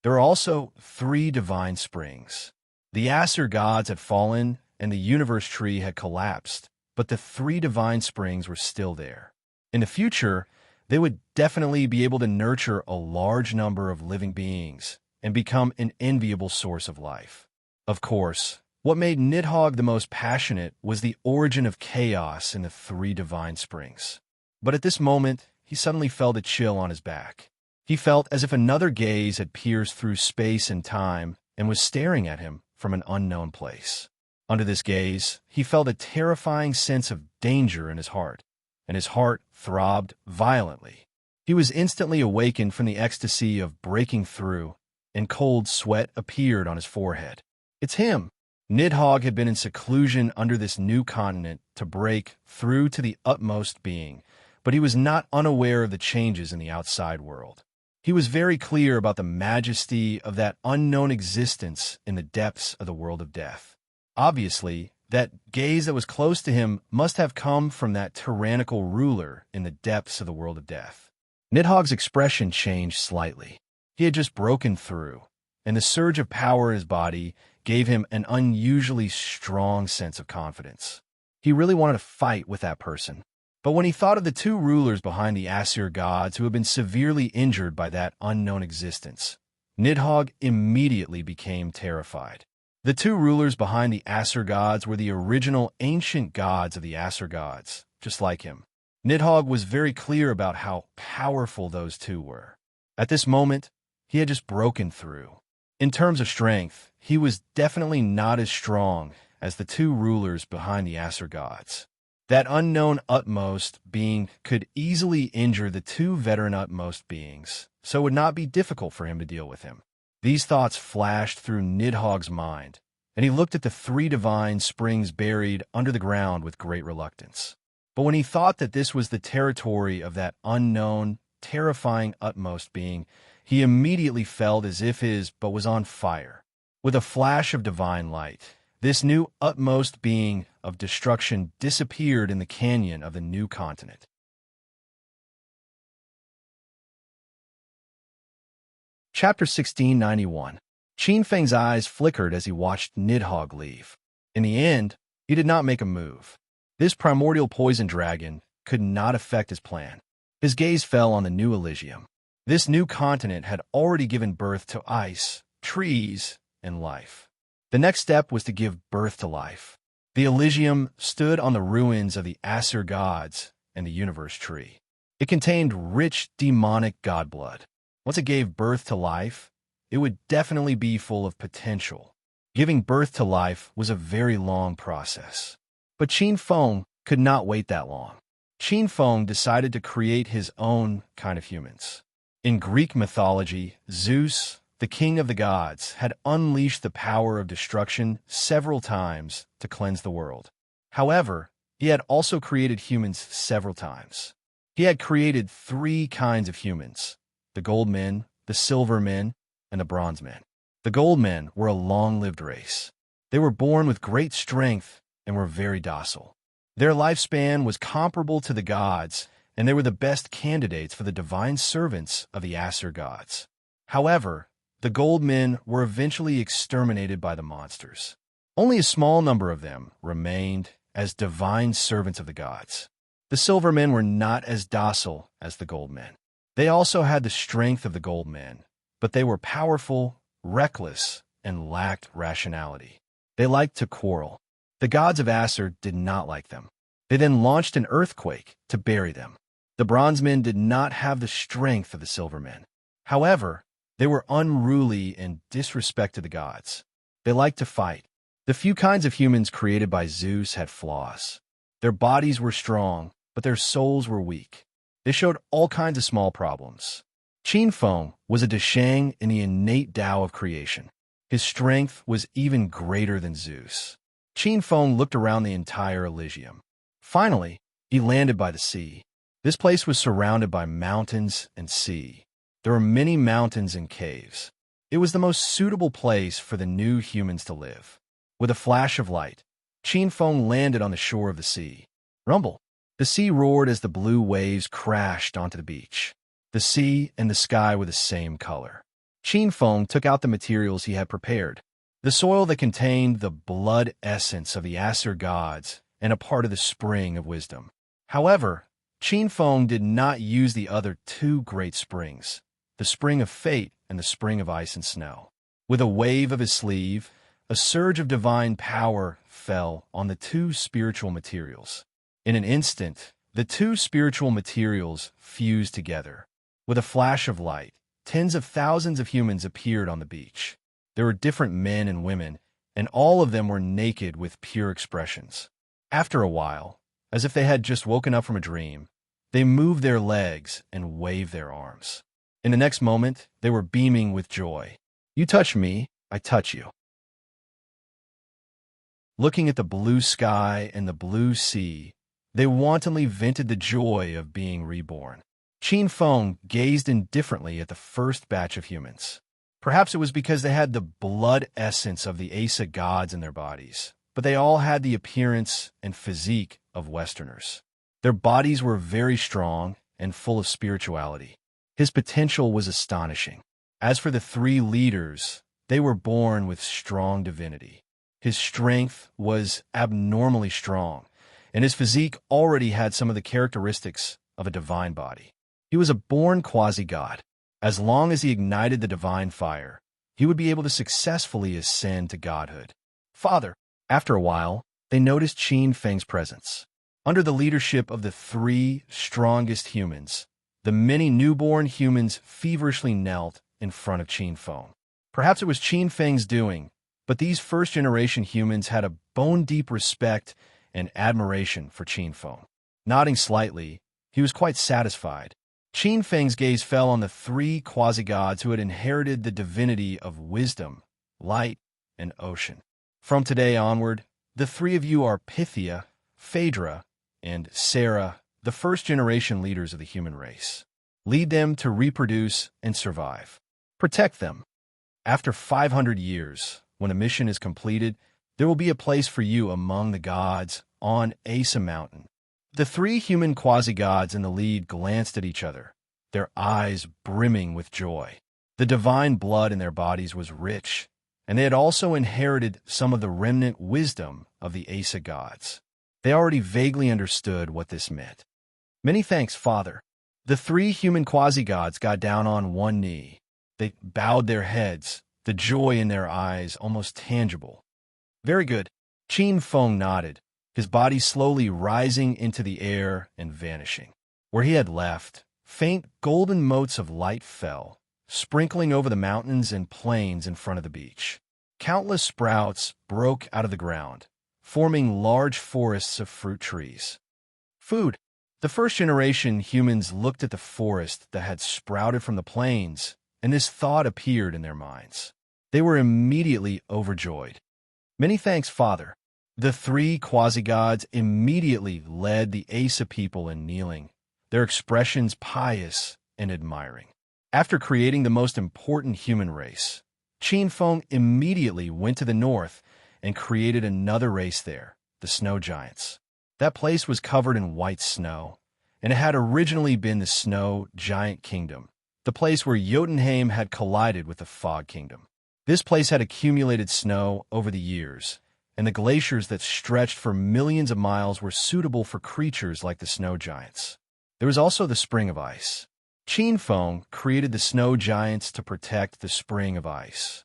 There are also 3 divine springs. The Aesir gods had fallen and the universe tree had collapsed, but the 3 divine springs were still there. In the future, they would definitely be able to nurture a large number of living beings and become an enviable source of life. Of course, what made Nidhogg the most passionate was the origin of chaos in the 3 divine springs. But at this moment, he suddenly felt a chill on his back. He felt as if another gaze had pierced through space and time and was staring at him from an unknown place. Under this gaze, he felt a terrifying sense of danger in his heart, and his heart throbbed violently. He was instantly awakened from the ecstasy of breaking through, and cold sweat appeared on his forehead. It's him! Nidhogg had been in seclusion under this new continent to break through to the utmost being, but he was not unaware of the changes in the outside world. He was very clear about the majesty of that unknown existence in the depths of the world of death. Obviously, that gaze that was close to him must have come from that tyrannical ruler in the depths of the world of death. Nidhogg's expression changed slightly. He had just broken through, and the surge of power in his body gave him an unusually strong sense of confidence. He really wanted to fight with that person. But when he thought of the two rulers behind the Aesir gods who had been severely injured by that unknown existence, Nidhogg immediately became terrified. The two rulers behind the Aesir gods were the original ancient gods of the Aesir gods, just like him. Nidhogg was very clear about how powerful those two were. At this moment, he had just broken through. In terms of strength, he was definitely not as strong as the two rulers behind the Aesir gods. That unknown utmost being could easily injure the two veteran utmost beings, so it would not be difficult for him to deal with him. These thoughts flashed through Nidhogg's mind, and he looked at the three divine springs buried under the ground with great reluctance. But when he thought that this was the territory of that unknown, terrifying utmost being, he immediately felt as if his butt was on fire. With a flash of divine light, this new utmost being of destruction disappeared in the canyon of the new continent. Chapter 1691. Qin Feng's eyes flickered as he watched Nidhogg leave. In the end, he did not make a move. This primordial poison dragon could not affect his plan. His gaze fell on the new Elysium. This new continent had already given birth to ice, trees, and life. The next step was to give birth to life. The Elysium stood on the ruins of the Aesir gods and the universe tree. It contained rich demonic god blood. Once it gave birth to life, it would definitely be full of potential. Giving birth to life was a very long process. But Qin Feng could not wait that long. Qin Feng decided to create his own kind of humans. In Greek mythology, Zeus, the king of the gods, had unleashed the power of destruction several times to cleanse the world. However, he had also created humans several times. He had created three kinds of humans: the gold men, the silver men, and the bronze men. The gold men were a long-lived race. They were born with great strength and were very docile. Their lifespan was comparable to the gods, and they were the best candidates for the divine servants of the Aesir gods. However, the gold men were eventually exterminated by the monsters. Only a small number of them remained as divine servants of the gods. The silver men were not as docile as the gold men. They also had the strength of the gold men, but they were powerful, reckless, and lacked rationality. They liked to quarrel. The gods of Aesir did not like them. They then launched an earthquake to bury them. The bronze men did not have the strength of the silver men. However, they were unruly and disrespected the gods. They liked to fight. The few kinds of humans created by Zeus had flaws. Their bodies were strong, but their souls were weak. They showed all kinds of small problems. Qin Feng was a Deshang in the innate Tao of creation. His strength was even greater than Zeus. Qin Feng looked around the entire Elysium. Finally, he landed by the sea. This place was surrounded by mountains and sea. There were many mountains and caves. It was the most suitable place for the new humans to live. With a flash of light, Qin Feng landed on the shore of the sea. Rumble! The sea roared as the blue waves crashed onto the beach. The sea and the sky were the same color. Qin Feng took out the materials he had prepared, the soil that contained the blood essence of the Aesir gods and a part of the spring of wisdom. However, Qin Feng did not use the other two great springs, the spring of fate and the spring of ice and snow. With a wave of his sleeve, a surge of divine power fell on the two spiritual materials. In an instant, the two spiritual materials fused together. With a flash of light, tens of thousands of humans appeared on the beach. There were different men and women, and all of them were naked with pure expressions. After a while, as if they had just woken up from a dream, they moved their legs and waved their arms. In the next moment, they were beaming with joy. You touch me, I touch you. Looking at the blue sky and the blue sea, they wantonly vented the joy of being reborn. Qin Feng gazed indifferently at the first batch of humans. Perhaps it was because they had the blood essence of the Asa gods in their bodies, but they all had the appearance and physique of Westerners. Their bodies were very strong and full of spirituality. His potential was astonishing. As for the three leaders, they were born with strong divinity. His strength was abnormally strong, and his physique already had some of the characteristics of a divine body. He was a born quasi-god. As long as he ignited the divine fire, he would be able to successfully ascend to godhood. Father, after a while, they noticed Qin Feng's presence. Under the leadership of the three strongest humans, the many newborn humans feverishly knelt in front of Qin Feng. Perhaps it was Qin Feng's doing, but these first-generation humans had a bone-deep respect and admiration for Qin Feng. Nodding slightly, he was quite satisfied. Qin Feng's gaze fell on the three quasi-gods who had inherited the divinity of wisdom, light, and ocean. From today onward, the three of you are Pythia, Phaedra, and Sarah, the first-generation leaders of the human race. Lead them to reproduce and survive. Protect them. After 500 years, when a mission is completed, there will be a place for you among the gods on Asa Mountain. The three human quasi-gods in the lead glanced at each other, their eyes brimming with joy. The divine blood in their bodies was rich, and they had also inherited some of the remnant wisdom of the Asa gods. They already vaguely understood what this meant. Many thanks, Father. The three human quasi-gods got down on one knee. They bowed their heads, the joy in their eyes almost tangible. Very good. Qin Feng nodded, his body slowly rising into the air and vanishing. Where he had left, faint golden motes of light fell, sprinkling over the mountains and plains in front of the beach. Countless sprouts broke out of the ground, forming large forests of fruit trees. Food. The first-generation humans looked at the forest that had sprouted from the plains, and this thought appeared in their minds. They were immediately overjoyed. Many thanks, Father. The three quasi-gods immediately led the Asa people in kneeling, their expressions pious and admiring. After creating the most important human race, Qin Feng immediately went to the north and created another race there, the snow giants. That place was covered in white snow, and it had originally been the Snow Giant Kingdom, the place where Jotunheim had collided with the Fog Kingdom. This place had accumulated snow over the years, and the glaciers that stretched for millions of miles were suitable for creatures like the snow giants. There was also the Spring of Ice. Qin Feng created the snow giants to protect the Spring of Ice.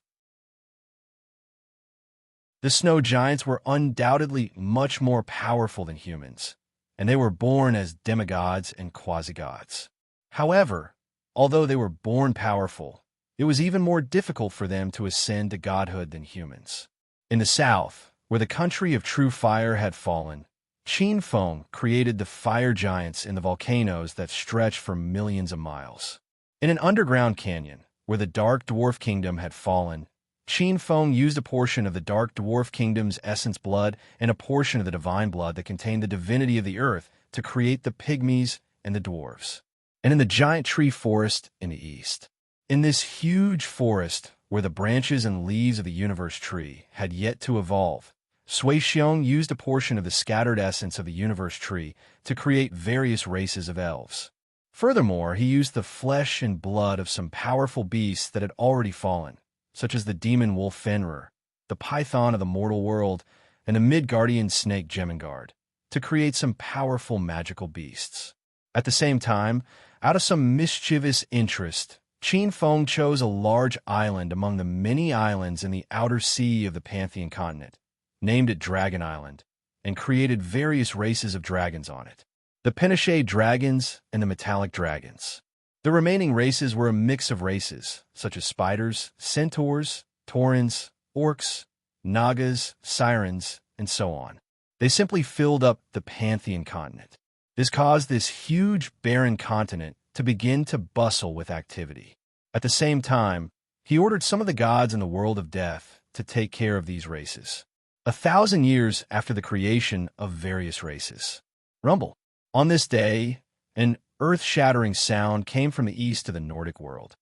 The snow giants were undoubtedly much more powerful than humans, and they were born as demigods and quasi-gods. However, although they were born powerful, it was even more difficult for them to ascend to godhood than humans. In the south, where the country of true fire had fallen, Qin Feng created the fire giants in the volcanoes that stretched for millions of miles. In an underground canyon, where the Dark Dwarf Kingdom had fallen, Qin Feng used a portion of the Dark Dwarf Kingdom's essence blood and a portion of the divine blood that contained the divinity of the earth to create the pygmies and the dwarves. And in the giant tree forest in the east. In this huge forest, where the branches and leaves of the universe tree had yet to evolve, Sui Xiong used a portion of the scattered essence of the universe tree to create various races of elves. Furthermore, he used the flesh and blood of some powerful beasts that had already fallen, such as the demon wolf Fenrir, the python of the mortal world, and the Midgardian snake Jemingard, to create some powerful magical beasts. At the same time, out of some mischievous interest, Qin Feng chose a large island among the many islands in the outer sea of the Pantheon continent, named it Dragon Island, and created various races of dragons on it. The Pinochet dragons and the metallic dragons. The remaining races were a mix of races, such as spiders, centaurs, taurens, orcs, nagas, sirens, and so on. They simply filled up the Pantheon continent. This caused this huge barren continent to begin to bustle with activity. At the same time, he ordered some of the gods in the world of death to take care of these races. 1,000 years after the creation of various races. Rumble. On this day, an earth-shattering sound came from the east to the Nordic world.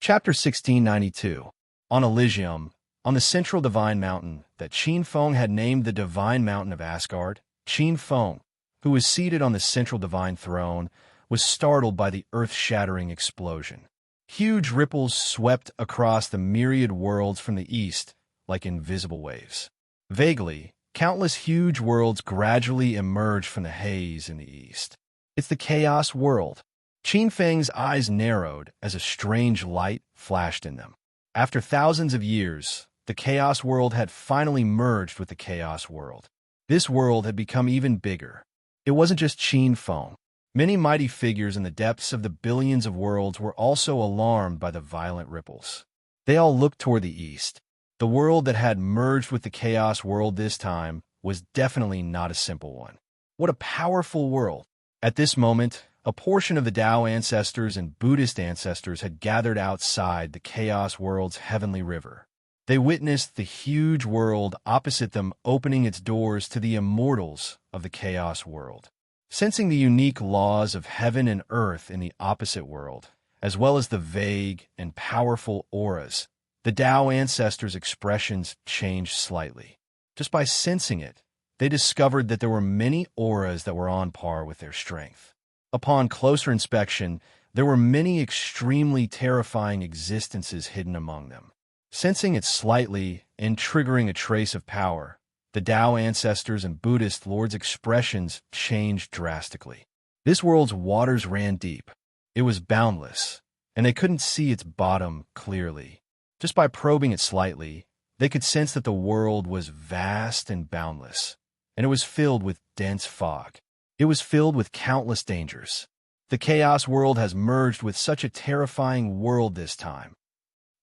Chapter 1692. On Elysium, on the central divine mountain that Qin Feng had named the divine mountain of Asgard, Qin Feng, who was seated on the central divine throne, was startled by the earth-shattering explosion. Huge ripples swept across the myriad worlds from the east like invisible waves. Vaguely, countless huge worlds gradually emerged from the haze in the east. It's the Chaos World. Qin Feng's eyes narrowed as a strange light flashed in them. After thousands of years, the Chaos World had finally merged with the Chaos World. This world had become even bigger. It wasn't just Qin Feng. Many mighty figures in the depths of the billions of worlds were also alarmed by the violent ripples. They all looked toward the east. The world that had merged with the Chaos World this time was definitely not a simple one. What a powerful world! At this moment, a portion of the Tao ancestors and Buddhist ancestors had gathered outside the Chaos World's heavenly river. They witnessed the huge world opposite them opening its doors to the immortals of the Chaos World. Sensing the unique laws of heaven and earth in the opposite world, as well as the vague and powerful auras, the Tao ancestors' expressions changed slightly. Just by sensing it, they discovered that there were many auras that were on par with their strength. Upon closer inspection, there were many extremely terrifying existences hidden among them. Sensing it slightly and triggering a trace of power, the Tao ancestors and Buddhist lords' expressions changed drastically. This world's waters ran deep. It was boundless, and they couldn't see its bottom clearly. Just by probing it slightly, they could sense that the world was vast and boundless, and it was filled with dense fog. It was filled with countless dangers. The Chaos World has merged with such a terrifying world this time.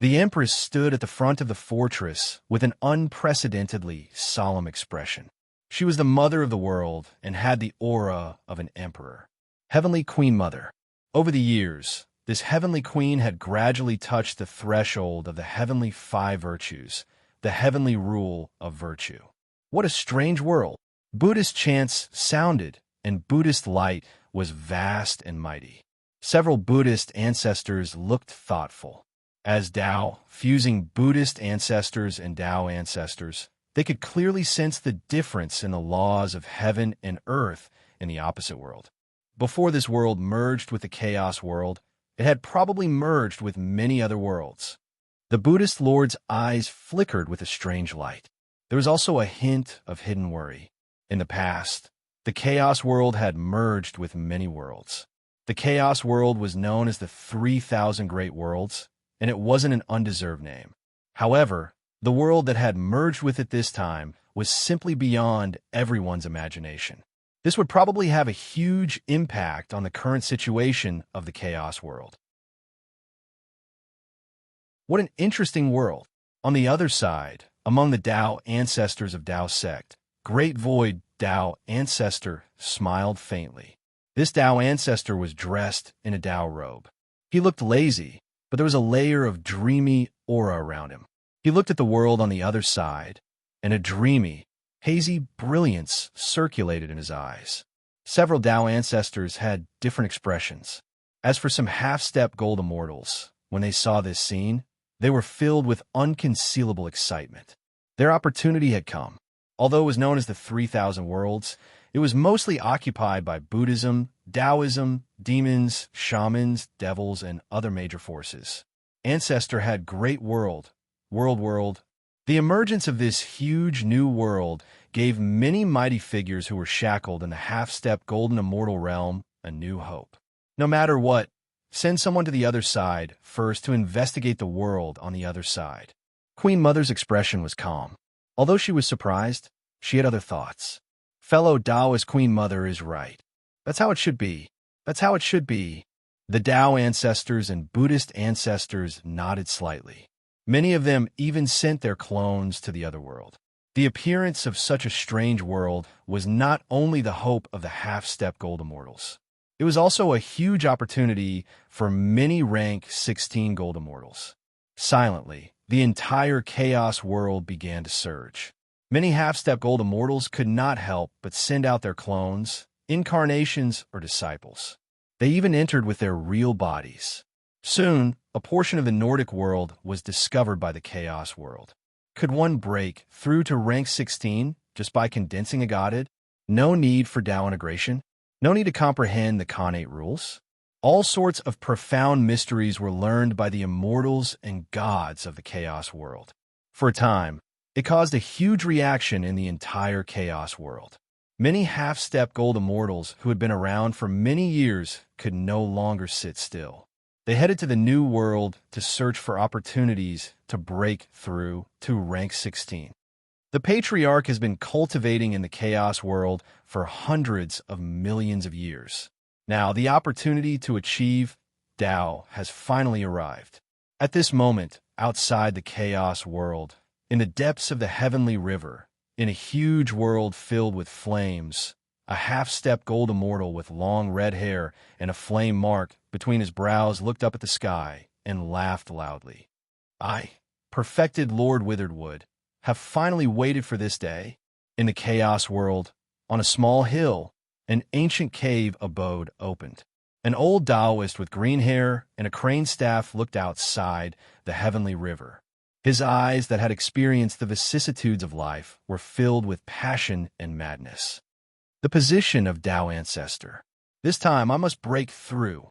The Empress stood at the front of the fortress with an unprecedentedly solemn expression. She was the mother of the world and had the aura of an emperor. Heavenly Queen Mother. Over the years, this Heavenly Queen had gradually touched the threshold of the Heavenly Five Virtues, the heavenly rule of virtue. What a strange world! Buddhist chants sounded, and Buddhist light was vast and mighty. Several Buddhist ancestors looked thoughtful. As Tao, fusing Buddhist ancestors and Tao ancestors, they could clearly sense the difference in the laws of heaven and earth in the opposite world. Before this world merged with the Chaos World, it had probably merged with many other worlds. The Buddhist lord's eyes flickered with a strange light. There was also a hint of hidden worry. In the past, the Chaos World had merged with many worlds. The Chaos World was known as the 3,000 Great Worlds, and it wasn't an undeserved name. However, the world that had merged with it this time was simply beyond everyone's imagination. This would probably have a huge impact on the current situation of the Chaos World. What an interesting world. On the other side, among the Tao ancestors of Tao sect, Great Void Tao ancestor smiled faintly. This Tao ancestor was dressed in a Tao robe. He looked lazy, but there was a layer of dreamy aura around him. He looked at the world on the other side, and a dreamy, hazy brilliance circulated in his eyes. Several Tao ancestors had different expressions. As for some half-step gold immortals, when they saw this scene, they were filled with unconcealable excitement. Their opportunity had come. Although it was known as the 3,000 Worlds, it was mostly occupied by Buddhism, Taoism, demons, shamans, devils, and other major forces. Ancestor had Great World. The emergence of this huge new world gave many mighty figures who were shackled in the half-step golden immortal realm a new hope. No matter what, send someone to the other side first to investigate the world on the other side. Queen Mother's expression was calm. Although she was surprised, she had other thoughts. Fellow Taoist Queen Mother is right. That's how it should be. That's how it should be. The Tao ancestors and Buddhist ancestors nodded slightly. Many of them even sent their clones to the other world. The appearance of such a strange world was not only the hope of the half-step gold immortals. It was also a huge opportunity for many rank 16 gold immortals. Silently, the entire chaos world began to surge. Many half-step gold immortals could not help but send out their clones, incarnations, or disciples. They even entered with their real bodies. Soon, a portion of the Nordic world was discovered by the chaos world. Could one break through to rank 16 just by condensing a godhead? No need for Tao integration. No need to comprehend the Khanate rules. All sorts of profound mysteries were learned by the immortals and gods of the chaos world. For a time, it caused a huge reaction in the entire chaos world. Many half-step gold immortals who had been around for many years could no longer sit still. They headed to the new world to search for opportunities to break through to rank 16. The Patriarch has been cultivating in the chaos world for hundreds of millions of years. Now, the opportunity to achieve Tao has finally arrived. At this moment, outside the chaos world, in the depths of the heavenly river, in a huge world filled with flames, a half-step gold immortal with long red hair and a flame mark between his brows looked up at the sky and laughed loudly. I, perfected Lord Witheredwood, have finally waited for this day. In the chaos world, on a small hill, an ancient cave abode opened. An old Taoist with green hair and a crane staff looked outside the heavenly river. His eyes that had experienced the vicissitudes of life were filled with passion and madness. The position of Tao Ancestor. This time I must break through.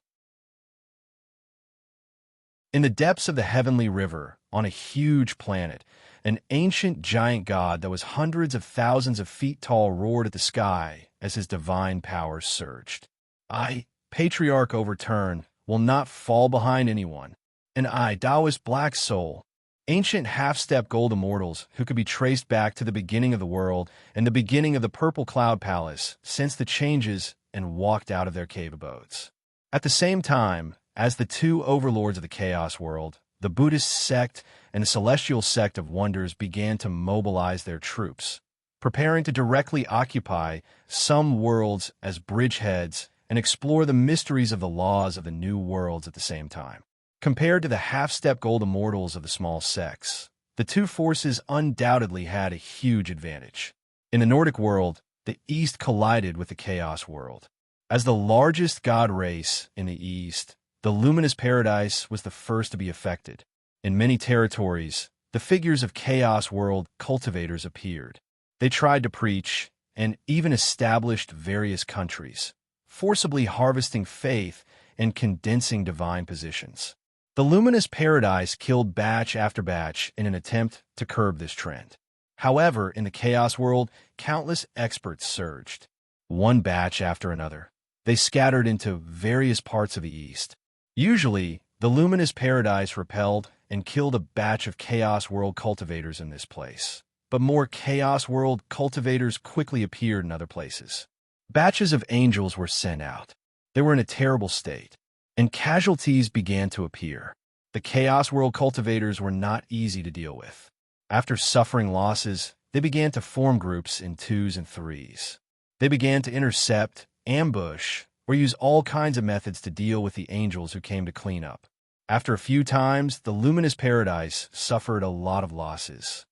In the depths of the heavenly river, on a huge planet, an ancient giant god that was hundreds of thousands of feet tall roared at the sky as his divine powers surged. I, Patriarch overturned, will not fall behind anyone. And I, Taoist black soul, ancient half-step gold immortals who could be traced back to the beginning of the world and the beginning of the Purple Cloud Palace, sensed the changes and walked out of their cave abodes. At the same time, as the two overlords of the chaos world, the Buddhist sect and the celestial sect of wonders began to mobilize their troops, preparing to directly occupy some worlds as bridgeheads and explore the mysteries of the laws of the new worlds at the same time. Compared to the half-step gold immortals of the small sects, the two forces undoubtedly had a huge advantage. In the Nordic world, the East collided with the chaos world. As the largest god race in the East, the luminous paradise was the first to be affected. In many territories, the figures of chaos world cultivators appeared. They tried to preach and even established various countries, forcibly harvesting faith and condensing divine positions. The luminous paradise killed batch after batch in an attempt to curb this trend. However, in the chaos world, countless experts surged, one batch after another. They scattered into various parts of the East. Usually, the luminous paradise repelled and killed a batch of chaos world cultivators in this place. But more chaos world cultivators quickly appeared in other places. Batches of angels were sent out. They were in a terrible state, and casualties began to appear. The chaos world cultivators were not easy to deal with. After suffering losses, they began to form groups in 2s and 3s. They began to intercept, ambush, or use all kinds of methods to deal with the angels who came to clean up. After a few times, the luminous paradise suffered a lot of losses.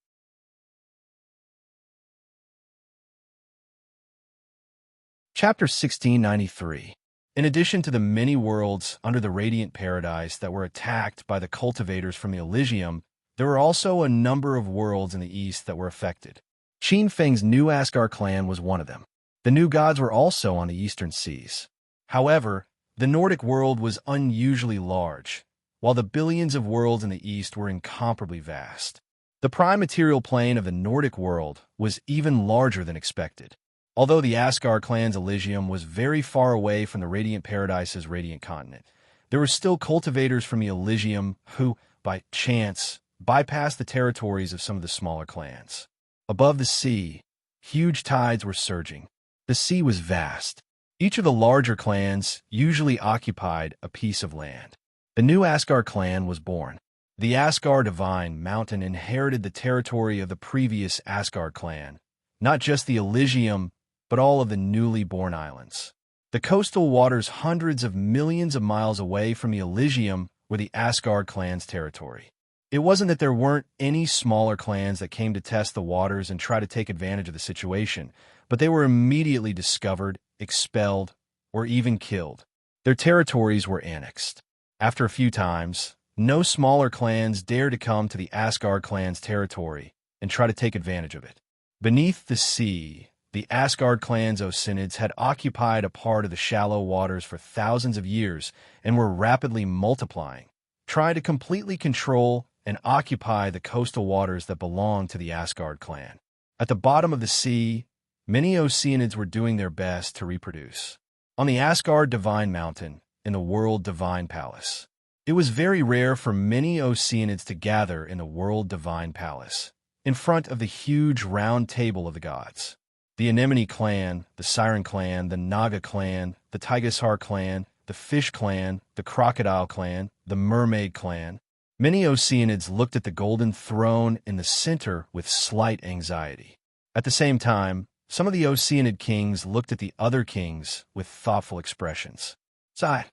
Chapter 1693. In addition to the many worlds under the Radiant Paradise that were attacked by the cultivators from the Elysium, there were also a number of worlds in the east that were affected. Qin Feng's new Asgard clan was one of them. The new gods were also on the eastern seas. However, the Nordic world was unusually large, while the billions of worlds in the east were incomparably vast. The prime material plane of the Nordic world was even larger than expected. Although the Asgard clan's Elysium was very far away from the Radiant Paradise's Radiant Continent, there were still cultivators from the Elysium who, by chance, bypassed the territories of some of the smaller clans. Above the sea, huge tides were surging. The sea was vast. Each of the larger clans usually occupied a piece of land. The new Asgard clan was born. The Asgard Divine Mountain inherited the territory of the previous Asgard clan, not just the Elysium, but all of the newly born islands. The coastal waters hundreds of millions of miles away from the Elysium were the Asgard clan's territory. It wasn't that there weren't any smaller clans that came to test the waters and try to take advantage of the situation, but they were immediately discovered, expelled, or even killed. Their territories were annexed. After a few times, no smaller clans dared to come to the Asgard clan's territory and try to take advantage of it. Beneath the sea, the Asgard clan's Oceanids had occupied a part of the shallow waters for thousands of years and were rapidly multiplying, trying to completely control and occupy the coastal waters that belonged to the Asgard clan. At the bottom of the sea, many Oceanids were doing their best to reproduce. On the Asgard Divine Mountain, in the World Divine Palace, it was very rare for many Oceanids to gather in the World Divine Palace, in front of the huge round table of the gods. The Anemone clan, the Siren clan, the Naga clan, the Tigasar clan, the Fish clan, the Crocodile clan, the Mermaid clan. Many Oceanids looked at the golden throne in the center with slight anxiety. At the same time, some of the Oceanid kings looked at the other kings with thoughtful expressions. Sigh,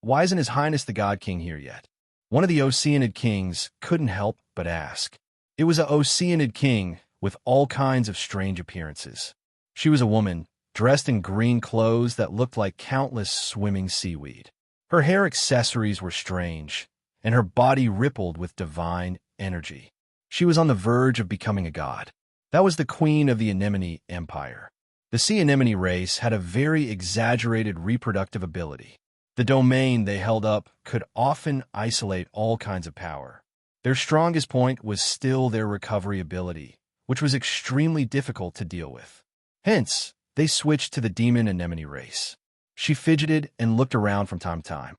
why isn't His Highness the God King here yet? One of the Oceanid kings couldn't help but ask. It was an Oceanid king with all kinds of strange appearances. She was a woman, dressed in green clothes that looked like countless swimming seaweed. Her hair accessories were strange, and her body rippled with divine energy. She was on the verge of becoming a god. That was the queen of the Anemone Empire. The sea anemone race had a very exaggerated reproductive ability. The domain they held up could often isolate all kinds of power. Their strongest point was still their recovery ability, which was extremely difficult to deal with. Hence, they switched to the demon anemone race. She fidgeted and looked around from time to time.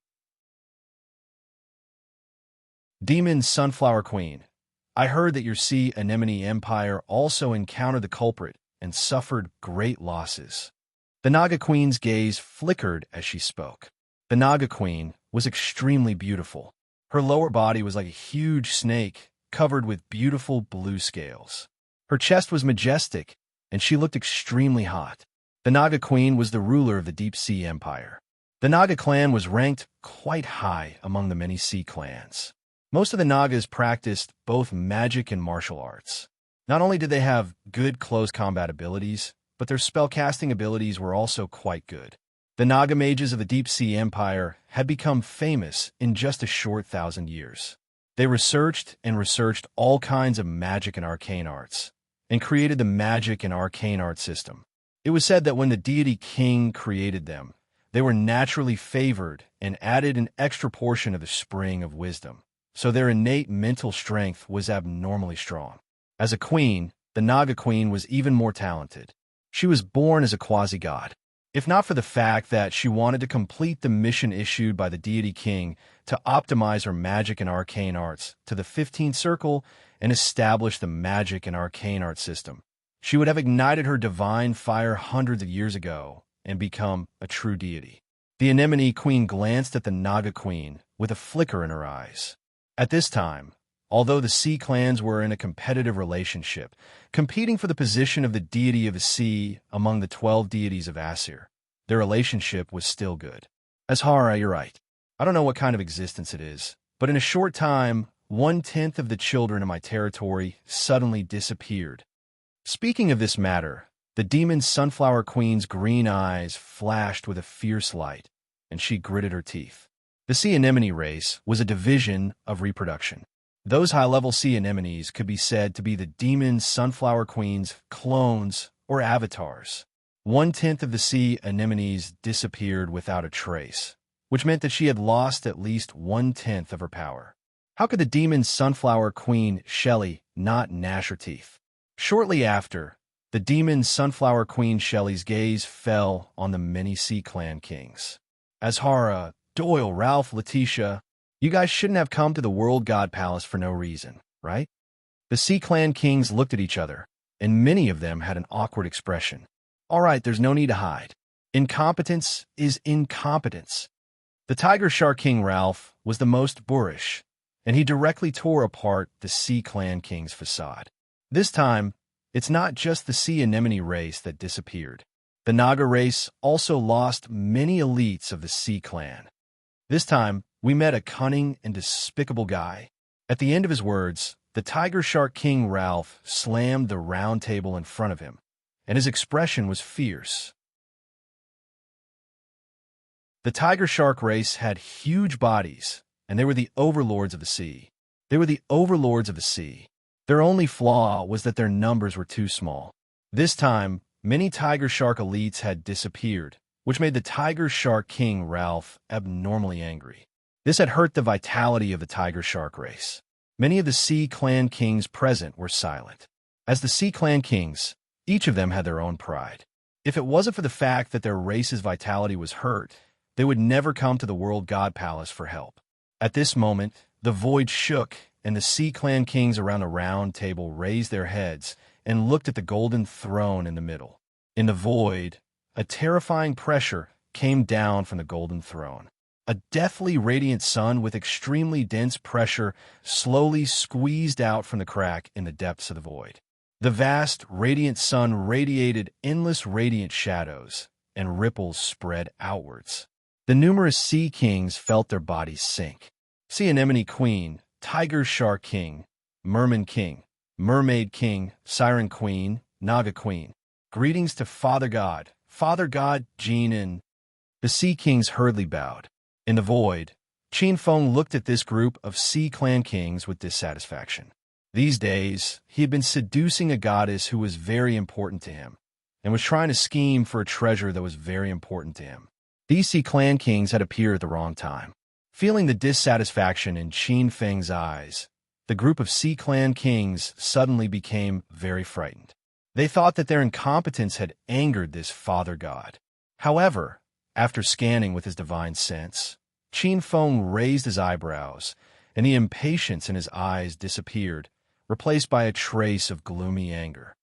Demon Sunflower Queen, I heard that your sea anemone empire also encountered the culprit and suffered great losses. The Naga Queen's gaze flickered as she spoke. The Naga Queen was extremely beautiful. Her lower body was like a huge snake covered with beautiful blue scales. Her chest was majestic, and she looked extremely hot. The Naga Queen was the ruler of the Deep Sea Empire. The Naga clan was ranked quite high among the many sea clans. Most of the Nagas practiced both magic and martial arts. Not only did they have good close combat abilities, but their spellcasting abilities were also quite good. The Naga mages of the Deep Sea Empire had become famous in just a short 1,000 years. They researched and researched all kinds of magic and arcane arts, and created the magic and arcane art system. It was said that when the deity king created them, they were naturally favored and added an extra portion of the spring of wisdom, so their innate mental strength was abnormally strong. As a queen, the Naga Queen was even more talented. She was born as a quasi-god. If not for the fact that she wanted to complete the mission issued by the deity king to optimize her magic and arcane arts to the 15th circle and establish the magic and arcane art system, she would have ignited her divine fire hundreds of years ago and become a true deity. The Anemone Queen glanced at the Naga Queen with a flicker in her eyes. At this time, although the sea clans were in a competitive relationship, competing for the position of the deity of the sea among the 12 deities of Aesir, their relationship was still good. Azhara, you're right. I don't know what kind of existence it is, but in a short time, 1/10 of the children in my territory suddenly disappeared. Speaking of this matter, the demon Sunflower Queen's green eyes flashed with a fierce light, and she gritted her teeth. The sea anemone race was a division of reproduction. Those high-level sea anemones could be said to be the demon Sunflower Queen's clones or avatars. 1/10 of the sea anemones disappeared without a trace, which meant that she had lost at least 1/10 of her power. How could the demon Sunflower Queen, Shelley, not gnash her teeth? Shortly after, the demon Sunflower Queen Shelley's gaze fell on the many sea clan kings. Azhara, Doyle, Ralph, Letitia, you guys shouldn't have come to the World God Palace for no reason, right? The sea clan kings looked at each other, and many of them had an awkward expression. All right, there's no need to hide. Incompetence is incompetence. The Tiger Shark King Ralph was the most boorish, and he directly tore apart the Sea Clan King's facade. This time, it's not just the sea anemone race that disappeared. The Naga race also lost many elites of the Sea Clan. This time, we met a cunning and despicable guy. At the end of his words, the Tiger Shark King Ralph slammed the round table in front of him, and his expression was fierce. The tiger shark race had huge bodies, and they were the overlords of the sea. They were the overlords of the sea. Their only flaw was that their numbers were too small. This time, many tiger shark elites had disappeared, which made the Tiger Shark King Ralph abnormally angry. This had hurt the vitality of the tiger shark race. Many of the Sea Clan kings present were silent. As the Sea Clan kings, each of them had their own pride. If it wasn't for the fact that their race's vitality was hurt, they would never come to the World God Palace for help. At this moment, the void shook, and the Sea Clan kings around the round table raised their heads and looked at the golden throne in the middle. In the void, a terrifying pressure came down from the golden throne. A deathly radiant sun with extremely dense pressure slowly squeezed out from the crack in the depths of the void. The vast, radiant sun radiated endless radiant shadows, and ripples spread outwards. The numerous sea kings felt their bodies sink. Sea Anemone Queen, Tiger Shark King, Merman King, Mermaid King, Siren Queen, Naga Queen. Greetings to Father God, Jean, and the Sea Kings hurriedly bowed. In the void, Qin Feng looked at this group of Sea Clan kings with dissatisfaction. These days, he had been seducing a goddess who was very important to him, and was trying to scheme for a treasure that was very important to him. These Sea Clan kings had appeared at the wrong time. Feeling the dissatisfaction in Qin Feng's eyes, the group of Sea Clan kings suddenly became very frightened. They thought that their incompetence had angered this father god. However, after scanning with his divine sense, Qin Feng raised his eyebrows, and the impatience in his eyes disappeared, replaced by a trace of gloomy anger.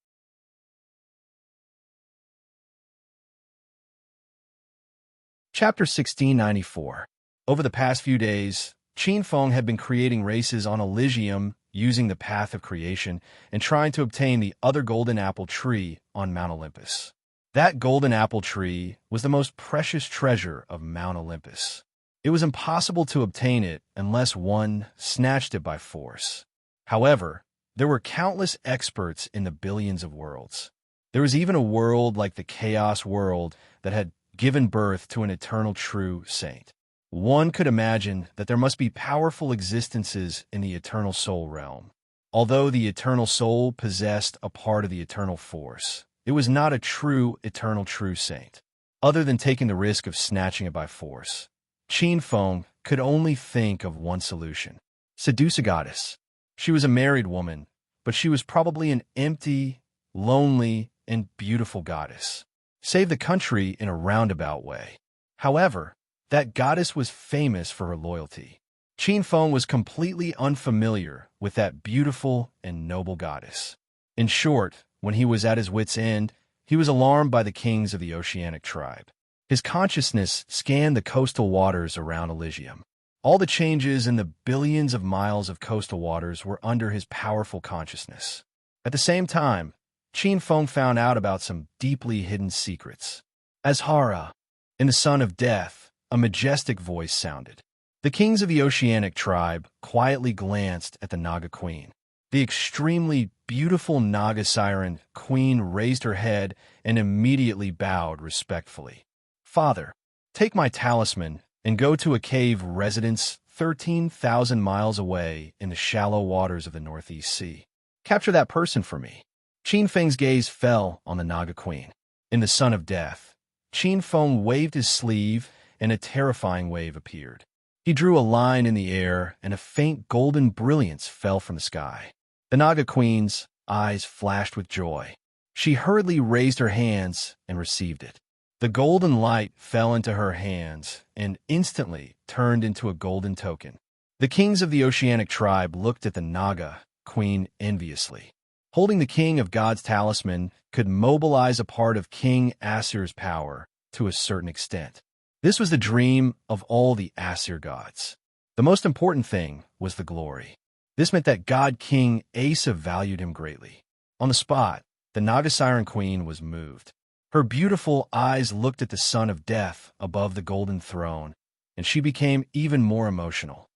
Chapter 1694. Over the past few days, Qin Feng had been creating races on Elysium using the path of creation and trying to obtain the other golden apple tree on Mount Olympus. That golden apple tree was the most precious treasure of Mount Olympus. It was impossible to obtain it unless one snatched it by force. However, there were countless experts in the billions of worlds. There was even a world like the Chaos World that had given birth to an eternal true saint. One could imagine that there must be powerful existences in the eternal soul realm. Although the eternal soul possessed a part of the eternal force, it was not a true eternal true saint. Other than taking the risk of snatching it by force, Qin Feng could only think of one solution: seduce a goddess. She was a married woman, but she was probably an empty, lonely, and beautiful goddess. Save the country in a roundabout way. However, that goddess was famous for her loyalty. Qin Feng was completely unfamiliar with that beautiful and noble goddess. In short, when he was at his wit's end, he was alarmed by the kings of the Oceanic tribe. His consciousness scanned the coastal waters around Elysium. All the changes in the billions of miles of coastal waters were under his powerful consciousness. At the same time, Qin Feng found out about some deeply hidden secrets. Azhara, in the Son of Death, a majestic voice sounded. The kings of the Oceanic tribe quietly glanced at the Naga Queen. The extremely beautiful Naga Siren Queen raised her head and immediately bowed respectfully. Father, take my talisman and go to a cave residence 13,000 miles away in the shallow waters of the Northeast Sea. Capture that person for me. Qin Feng's gaze fell on the Naga Queen. In the Son of Death, Qin Feng waved his sleeve and a terrifying wave appeared. He drew a line in the air and a faint golden brilliance fell from the sky. The Naga Queen's eyes flashed with joy. She hurriedly raised her hands and received it. The golden light fell into her hands and instantly turned into a golden token. The kings of the Oceanic tribe looked at the Naga Queen enviously. Holding the King of God's talisman could mobilize a part of King Asur's power to a certain extent. This was the dream of all the Asur gods. The most important thing was the glory. This meant that God King Asa valued him greatly. On the spot, the Naga Siren Queen was moved. Her beautiful eyes looked at the Son of Death above the golden throne, and she became even more emotional.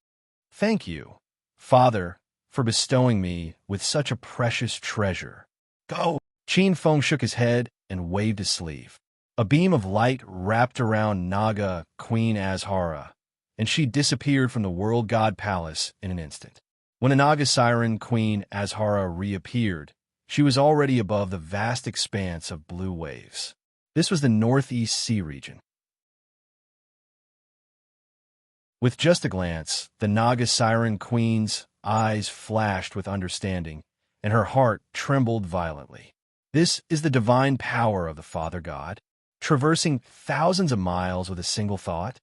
Thank you, Father, for bestowing me with such a precious treasure. Go! Qin Feng shook his head and waved his sleeve. A beam of light wrapped around Naga Queen Azhara, and she disappeared from the World God Palace in an instant. When the Naga Siren Queen Azhara reappeared, she was already above the vast expanse of blue waves. This was the Northeast Sea region. With just a glance, the Naga Siren Queen's eyes flashed with understanding, and her heart trembled violently. This is the divine power of the Father God, traversing thousands of miles with a single thought.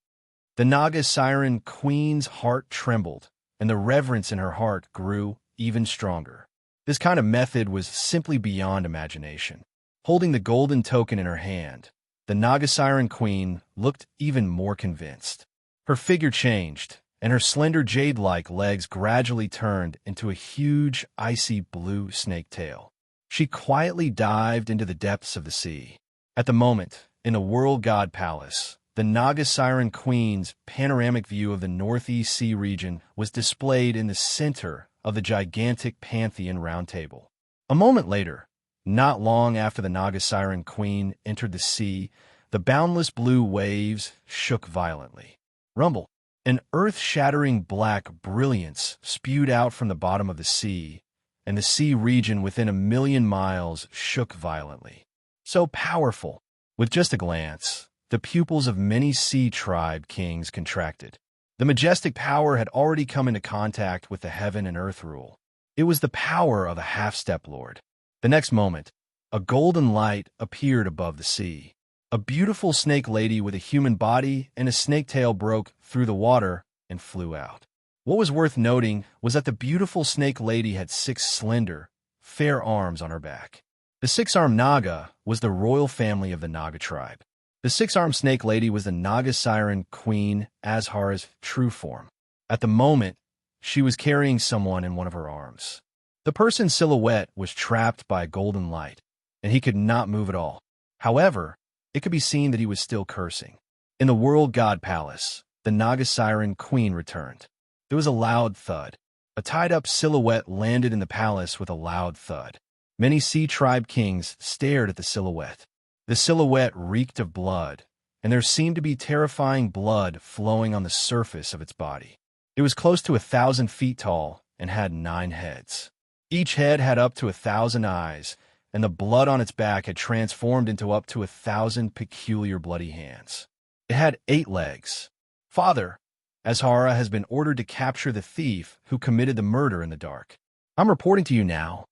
The Naga Siren Queen's heart trembled, and the reverence in her heart grew even stronger. This kind of method was simply beyond imagination. Holding the golden token in her hand, the Naga Siren Queen looked even more convinced. Her figure changed, and her slender jade-like legs gradually turned into a huge, icy blue snake tail. She quietly dived into the depths of the sea. At the moment, in the World God Palace, the Naga Siren Queen's panoramic view of the Northeast Sea region was displayed in the center of the gigantic Pantheon Round Table. A moment later, not long after the Naga Siren Queen entered the sea, the boundless blue waves shook violently. Rumble! An earth-shattering black brilliance spewed out from the bottom of the sea, and the sea region within 1,000,000 miles shook violently. So powerful! With just a glance, the pupils of many sea tribe kings contracted. The majestic power had already come into contact with the heaven and earth rule. It was the power of a half-step lord. The next moment, a golden light appeared above the sea. A beautiful snake lady with a human body and a snake tail broke through the water and flew out. What was worth noting was that the beautiful snake lady had 6 slender, fair arms on her back. The 6-armed Naga was the royal family of the Naga tribe. The 6-armed snake lady was the Naga Siren Queen Azhara's true form. At the moment, she was carrying someone in one of her arms. The person's silhouette was trapped by a golden light, and he could not move at all. However, it could be seen that he was still cursing. In the World God Palace, the Naga Siren Queen returned. There was a loud thud. A tied-up silhouette landed in the palace with a loud thud. Many sea tribe kings stared at the silhouette. The silhouette reeked of blood, and there seemed to be terrifying blood flowing on the surface of its body. It was close to 1,000 feet tall and had 9 heads. Each head had up to 1,000 eyes, and the blood on its back had transformed into up to 1,000 peculiar bloody hands. It had 8 legs. Father, Azhara has been ordered to capture the thief who committed the murder in the dark. I'm reporting to you now.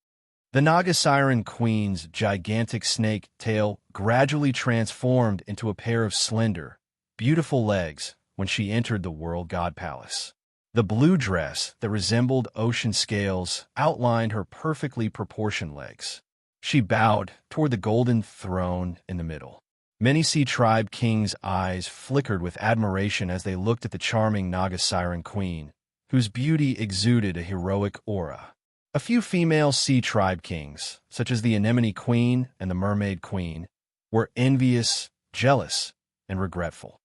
The Naga Siren Queen's gigantic snake tail gradually transformed into a pair of slender, beautiful legs when she entered the World God Palace. The blue dress that resembled ocean scales outlined her perfectly proportioned legs. She bowed toward the golden throne in the middle. Many sea tribe kings' eyes flickered with admiration as they looked at the charming Naga Siren Queen, whose beauty exuded a heroic aura. A few female sea tribe kings, such as the Anemone Queen and the Mermaid Queen, were envious, jealous, and regretful.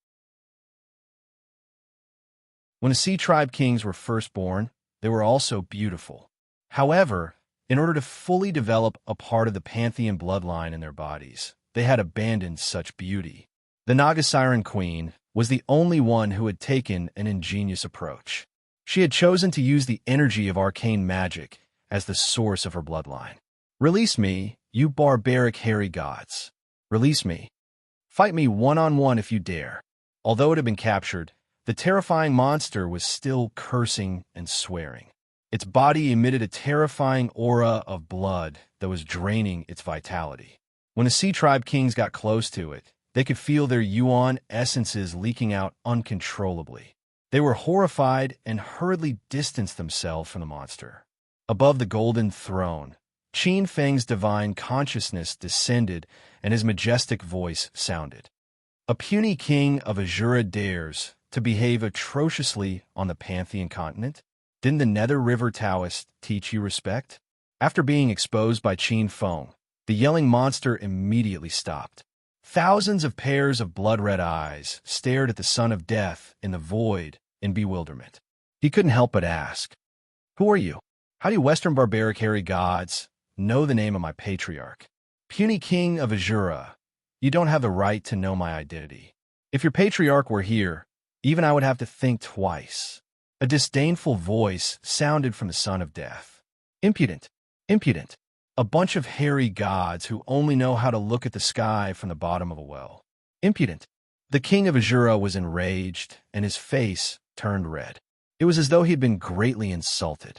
When the sea tribe kings were first born, they were also beautiful. However, in order to fully develop a part of the Pantheon bloodline in their bodies, they had abandoned such beauty. The Naga Siren Queen was the only one who had taken an ingenious approach. She had chosen to use the energy of arcane magic as the source of her bloodline. Release me, you barbaric hairy gods. Release me. Fight me one-on-one if you dare. Although it had been captured, the terrifying monster was still cursing and swearing. Its body emitted a terrifying aura of blood that was draining its vitality. When the sea tribe kings got close to it, they could feel their yuan essences leaking out uncontrollably. They were horrified and hurriedly distanced themselves from the monster. Above the golden throne, Qin Feng's divine consciousness descended and his majestic voice sounded. A puny king of Azura dares to behave atrociously on the Pantheon continent? Didn't the Nether River Taoist teach you respect? After being exposed by Qin Feng, the yelling monster immediately stopped. Thousands of pairs of blood-red eyes stared at the son of death in the void in bewilderment. He couldn't help but ask, Who are you? How do you Western barbaric hairy gods know the name of my patriarch? Puny king of Azura, you don't have the right to know my identity. If your patriarch were here, even I would have to think twice. A disdainful voice sounded from the son of death. Impudent, impudent. A bunch of hairy gods who only know how to look at the sky from the bottom of a well. Impudent. The king of Azura was enraged, and his face turned red. It was as though he had been greatly insulted.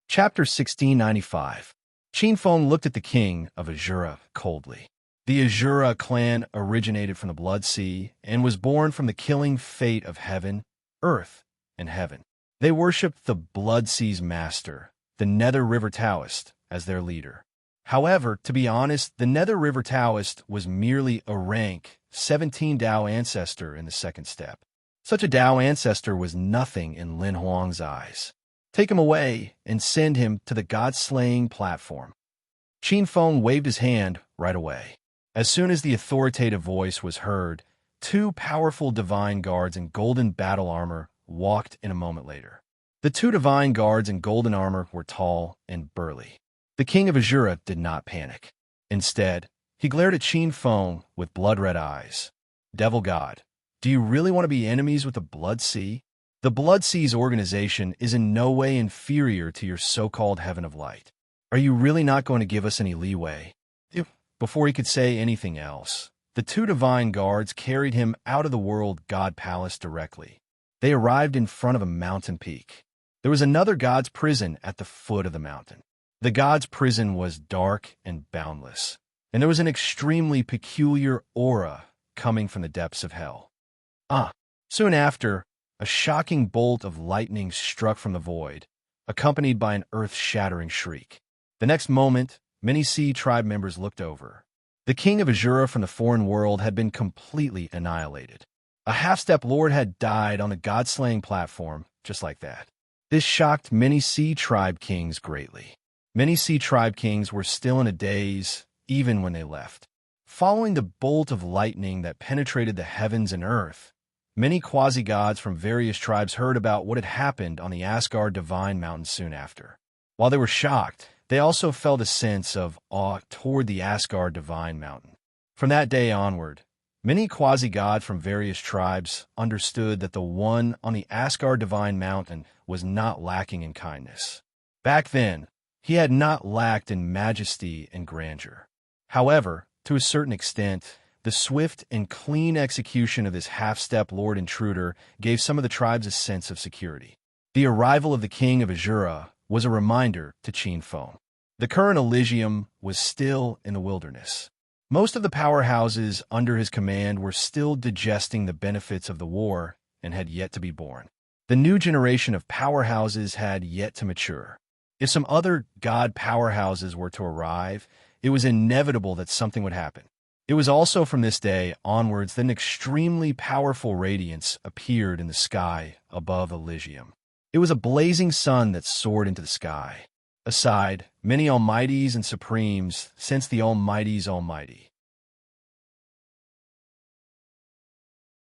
Chapter 1695. Qinfeng looked at the king of Azura coldly. The Azura clan originated from the Blood Sea and was born from the killing fate of heaven, earth, and heaven. They worshipped the Blood Sea's master, the Nether River Taoist, as their leader. However, to be honest, the Nether River Taoist was merely a rank 17 Dao ancestor in the second step. Such a Dao ancestor was nothing in Lin Huang's eyes. Take him away and send him to the god-slaying platform. Qinfeng waved his hand right away. As soon as the authoritative voice was heard, two powerful divine guards in golden battle armor walked in a moment later. The two divine guards in golden armor were tall and burly. The king of Azura did not panic. Instead, he glared at Qinfeng with blood-red eyes. Devil God, do you really want to be enemies with the Blood Sea? The Blood Sea's organization is in no way inferior to your so-called Heaven of Light. Are you really not going to give us any leeway? Before he could say anything else, the two divine guards carried him out of the world god palace directly. They arrived in front of a mountain peak. There was another god's prison at the foot of the mountain. The god's prison was dark and boundless, and there was an extremely peculiar aura coming from the depths of hell. Soon after, a shocking bolt of lightning struck from the void, accompanied by an earth-shattering shriek. The next moment, many Sea tribe members looked over. The king of Azura from the foreign world had been completely annihilated. A half-step lord had died on the god-slaying platform, just like that. This shocked many Sea tribe kings greatly. Many Sea tribe kings were still in a daze, even when they left. Following the bolt of lightning that penetrated the heavens and earth, many quasi-gods from various tribes heard about what had happened on the Asgard Divine Mountain soon after. While they were shocked, they also felt a sense of awe toward the Asgard Divine Mountain. From that day onward, many quasi-gods from various tribes understood that the one on the Asgard Divine Mountain was not lacking in kindness. Back then, he had not lacked in majesty and grandeur. However, to a certain extent, the swift and clean execution of this half-step Lord Intruder gave some of the tribes a sense of security. The arrival of the king of Azura was a reminder to Qinfeng. The current Elysium was still in the wilderness. Most of the powerhouses under his command were still digesting the benefits of the war and had yet to be born. The new generation of powerhouses had yet to mature. If some other god powerhouses were to arrive, it was inevitable that something would happen. It was also from this day onwards that an extremely powerful radiance appeared in the sky above Elysium. It was a blazing sun that soared into the sky. Aside, many almighties and supremes sensed the Almighty's almighty.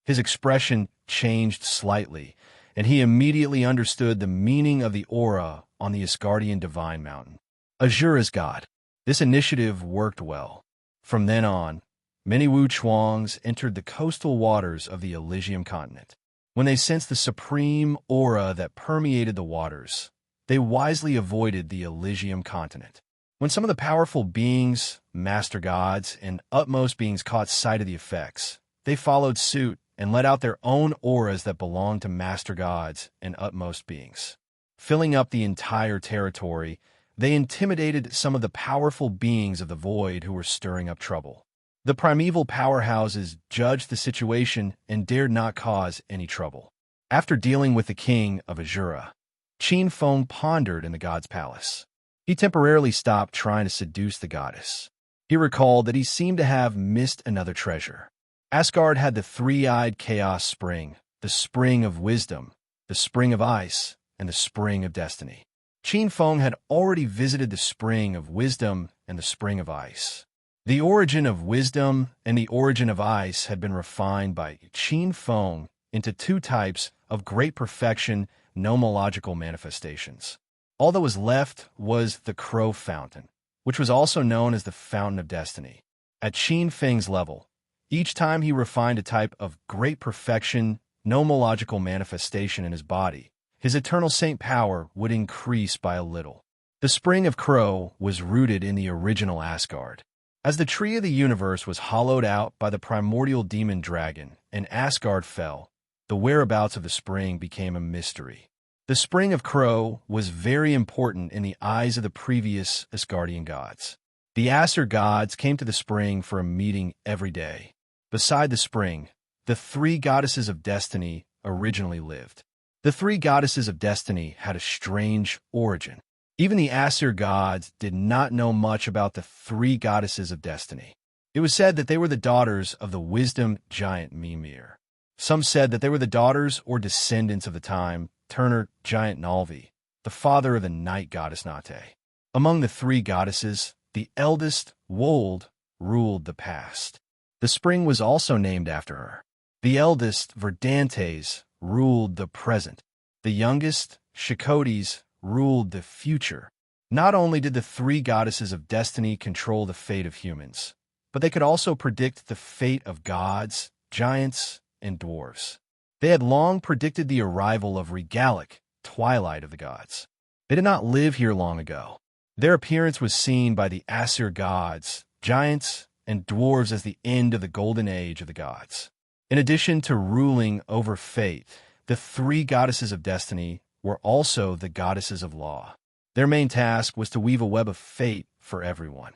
His expression changed slightly, and he immediately understood the meaning of the aura on the Asgardian Divine Mountain. Azura's God. This initiative worked well. From then on, many Wu Chuangs entered the coastal waters of the Elysium continent. When they sensed the supreme aura that permeated the waters, they wisely avoided the Elysium continent. When some of the powerful beings, master gods, and utmost beings caught sight of the effects, they followed suit and let out their own auras that belonged to master gods and utmost beings. Filling up the entire territory, they intimidated some of the powerful beings of the void who were stirring up trouble. The primeval powerhouses judged the situation and dared not cause any trouble. After dealing with the king of Azura, Qinfeng pondered in the god's palace. He temporarily stopped trying to seduce the goddess. He recalled that he seemed to have missed another treasure. Asgard had the three-eyed chaos spring, the spring of wisdom, the spring of ice, and the spring of destiny. Qinfeng had already visited the spring of wisdom and the spring of ice. The origin of wisdom and the origin of ice had been refined by Qinfeng into two types of great perfection nomological manifestations. All that was left was the Crow Fountain, which was also known as the Fountain of Destiny. At Qin Feng's level, each time he refined a type of great perfection nomological manifestation in his body, his eternal saint power would increase by a little. The Spring of Crow was rooted in the original Asgard. As the tree of the universe was hollowed out by the primordial demon dragon and Asgard fell, the whereabouts of the spring became a mystery. The Spring of Crow was very important in the eyes of the previous Asgardian gods. The Aesir gods came to the spring for a meeting every day. Beside the spring, the three goddesses of destiny originally lived. The three goddesses of destiny had a strange origin. Even the Aesir gods did not know much about the three goddesses of destiny. It was said that they were the daughters of the wisdom giant Mimir. Some said that they were the daughters or descendants of the time Turner giant Nalvi, the father of the night goddess Nate. Among the three goddesses, the eldest, Wold, ruled the past. The spring was also named after her. The eldest, Verdantes, ruled the present. The youngest, Shakotes, ruled the future. Not only did the three goddesses of destiny control the fate of humans, but they could also predict the fate of gods, giants, and dwarves. They had long predicted the arrival of Regalic, twilight of the gods. They did not live here long ago. Their appearance was seen by the Aesir gods, giants, and dwarves as the end of the golden age of the gods. In addition to ruling over fate, the three goddesses of destiny were also the goddesses of law. Their main task was to weave a web of fate for everyone.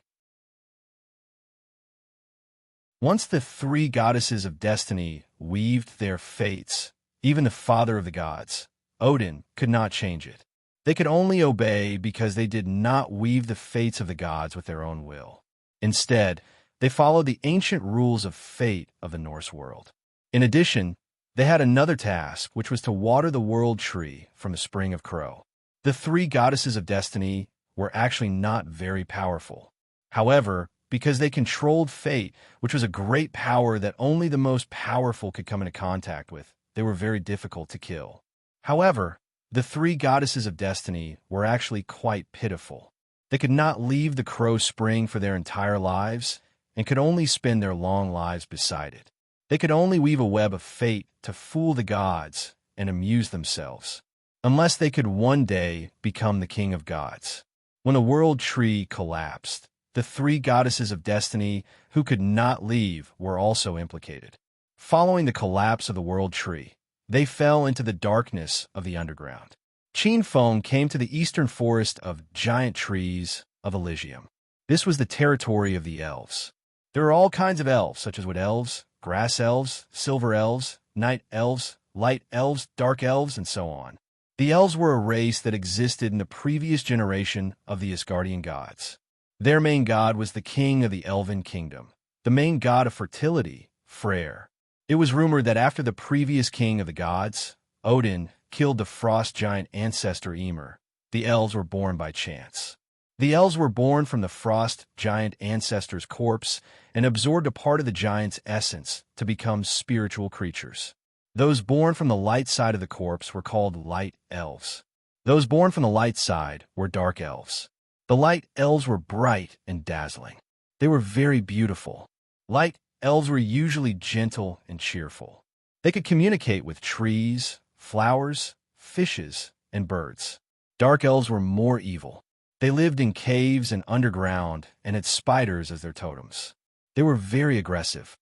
Once the three goddesses of destiny weaved their fates, even the father of the gods, Odin, could not change it. They could only obey because they did not weave the fates of the gods with their own will. Instead, they followed the ancient rules of fate of the Norse world. In addition, they had another task, which was to water the world tree from the Spring of Crow. The three goddesses of destiny were actually not very powerful. However, because they controlled fate, which was a great power that only the most powerful could come into contact with, they were very difficult to kill. However, the three goddesses of destiny were actually quite pitiful. They could not leave the Crow Spring for their entire lives and could only spend their long lives beside it. They could only weave a web of fate to fool the gods and amuse themselves, unless they could one day become the king of gods. When the world tree collapsed, the three goddesses of destiny who could not leave were also implicated. Following the collapse of the world tree, they fell into the darkness of the underground. Qin Feng came to the eastern forest of giant trees of Elysium. This was the territory of the elves. There are all kinds of elves, such as wood elves, grass elves, silver elves, night elves, light elves, dark elves, and so on. The elves were a race that existed in the previous generation of the Asgardian gods. Their main god was the king of the elven kingdom, the main god of fertility, Freyr. It was rumored that after the previous king of the gods, Odin, killed the frost giant ancestor Ymir, the elves were born by chance. The elves were born from the frost giant ancestor's corpse and absorbed a part of the giant's essence to become spiritual creatures. Those born from the light side of the corpse were called light elves. Those born from the light side were dark elves. The light elves were bright and dazzling. They were very beautiful. Light elves were usually gentle and cheerful. They could communicate with trees, flowers, fishes, and birds. Dark elves were more evil. They lived in caves and underground and had spiders as their totems. They were very aggressive.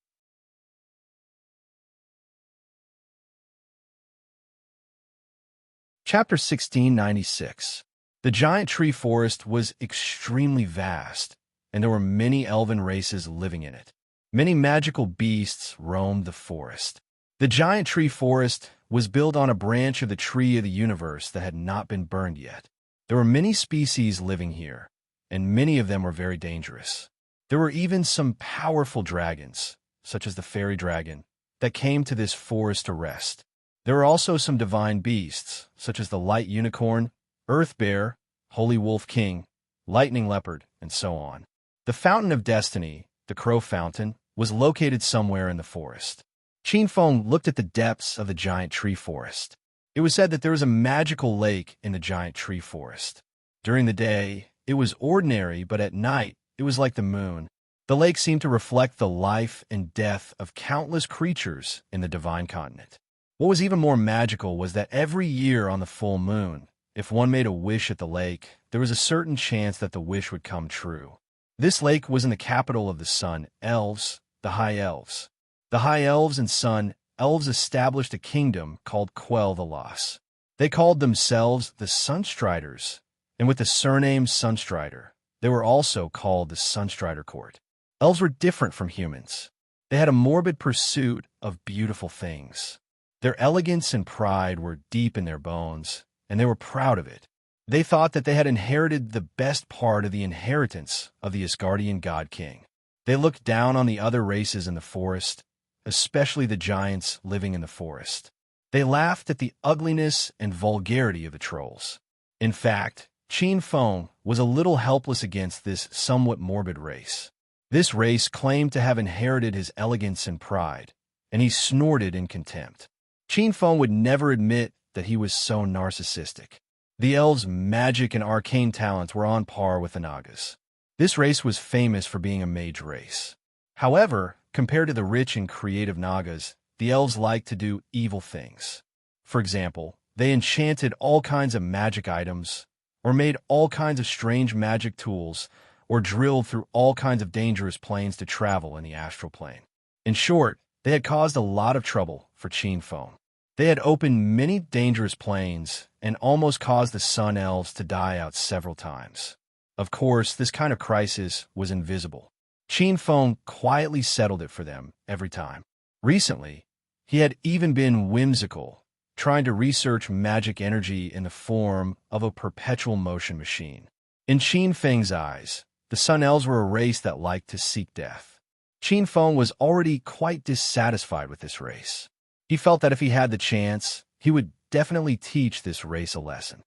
Chapter 1696. The giant tree forest was extremely vast, and there were many elven races living in it. Many magical beasts roamed the forest. The giant tree forest was built on a branch of the tree of the universe that had not been burned yet. There were many species living here, and many of them were very dangerous. There were even some powerful dragons, such as the fairy dragon, that came to this forest to rest. There were also some divine beasts, such as the light unicorn, earth bear, holy wolf king, lightning leopard, and so on. The Fountain of Destiny, the Crow Fountain, was located somewhere in the forest. Qin Feng looked at the depths of the giant tree forest. It was said that there was a magical lake in the giant tree forest. During the day, it was ordinary, but at night, it was like the moon. The lake seemed to reflect the life and death of countless creatures in the divine continent. What was even more magical was that every year on the full moon, if one made a wish at the lake, there was a certain chance that the wish would come true. This lake was in the capital of the Sun Elves, the High Elves. The High Elves and Sun Elves established a kingdom called Quell the Loss. They called themselves the Sunstriders, and with the surname Sunstrider, they were also called the Sunstrider Court. Elves were different from humans. They had a morbid pursuit of beautiful things. Their elegance and pride were deep in their bones, and they were proud of it. They thought that they had inherited the best part of the inheritance of the Asgardian God King. They looked down on the other races in the forest, especially the giants living in the forest. They laughed at the ugliness and vulgarity of the trolls. In fact, Qin Feng was a little helpless against this somewhat morbid race. This race claimed to have inherited his elegance and pride, and he snorted in contempt. Qin Feng would never admit that he was so narcissistic. The elves' magic and arcane talents were on par with the Nagas. This race was famous for being a mage race. However, compared to the rich and creative Nagas, the elves liked to do evil things. For example, they enchanted all kinds of magic items, or made all kinds of strange magic tools, or drilled through all kinds of dangerous planes to travel in the astral plane. In short, they had caused a lot of trouble for Qin Feng. They had opened many dangerous planes and almost caused the Sun Elves to die out several times. Of course, this kind of crisis was invisible. Qin Feng quietly settled it for them every time. Recently, he had even been whimsical, trying to research magic energy in the form of a perpetual motion machine. In Qin Feng's eyes, the Sun Elves were a race that liked to seek death. Qin Feng was already quite dissatisfied with this race. He felt that if he had the chance, he would definitely teach this race a lesson.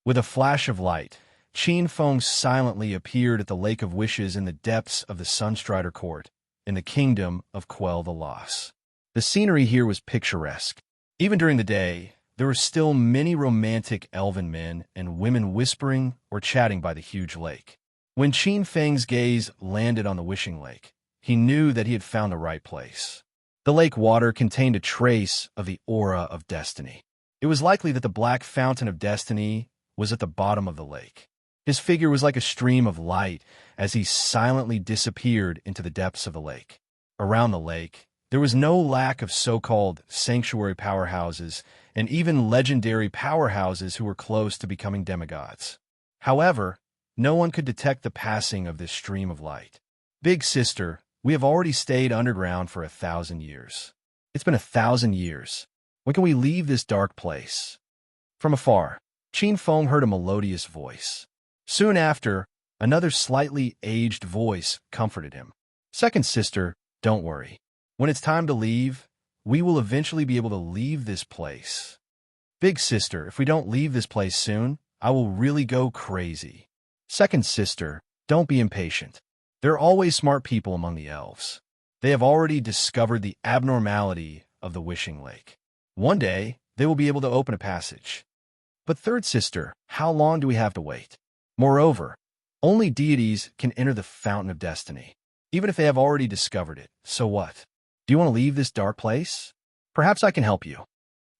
With a flash of light, Qin Feng silently appeared at the Lake of Wishes in the depths of the Sunstrider Court, in the kingdom of Quell the Loss. The scenery here was picturesque. Even during the day, there were still many romantic elven men and women whispering or chatting by the huge lake. When Qin Feng's gaze landed on the Wishing Lake, he knew that he had found the right place. The lake water contained a trace of the aura of destiny. It was likely that the black fountain of destiny was at the bottom of the lake. His figure was like a stream of light as he silently disappeared into the depths of the lake. Around the lake, there was no lack of so-called sanctuary powerhouses and even legendary powerhouses who were close to becoming demigods. However, no one could detect the passing of this stream of light. Big sister, we have already stayed underground for 1,000 years. It's been 1,000 years. When can we leave this dark place? From afar, Qin Feng heard a melodious voice. Soon after, another slightly aged voice comforted him. Second sister, don't worry. When it's time to leave, we will eventually be able to leave this place. Big sister, if we don't leave this place soon, I will really go crazy. Second sister, don't be impatient. There are always smart people among the elves. They have already discovered the abnormality of the Wishing Lake. One day, they will be able to open a passage. But third sister, how long do we have to wait? Moreover, only deities can enter the Fountain of Destiny. Even if they have already discovered it, so what? Do you want to leave this dark place? Perhaps I can help you.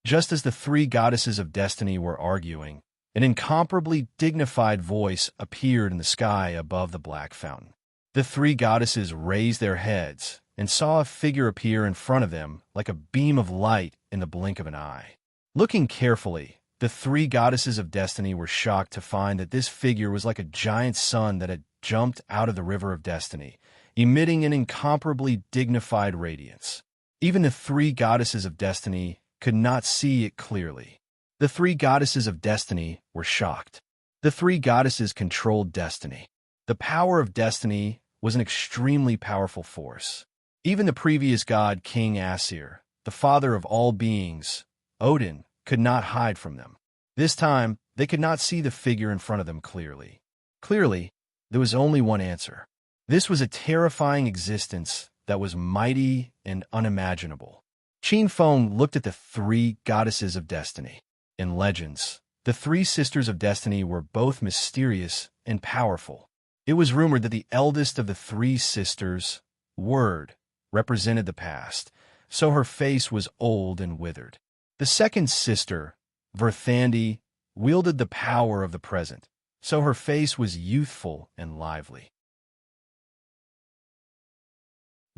Just as the three goddesses of destiny were arguing, an incomparably dignified voice appeared in the sky above the black fountain. The three goddesses raised their heads and saw a figure appear in front of them like a beam of light in the blink of an eye. Looking carefully, the three goddesses of destiny were shocked to find that this figure was like a giant sun that had jumped out of the river of destiny, emitting an incomparably dignified radiance. Even the three goddesses of destiny could not see it clearly. The three goddesses of destiny were shocked. The three goddesses controlled destiny. The power of destiny was an extremely powerful force. Even the previous god King Aesir, the father of all beings, Odin, could not hide from them. This time, they could not see the figure in front of them clearly. Clearly, there was only one answer. This was a terrifying existence that was mighty and unimaginable. Qin Feng looked at the three goddesses of destiny. In legends, the three sisters of destiny were both mysterious and powerful. It was rumored that the eldest of the three sisters, Word, represented the past, so her face was old and withered. The second sister, Verthandi, wielded the power of the present, so her face was youthful and lively.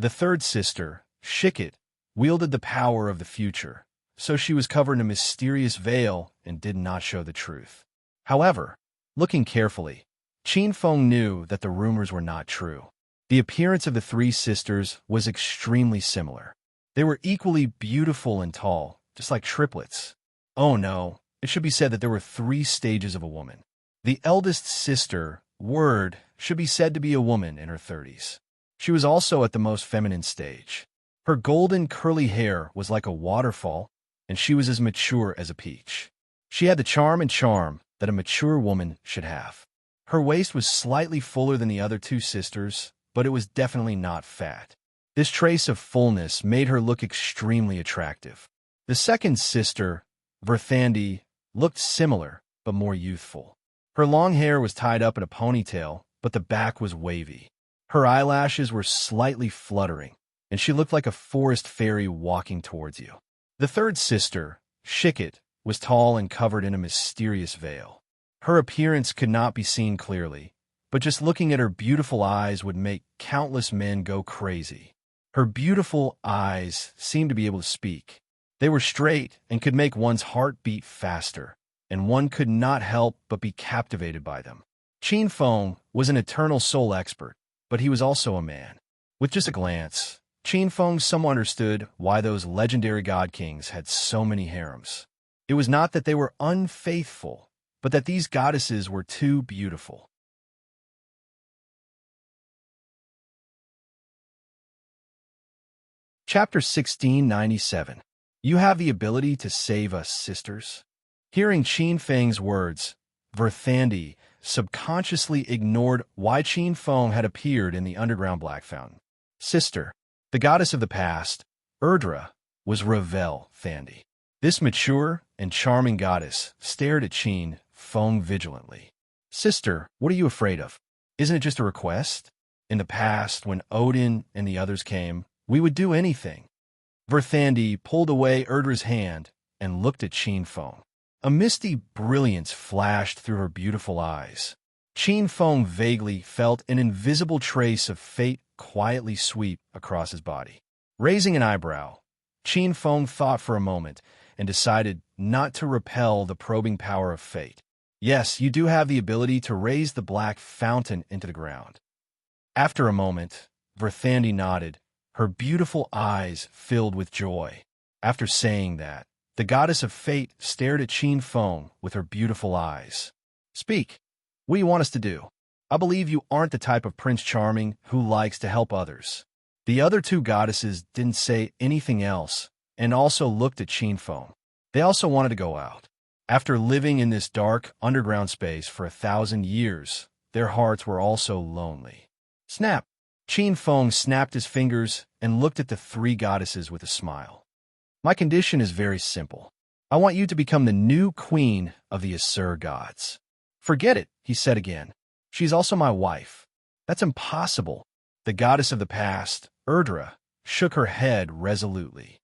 The third sister, Shikit, wielded the power of the future, so she was covered in a mysterious veil and did not show the truth. However, looking carefully, Qin Feng knew that the rumors were not true. The appearance of the three sisters was extremely similar. They were equally beautiful and tall, just like triplets. Oh no, it should be said that there were three stages of a woman. The eldest sister, Word, should be said to be a woman in her 30s. She was also at the most feminine stage. Her golden curly hair was like a waterfall, and she was as mature as a peach. She had the charm that a mature woman should have. Her waist was slightly fuller than the other two sisters, but it was definitely not fat. This trace of fullness made her look extremely attractive. The second sister, Verthandi, looked similar, but more youthful. Her long hair was tied up in a ponytail, but the back was wavy. Her eyelashes were slightly fluttering, and she looked like a forest fairy walking towards you. The third sister, Shikit, was tall and covered in a mysterious veil. Her appearance could not be seen clearly, but just looking at her beautiful eyes would make countless men go crazy. Her beautiful eyes seemed to be able to speak. They were straight and could make one's heart beat faster, and one could not help but be captivated by them. Qin Feng was an eternal soul expert, but he was also a man. With just a glance, Qin Feng somewhat understood why those legendary god kings had so many harems. It was not that they were unfaithful, but that these goddesses were too beautiful. Chapter 1697. You have the ability to save us, sisters. Hearing Qin Feng's words, Verthandi subconsciously ignored why Qin Feng had appeared in the underground Black Fountain. Sister, the goddess of the past, Erdra, was Ravel Thandi. This mature and charming goddess stared at Qin Feng vigilantly. Sister, what are you afraid of? Isn't it just a request? In the past, when Odin and the others came, we would do anything. Verthandi pulled away Erdra's hand and looked at Qin Feng. A misty brilliance flashed through her beautiful eyes. Qin Feng vaguely felt an invisible trace of fate quietly sweep across his body. Raising an eyebrow, Qin Feng thought for a moment and decided not to repel the probing power of fate. Yes, you do have the ability to raise the Black Fountain into the ground. After a moment, Verthandi nodded, her beautiful eyes filled with joy. After saying that, the goddess of fate stared at Qin Feng with her beautiful eyes. Speak. What do you want us to do? I believe you aren't the type of Prince Charming who likes to help others. The other two goddesses didn't say anything else and also looked at Qin Feng. They also wanted to go out. After living in this dark underground space for 1,000 years, their hearts were also lonely. Snap! Qin Feng snapped his fingers and looked at the three goddesses with a smile. My condition is very simple. I want you to become the new queen of the Asur gods. Forget it, he said again. She's also my wife. That's impossible. The goddess of the past, Erdra, shook her head resolutely.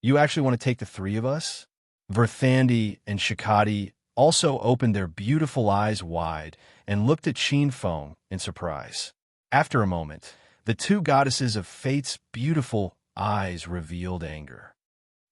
You actually want to take the three of us? Verthandi and Shikati also opened their beautiful eyes wide and looked at Qin Feng in surprise. After a moment, the two goddesses of fate's beautiful eyes revealed anger.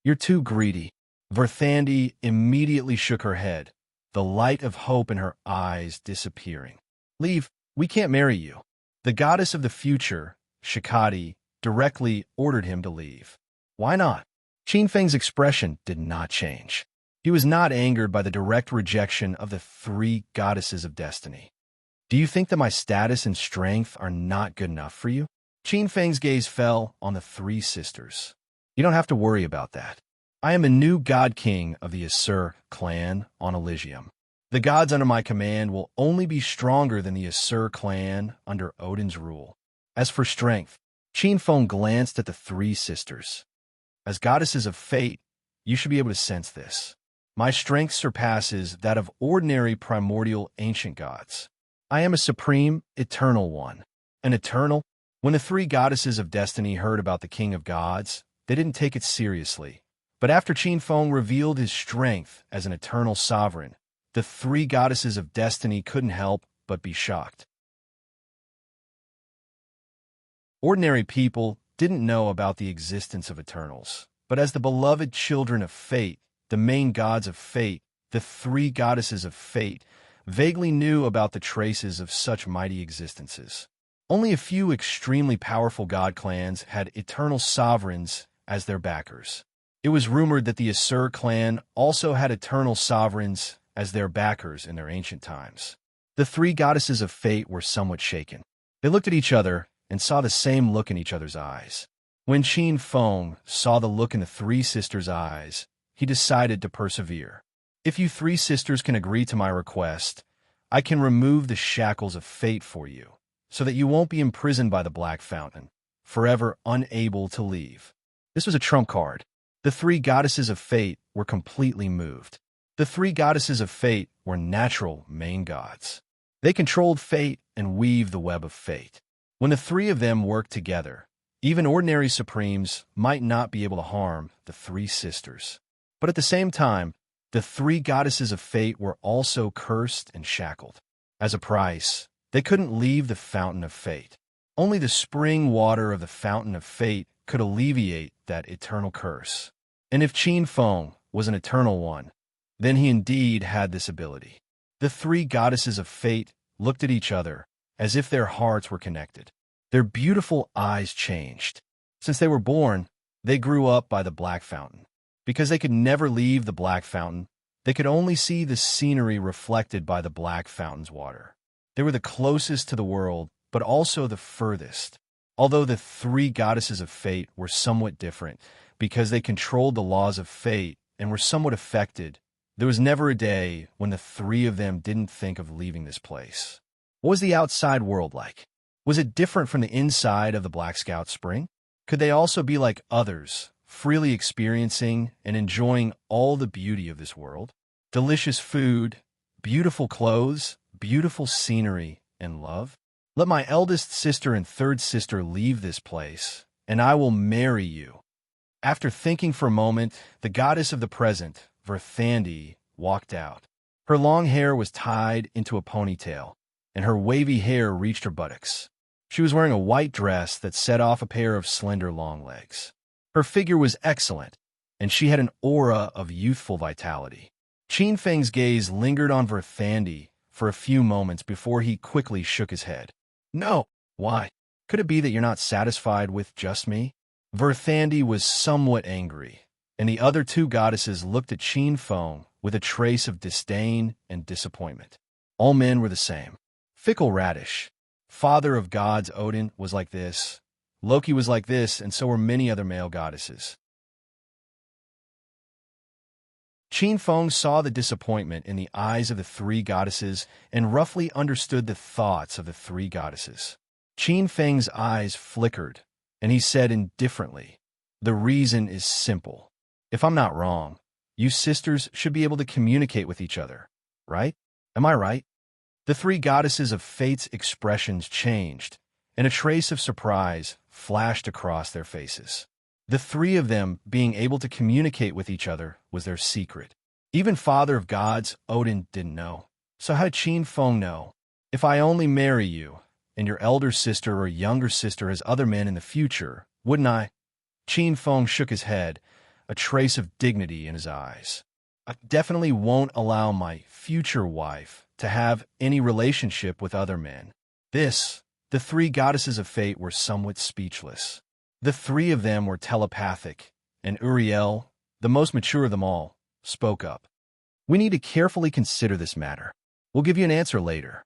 You're too greedy. Verthandi immediately shook her head, the light of hope in her eyes disappearing. Leave, we can't marry you. The goddess of the future, Shikati, directly ordered him to leave. Why not? Qin Feng's expression did not change. He was not angered by the direct rejection of the three goddesses of destiny. Do you think that my status and strength are not good enough for you? Qin Feng's gaze fell on the three sisters. You don't have to worry about that. I am a new god king of the Asur clan on Elysium. The gods under my command will only be stronger than the Asur clan under Odin's rule. As for strength, Qin Feng glanced at the three sisters. As goddesses of fate, you should be able to sense this. My strength surpasses that of ordinary primordial ancient gods. I am a supreme, eternal one. An eternal? When the three goddesses of destiny heard about the king of gods, they didn't take it seriously. But after Qin Feng revealed his strength as an eternal sovereign, the three goddesses of destiny couldn't help but be shocked. Ordinary people didn't know about the existence of Eternals, but as the beloved children of fate, the main gods of fate, the three goddesses of fate, vaguely knew about the traces of such mighty existences. Only a few extremely powerful god clans had Eternal sovereigns as their backers. It was rumored that the Asur clan also had Eternal sovereigns as their backers in their ancient times. The three goddesses of fate were somewhat shaken. They looked at each other and saw the same look in each other's eyes. When Qin Feng saw the look in the three sisters' eyes, he decided to persevere. If you three sisters can agree to my request, I can remove the shackles of fate for you, so that you won't be imprisoned by the Black Fountain, forever unable to leave. This was a trump card. The three goddesses of fate were completely moved. The three goddesses of fate were natural main gods. They controlled fate and weaved the web of fate. When the three of them worked together, even ordinary supremes might not be able to harm the three sisters. But at the same time, the three goddesses of fate were also cursed and shackled. As a price, they couldn't leave the fountain of fate. Only the spring water of the fountain of fate could alleviate that eternal curse. And if Qin Feng was an eternal one, then he indeed had this ability. The three goddesses of fate looked at each other as if their hearts were connected. Their beautiful eyes changed. Since they were born, they grew up by the Black Fountain. Because they could never leave the Black Fountain, they could only see the scenery reflected by the Black Fountain's water. They were the closest to the world, but also the furthest. Although the three goddesses of fate were somewhat different, because they controlled the laws of fate and were somewhat affected, there was never a day when the three of them didn't think of leaving this place. What was the outside world like? Was it different from the inside of the Black Scout Spring? Could they also be like others, freely experiencing and enjoying all the beauty of this world? Delicious food, beautiful clothes, beautiful scenery, and love? Let my eldest sister and third sister leave this place, and I will marry you. After thinking for a moment, the goddess of the present, Verthandi, walked out. Her long hair was tied into a ponytail, and her wavy hair reached her buttocks. She was wearing a white dress that set off a pair of slender long legs. Her figure was excellent, and she had an aura of youthful vitality. Qin Feng's gaze lingered on Verthandi for a few moments before he quickly shook his head. No, why? Could it be that you're not satisfied with just me? Verthandi was somewhat angry, and the other two goddesses looked at Qin Feng with a trace of disdain and disappointment. All men were the same. Fickle radish. Father of gods Odin was like this. Loki was like this, and so were many other male goddesses. Qin Feng saw the disappointment in the eyes of the three goddesses and roughly understood the thoughts of the three goddesses. Qin Feng's eyes flickered, and he said indifferently, "The reason is simple. If I'm not wrong, you sisters should be able to communicate with each other, right? Am I right?" The three goddesses of fate's expressions changed, and a trace of surprise flashed across their faces. The three of them being able to communicate with each other was their secret. Even Father of Gods, Odin, didn't know. So how did Qin Feng know? If I only marry you, and your elder sister or younger sister has other men in the future, wouldn't I? Qin Feng shook his head, a trace of dignity in his eyes. I definitely won't allow my future wife to have any relationship with other men. The three goddesses of fate were somewhat speechless. The three of them were telepathic, and Uriel, the most mature of them all, spoke up. We need to carefully consider this matter. We'll give you an answer later.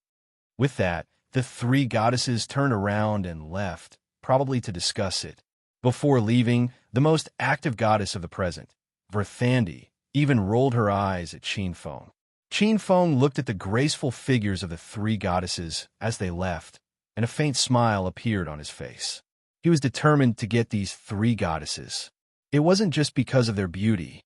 With that, the three goddesses turned around and left, probably to discuss it. Before leaving, the most active goddess of the present, Verthandi, even rolled her eyes at Qin Feng. Qin Feng looked at the graceful figures of the three goddesses as they left, and a faint smile appeared on his face. He He was determined to get these three goddesses. It wasn't just because of their beauty.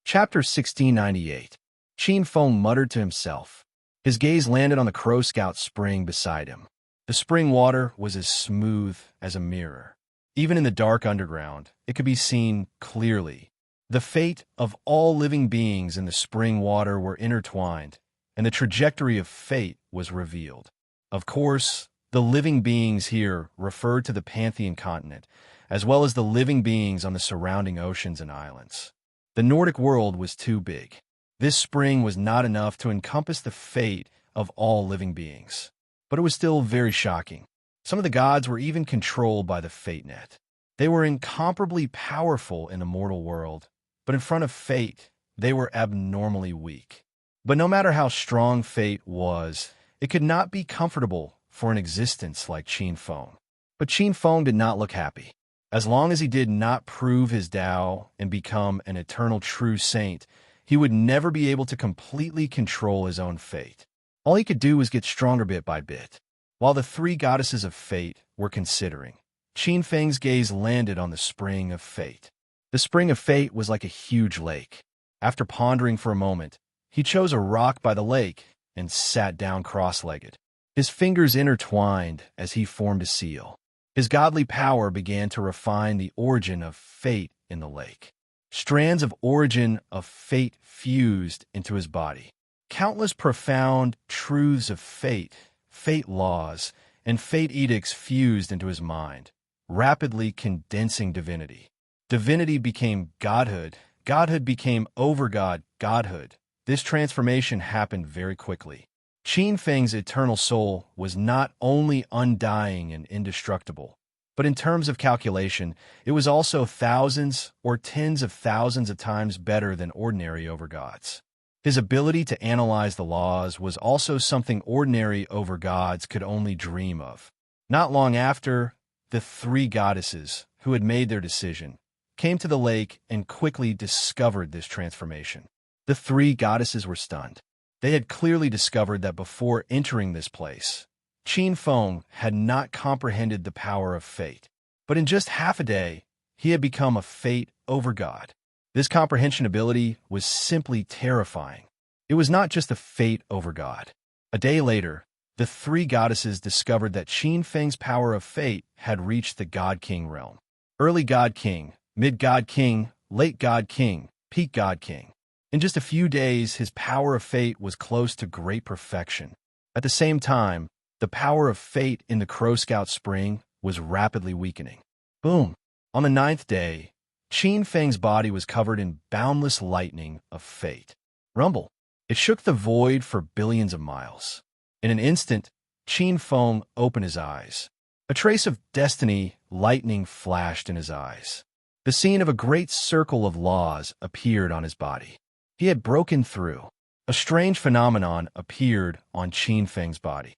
Chapter 1698. Qin Feng muttered to himself. His gaze landed on the Crow Scout spring beside him. The spring water was as smooth as a mirror. Even in the dark underground, it could be seen clearly. The fate of all living beings in the spring water were intertwined, and the trajectory of fate was revealed. Of course, the living beings here referred to the Pantheon continent, as well as the living beings on the surrounding oceans and islands. The Nordic world was too big. This spring was not enough to encompass the fate of all living beings. But it was still very shocking. Some of the gods were even controlled by the fate net. They were incomparably powerful in the mortal world, but in front of fate, they were abnormally weak. But no matter how strong fate was, it could not be comfortable for an existence like Qin Feng. But Qin Feng did not look happy. As long as he did not prove his Tao and become an eternal true saint, he would never be able to completely control his own fate. All he could do was get stronger bit by bit. While the three goddesses of fate were considering, Qin Feng's gaze landed on the spring of fate. The spring of fate was like a huge lake. After pondering for a moment, he chose a rock by the lake and sat down cross-legged. His fingers intertwined as he formed a seal. His godly power began to refine the origin of fate in the lake. Strands of origin of fate fused into his body. Countless profound truths of fate, fate laws, and fate edicts fused into his mind, rapidly condensing divinity. Divinity became godhood. Godhood became overgod godhood. This transformation happened very quickly. Qin Feng's eternal soul was not only undying and indestructible, but in terms of calculation, it was also thousands or tens of thousands of times better than ordinary overgods. His ability to analyze the laws was also something ordinary overgods could only dream of. Not long after, the three goddesses, who had made their decision, came to the lake and quickly discovered this transformation. The three goddesses were stunned. They had clearly discovered that before entering this place, Qin Feng had not comprehended the power of fate. But in just half a day, he had become a fate overgod. This comprehension ability was simply terrifying. It was not just a fate overgod. A day later, the three goddesses discovered that Qin Feng's power of fate had reached the God King realm. Early God King, mid God King, late God King, peak God King. In just a few days, his power of fate was close to great perfection. At the same time, the power of fate in the Crow Scout Spring was rapidly weakening. Boom! On the 9th day, Qin Feng's body was covered in boundless lightning of fate. Rumble! It shook the void for billions of miles. In an instant, Qin Feng opened his eyes. A trace of destiny lightning flashed in his eyes. The scene of a great circle of laws appeared on his body. He had broken through. A strange phenomenon appeared on Qin Feng's body.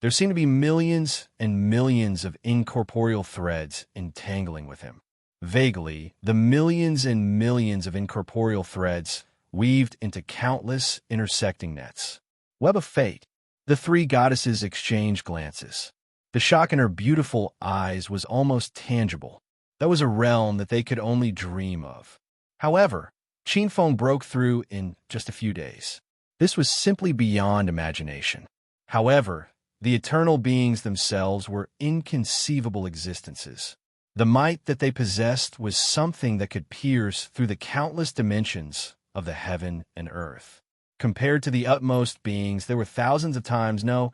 There seemed to be millions and millions of incorporeal threads entangling with him. Vaguely, the millions and millions of incorporeal threads weaved into countless intersecting nets. Web of fate. The three goddesses exchanged glances. The shock in her beautiful eyes was almost tangible. That was a realm that they could only dream of. However, Qin Feng broke through in just a few days. This was simply beyond imagination. However, the eternal beings themselves were inconceivable existences. The might that they possessed was something that could pierce through the countless dimensions of the heaven and earth. Compared to the utmost beings, they were thousands of times, no,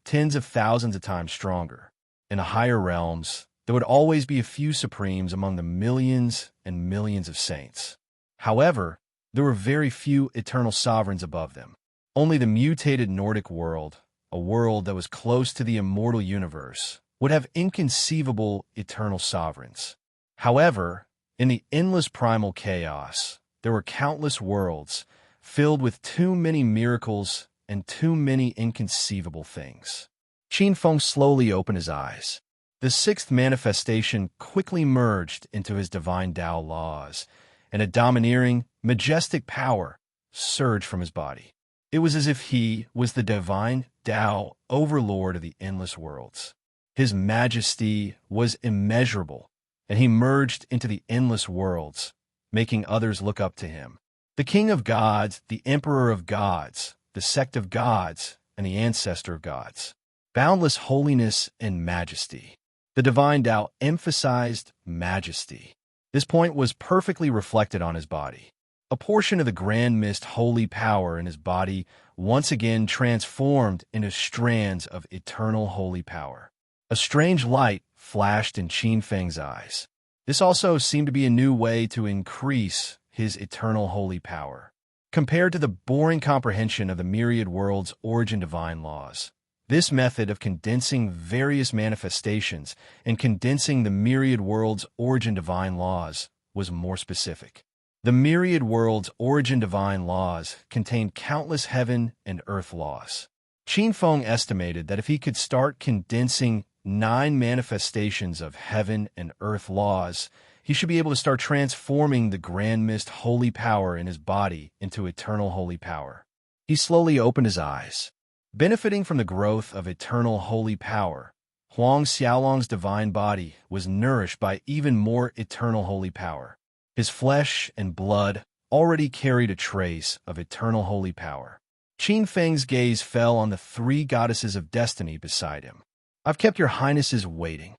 tens of thousands of times stronger. In the higher realms, there would always be a few supremes among the millions and millions of saints. However, there were very few eternal sovereigns above them. Only the mutated Nordic world, a world that was close to the immortal universe, would have inconceivable eternal sovereigns. However, in the endless primal chaos, there were countless worlds filled with too many miracles and too many inconceivable things. Qin Feng slowly opened his eyes. The sixth manifestation quickly merged into his divine Tao laws, and a domineering, majestic power surged from his body. It was as if he was the divine Tao, overlord of the endless worlds. His majesty was immeasurable, and he merged into the endless worlds, making others look up to him. The king of gods, the emperor of gods, the sect of gods, and the ancestor of gods. Boundless holiness and majesty. The divine Tao emphasized majesty. This point was perfectly reflected on his body. A portion of the grand mist holy power in his body once again transformed into strands of eternal holy power. A strange light flashed in Qin Feng's eyes. This also seemed to be a new way to increase his eternal holy power. Compared to the boring comprehension of the myriad world's origin divine laws, this method of condensing various manifestations and condensing the myriad world's origin divine laws was more specific. The myriad world's origin divine laws contained countless heaven and earth laws. Qin Feng estimated that if he could start condensing 9 manifestations of heaven and earth laws, he should be able to start transforming the grand mist holy power in his body into eternal holy power. He slowly opened his eyes. Benefiting from the growth of eternal holy power, Huang Xiaolong's divine body was nourished by even more eternal holy power. His flesh and blood already carried a trace of eternal holy power. Qin Feng's gaze fell on the 3 goddesses of destiny beside him. "I've kept your highnesses waiting."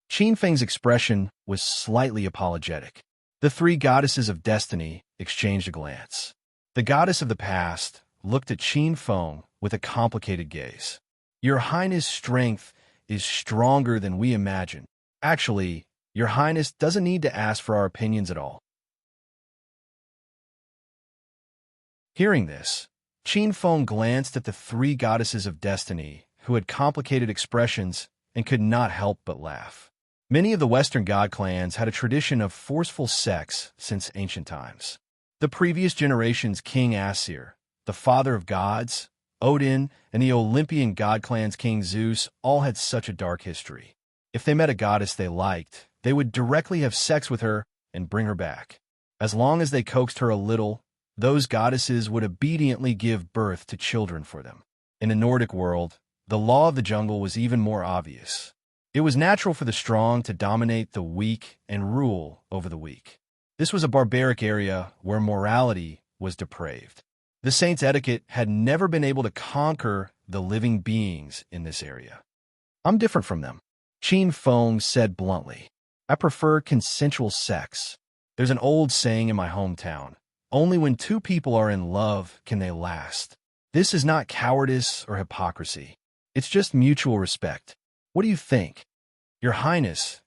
Qin Feng's expression was slightly apologetic. The 3 goddesses of destiny exchanged a glance. The goddess of the past looked at Qin Feng with a complicated gaze. "Your Highness' strength is stronger than we imagine. Actually, Your Highness doesn't need to ask for our opinions at all." Hearing this, Qin Feng glanced at the 3 goddesses of destiny who had complicated expressions and could not help but laugh. Many of the Western god clans had a tradition of forceful sex since ancient times. The previous generation's King Aesir, the father of gods, Odin, and the Olympian god clan's King Zeus all had such a dark history. If they met a goddess they liked, they would directly have sex with her and bring her back. As long as they coaxed her a little, those goddesses would obediently give birth to children for them. In the Nordic world, the law of the jungle was even more obvious. It was natural for the strong to dominate the weak and rule over the weak. This was a barbaric area where morality was depraved. The saints' etiquette had never been able to conquer the living beings in this area. "I'm different from them," Qin Feng said bluntly. "I prefer consensual sex. There's an old saying in my hometown, only when 2 people are in love can they last. This is not cowardice or hypocrisy. It's just mutual respect. What do you think?" Your Highness'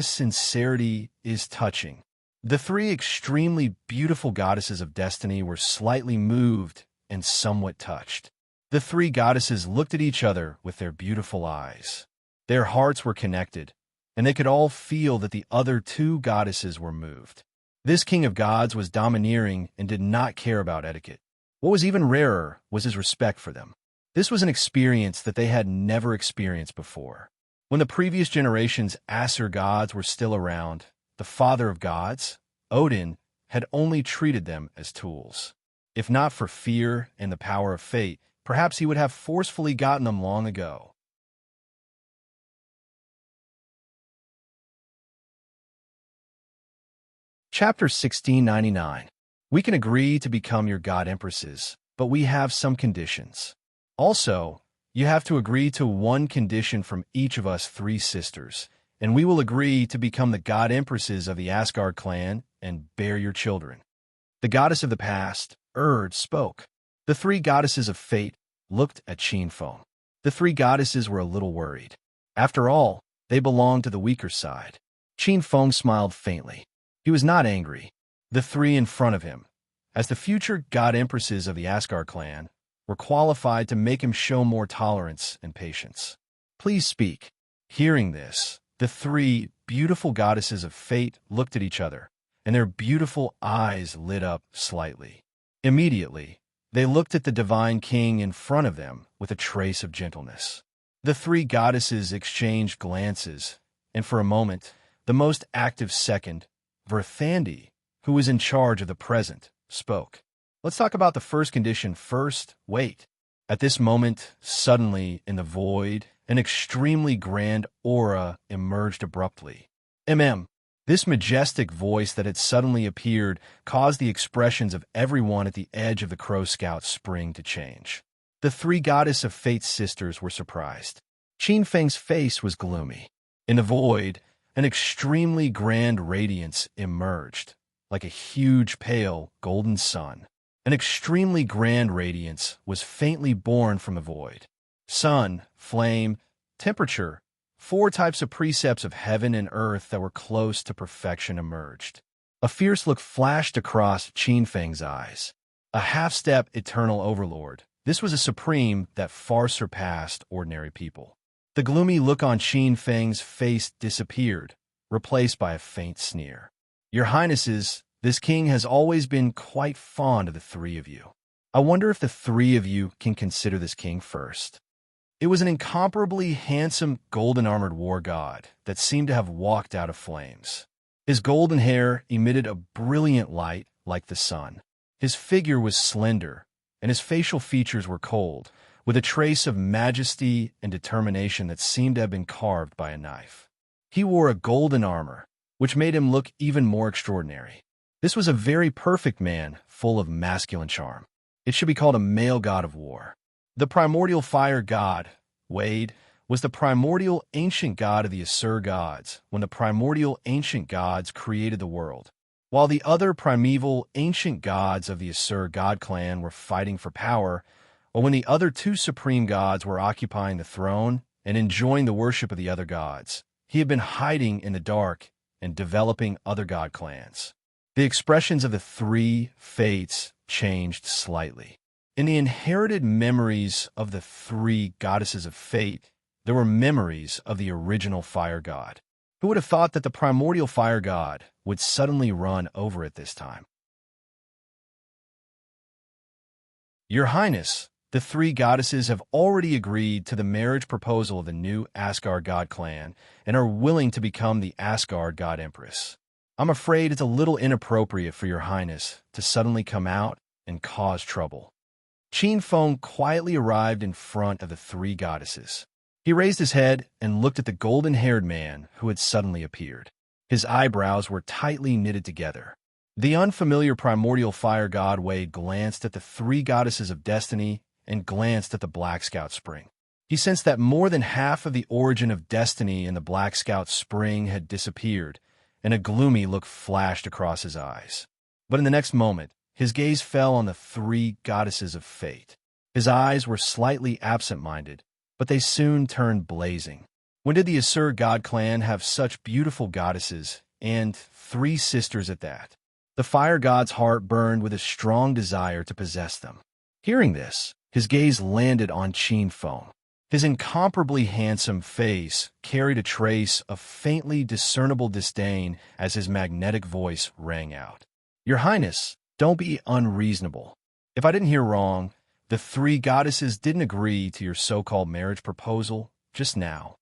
sincerity is touching." The 3 extremely beautiful goddesses of destiny were slightly moved and somewhat touched. The 3 goddesses looked at each other with their beautiful eyes. Their hearts were connected, and they could all feel that the other 2 goddesses were moved. This king of gods was domineering and did not care about etiquette. What was even rarer was his respect for them. This was an experience that they had never experienced before. When the previous generation's Aesir gods were still around, the father of gods, Odin, had only treated them as tools. If not for fear and the power of fate, perhaps he would have forcefully gotten them long ago. Chapter 1699. We can agree to become your god empresses, but we have some conditions. Also, you have to agree to one condition from each of us 3 sisters, and we will agree to become the god empresses of the Asgard clan and bear your children. The goddess of the past, Urd, spoke. The 3 goddesses of fate looked at Qin Feng. The 3 goddesses were a little worried. After all, they belonged to the weaker side. Qin Feng smiled faintly. He was not angry. The 3 in front of him, as the future god empresses of the Asgard clan, were qualified to make him show more tolerance and patience. "Please speak." Hearing this, the 3 beautiful goddesses of fate looked at each other, and their beautiful eyes lit up slightly. Immediately, they looked at the divine king in front of them with a trace of gentleness. The 3 goddesses exchanged glances, and for a moment, the most active second, Verthandi, who was in charge of the present, spoke. Let's talk about the first condition first. Wait. At this moment, suddenly, in the void, an extremely grand aura emerged abruptly. This majestic voice that had suddenly appeared caused the expressions of everyone at the edge of the Crow Scout spring to change. The three Goddess of Fate's sisters were surprised. Qin Feng's face was gloomy. In the void, an extremely grand radiance emerged, like a huge pale golden sun. An extremely grand radiance was faintly born from the void. Sun, flame, temperature, 4 types of precepts of heaven and earth that were close to perfection emerged. A fierce look flashed across Qin Feng's eyes. A half-step eternal overlord. This was a supreme that far surpassed ordinary people. The gloomy look on Qin Feng's face disappeared, replaced by a faint sneer. Your Highnesses, this king has always been quite fond of the 3 of you. I wonder if the 3 of you can consider this king first. It was an incomparably handsome golden-armored war god that seemed to have walked out of flames. His golden hair emitted a brilliant light like the sun. His figure was slender, and his facial features were cold, with a trace of majesty and determination that seemed to have been carved by a knife. He wore a golden armor, which made him look even more extraordinary. This was a very perfect man, full of masculine charm. It should be called a male god of war. The primordial fire god, Wade, was the primordial ancient god of the Asur gods when the primordial ancient gods created the world. While the other primeval ancient gods of the Asur god clan were fighting for power, or when the other 2 supreme gods were occupying the throne and enjoying the worship of the other gods, he had been hiding in the dark and developing other god clans. The expressions of the 3 fates changed slightly. In the inherited memories of the 3 goddesses of fate, there were memories of the original fire god. Who would have thought that the primordial fire god would suddenly run over at this time? Your Highness, the 3 goddesses have already agreed to the marriage proposal of the new Asgard god clan and are willing to become the Asgard god empress. I'm afraid it's a little inappropriate for your Highness to suddenly come out and cause trouble. Qin Feng quietly arrived in front of the 3 goddesses. He raised his head and looked at the golden-haired man who had suddenly appeared. His eyebrows were tightly knitted together. The unfamiliar primordial fire god Wade glanced at the 3 goddesses of destiny and glanced at the Black Scout Spring. He sensed that more than half of the origin of destiny in the Black Scout Spring had disappeared, and a gloomy look flashed across his eyes. But in the next moment, his gaze fell on the 3 goddesses of fate. His eyes were slightly absent-minded, but they soon turned blazing. When did the Asur god clan have such beautiful goddesses, and 3 sisters at that? The fire god's heart burned with a strong desire to possess them. Hearing this, his gaze landed on Qin Feng. His incomparably handsome face carried a trace of faintly discernible disdain as his magnetic voice rang out. Your Highness, don't be unreasonable. If I didn't hear wrong, the 3 goddesses didn't agree to your so-called marriage proposal just now.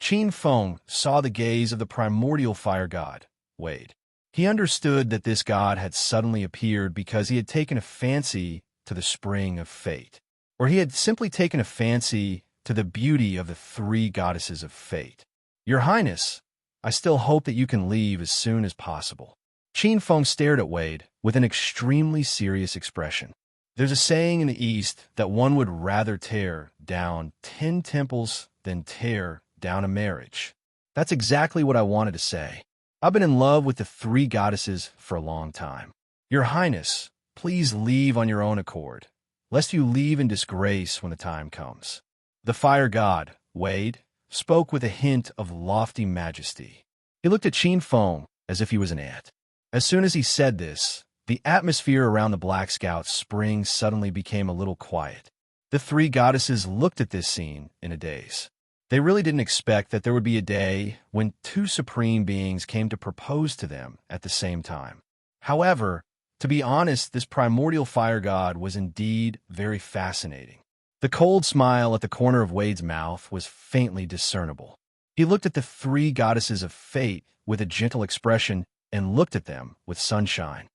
Qin Feng saw the gaze of the primordial fire god, Wade. He understood that this god had suddenly appeared because he had taken a fancy to the spring of fate, or he had simply taken a fancy to the beauty of the 3 goddesses of fate. Your Highness, I still hope that you can leave as soon as possible. Qin Feng stared at Wade with an extremely serious expression. There's a saying in the East that one would rather tear down 10 temples than tear down a marriage. That's exactly what I wanted to say. I've been in love with the 3 goddesses for a long time. Your Highness, please leave on your own accord, lest you leave in disgrace when the time comes. The fire god, Wade, spoke with a hint of lofty majesty. He looked at Qin Feng as if he was an ant. As soon as he said this, the atmosphere around the Black Scout Spring suddenly became a little quiet. The 3 goddesses looked at this scene in a daze. They really didn't expect that there would be a day when 2 supreme beings came to propose to them at the same time. However, to be honest, this primordial fire god was indeed very fascinating. The cold smile at the corner of Wade's mouth was faintly discernible. He looked at the 3 goddesses of fate with a gentle expression and looked at them with sunshine.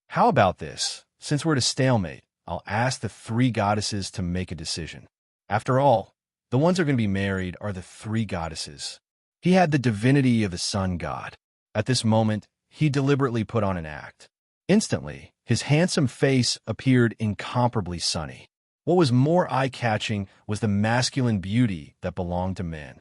How about this? since we're at a stalemate, I'll ask the three goddesses to make a decision. After all, the ones who are going to be married are the three goddesses. He had the divinity of the sun god. At this moment, he deliberately put on an act. Instantly, his handsome face appeared incomparably sunny. What was more eye-catching was the masculine beauty that belonged to men.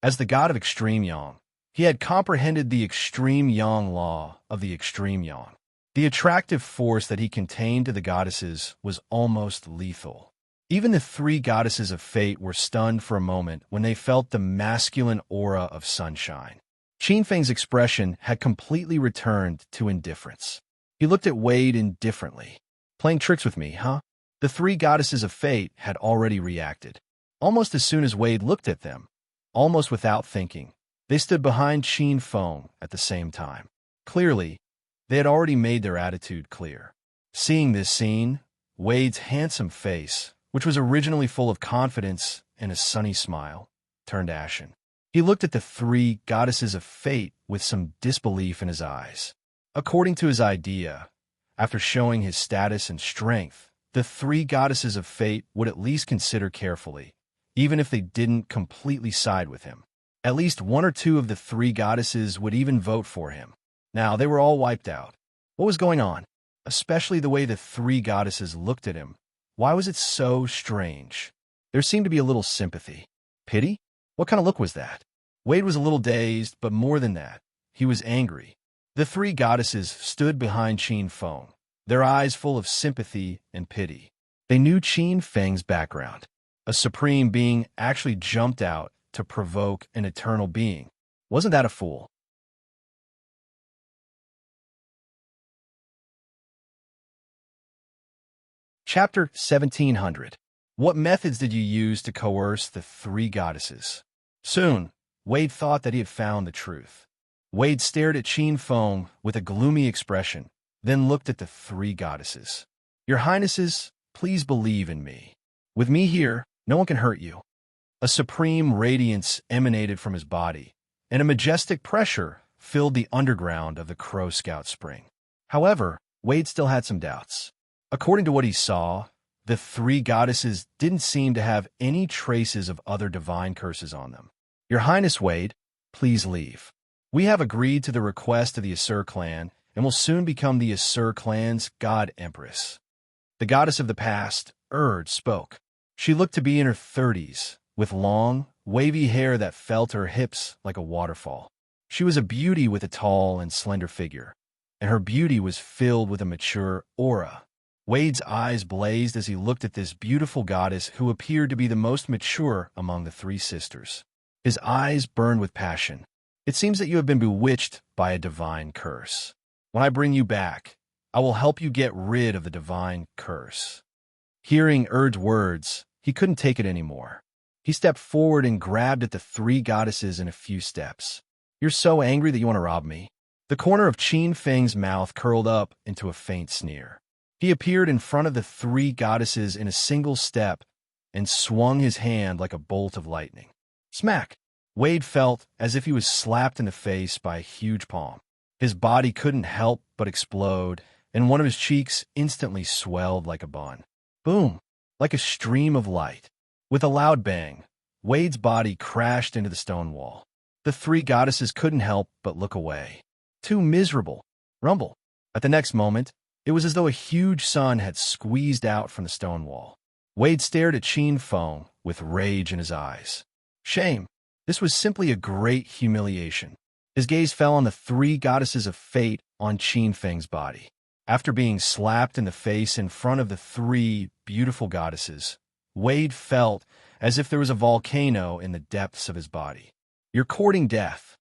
As the god of extreme yang, he had comprehended the extreme yang law of the extreme yang. The attractive force that he contained to the goddesses was almost lethal. Even the three goddesses of fate were stunned for a moment when they felt the masculine aura of sunshine. Qin Feng's expression had completely returned to indifference. He looked at Wade indifferently. Playing tricks with me, huh? The three goddesses of fate had already reacted. Almost as soon as Wade looked at them, almost without thinking, they stood behind Qin Feng at the same time. Clearly, they had already made their attitude clear. Seeing this scene, Wade's handsome face, which was originally full of confidence and a sunny smile, turned ashen. He looked at the three goddesses of fate with some disbelief in his eyes. According to his idea, after showing his status and strength, the three goddesses of fate would at least consider carefully, even if they didn't completely side with him. At least one or two of the three goddesses would even vote for him. Now, they were all wiped out. What was going on? Especially the way the three goddesses looked at him. Why was it so strange? There seemed to be a little sympathy. Pity? What kind of look was that? Wade was a little dazed, but more than that, he was angry. The three goddesses stood behind Qin Feng, their eyes full of sympathy and pity. They knew Qin Feng's background. A supreme being actually jumped out to provoke an eternal being. Wasn't that a fool? Chapter 1700. What methods did you use to coerce the three goddesses? Soon, Wade thought that he had found the truth. Wade stared at Qin Feng with a gloomy expression, then looked at the three goddesses. Your Highnesses, please believe in me. With me here, no one can hurt you. A supreme radiance emanated from his body, and a majestic pressure filled the underground of the Crow Scout Spring. However, Wade still had some doubts. According to what he saw, the three goddesses didn't seem to have any traces of other divine curses on them. Your Highness Wade, please leave. We have agreed to the request of the Asur clan and will soon become the Asur clan's God Empress. The goddess of the past, Urd, spoke. She looked to be in her 30s, with long, wavy hair that fell to her hips like a waterfall. She was a beauty with a tall and slender figure, and her beauty was filled with a mature aura. Wade's eyes blazed as he looked at this beautiful goddess who appeared to be the most mature among the three sisters. His eyes burned with passion. It seems that you have been bewitched by a divine curse. When I bring you back, I will help you get rid of the divine curse. Hearing Urd's words, he couldn't take it anymore. He stepped forward and grabbed at the three goddesses in a few steps. You're so angry that you want to rob me? The corner of Qin Feng's mouth curled up into a faint sneer. He appeared in front of the three goddesses in a single step and swung his hand like a bolt of lightning. Smack! Wade felt as if he was slapped in the face by a huge palm. His body couldn't help but explode, and one of his cheeks instantly swelled like a bun. Boom! Like a stream of light. With a loud bang, Wade's body crashed into the stone wall. The three goddesses couldn't help but look away. Too miserable. Rumble. At the next moment, it was as though a huge sun had squeezed out from the stone wall. Wade stared at Qin Feng with rage in his eyes. Shame. This was simply a great humiliation. His gaze fell on the three goddesses of fate on Qin Feng's body. After being slapped in the face in front of the three beautiful goddesses, Wade felt as if there was a volcano in the depths of his body. You're courting death.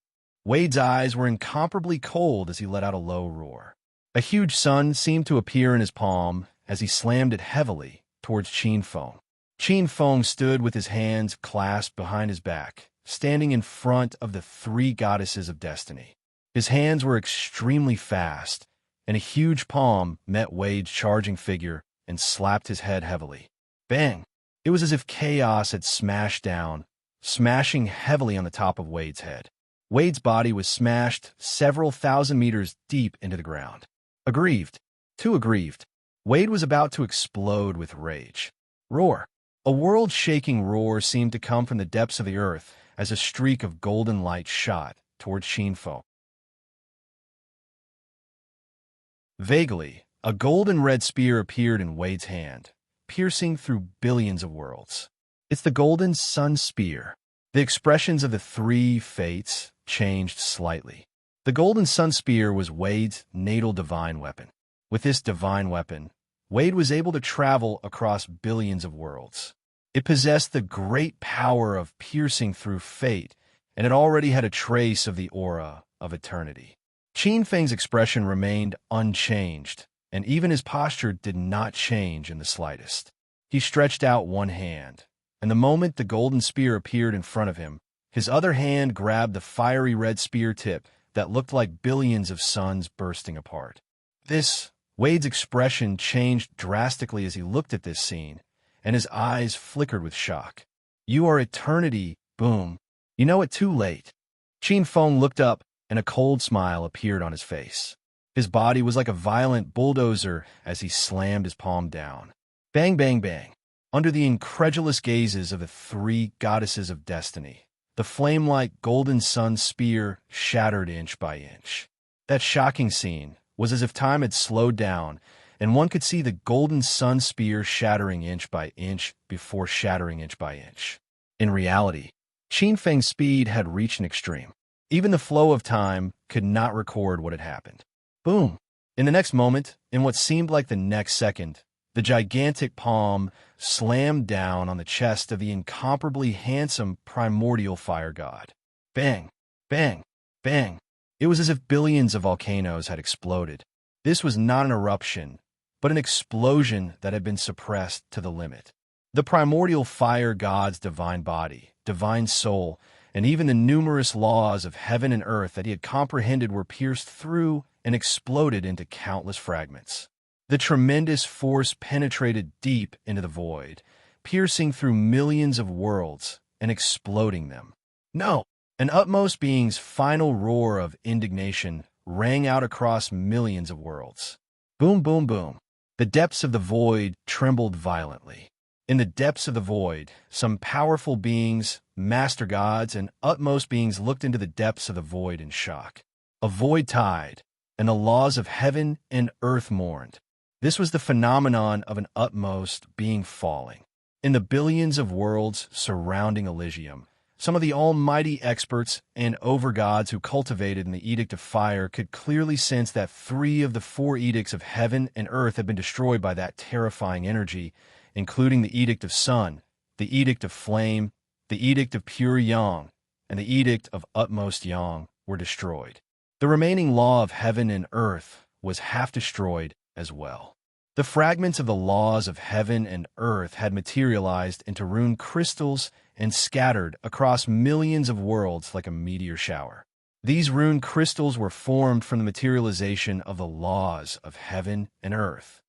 Wade's eyes were incomparably cold as he let out a low roar. A huge sun seemed to appear in his palm as he slammed it heavily towards Qin Feng. Qin Feng stood with his hands clasped behind his back, standing in front of the three goddesses of destiny. His hands were extremely fast, and a huge palm met Wade's charging figure and slapped his head heavily. Bang! It was as if chaos had smashed down, smashing heavily on the top of Wade's head. Wade's body was smashed several thousand meters deep into the ground. Aggrieved, too aggrieved, Wade was about to explode with rage. Roar. A world-shaking roar seemed to come from the depths of the earth as a streak of golden light shot toward Shinfo. Vaguely, a golden-red spear appeared in Wade's hand, piercing through billions of worlds. It's the golden sun spear. The expressions of the three fates changed slightly. The golden sun spear was Wade's natal divine weapon. With this divine weapon, Wade was able to travel across billions of worlds. It possessed the great power of piercing through fate, and it already had a trace of the aura of eternity. Qin Feng's expression remained unchanged, and even his posture did not change in the slightest. He stretched out one hand, and the moment the golden spear appeared in front of him, his other hand grabbed the fiery red spear tip that looked like billions of suns bursting apart. Wade's expression changed drastically as he looked at this scene, and his eyes flickered with shock. "You are eternity, boom. You know it too late." Qin Feng looked up, and a cold smile appeared on his face. His body was like a violent bulldozer as he slammed his palm down. Bang, bang, bang. Under the incredulous gazes of the three goddesses of destiny, the flame-like golden sun spear shattered inch by inch. That shocking scene was as if time had slowed down, and one could see the golden sun spear shattering inch by inch before shattering inch by inch. In reality, Qin Feng's speed had reached an extreme. Even the flow of time could not record what had happened. Boom! In the next moment, in what seemed like the next second, the gigantic palm slammed down on the chest of the incomparably handsome primordial fire god. Bang! Bang! Bang! It was as if billions of volcanoes had exploded. This was not an eruption, but an explosion that had been suppressed to the limit. The primordial fire god's divine body, divine soul, and even the numerous laws of heaven and earth that he had comprehended were pierced through and exploded into countless fragments. The tremendous force penetrated deep into the void, piercing through millions of worlds and exploding them. No! An utmost being's final roar of indignation rang out across millions of worlds. Boom, boom, boom. The depths of the void trembled violently. In the depths of the void, some powerful beings, master gods, and utmost beings looked into the depths of the void in shock. A void tide, and the laws of heaven and earth mourned. This was the phenomenon of an utmost being falling. In the billions of worlds surrounding Elysium, some of the almighty experts and overgods who cultivated in the Edict of Fire could clearly sense that 3 of the 4 edicts of heaven and earth had been destroyed by that terrifying energy, including the Edict of Sun, the Edict of Flame, the Edict of Pure Yang, and the Edict of Utmost Yang were destroyed. The remaining law of heaven and earth was half destroyed as well. The fragments of the laws of heaven and earth had materialized into rune crystals and scattered across millions of worlds like a meteor shower. These rune crystals were formed from the materialization of the laws of heaven and earth.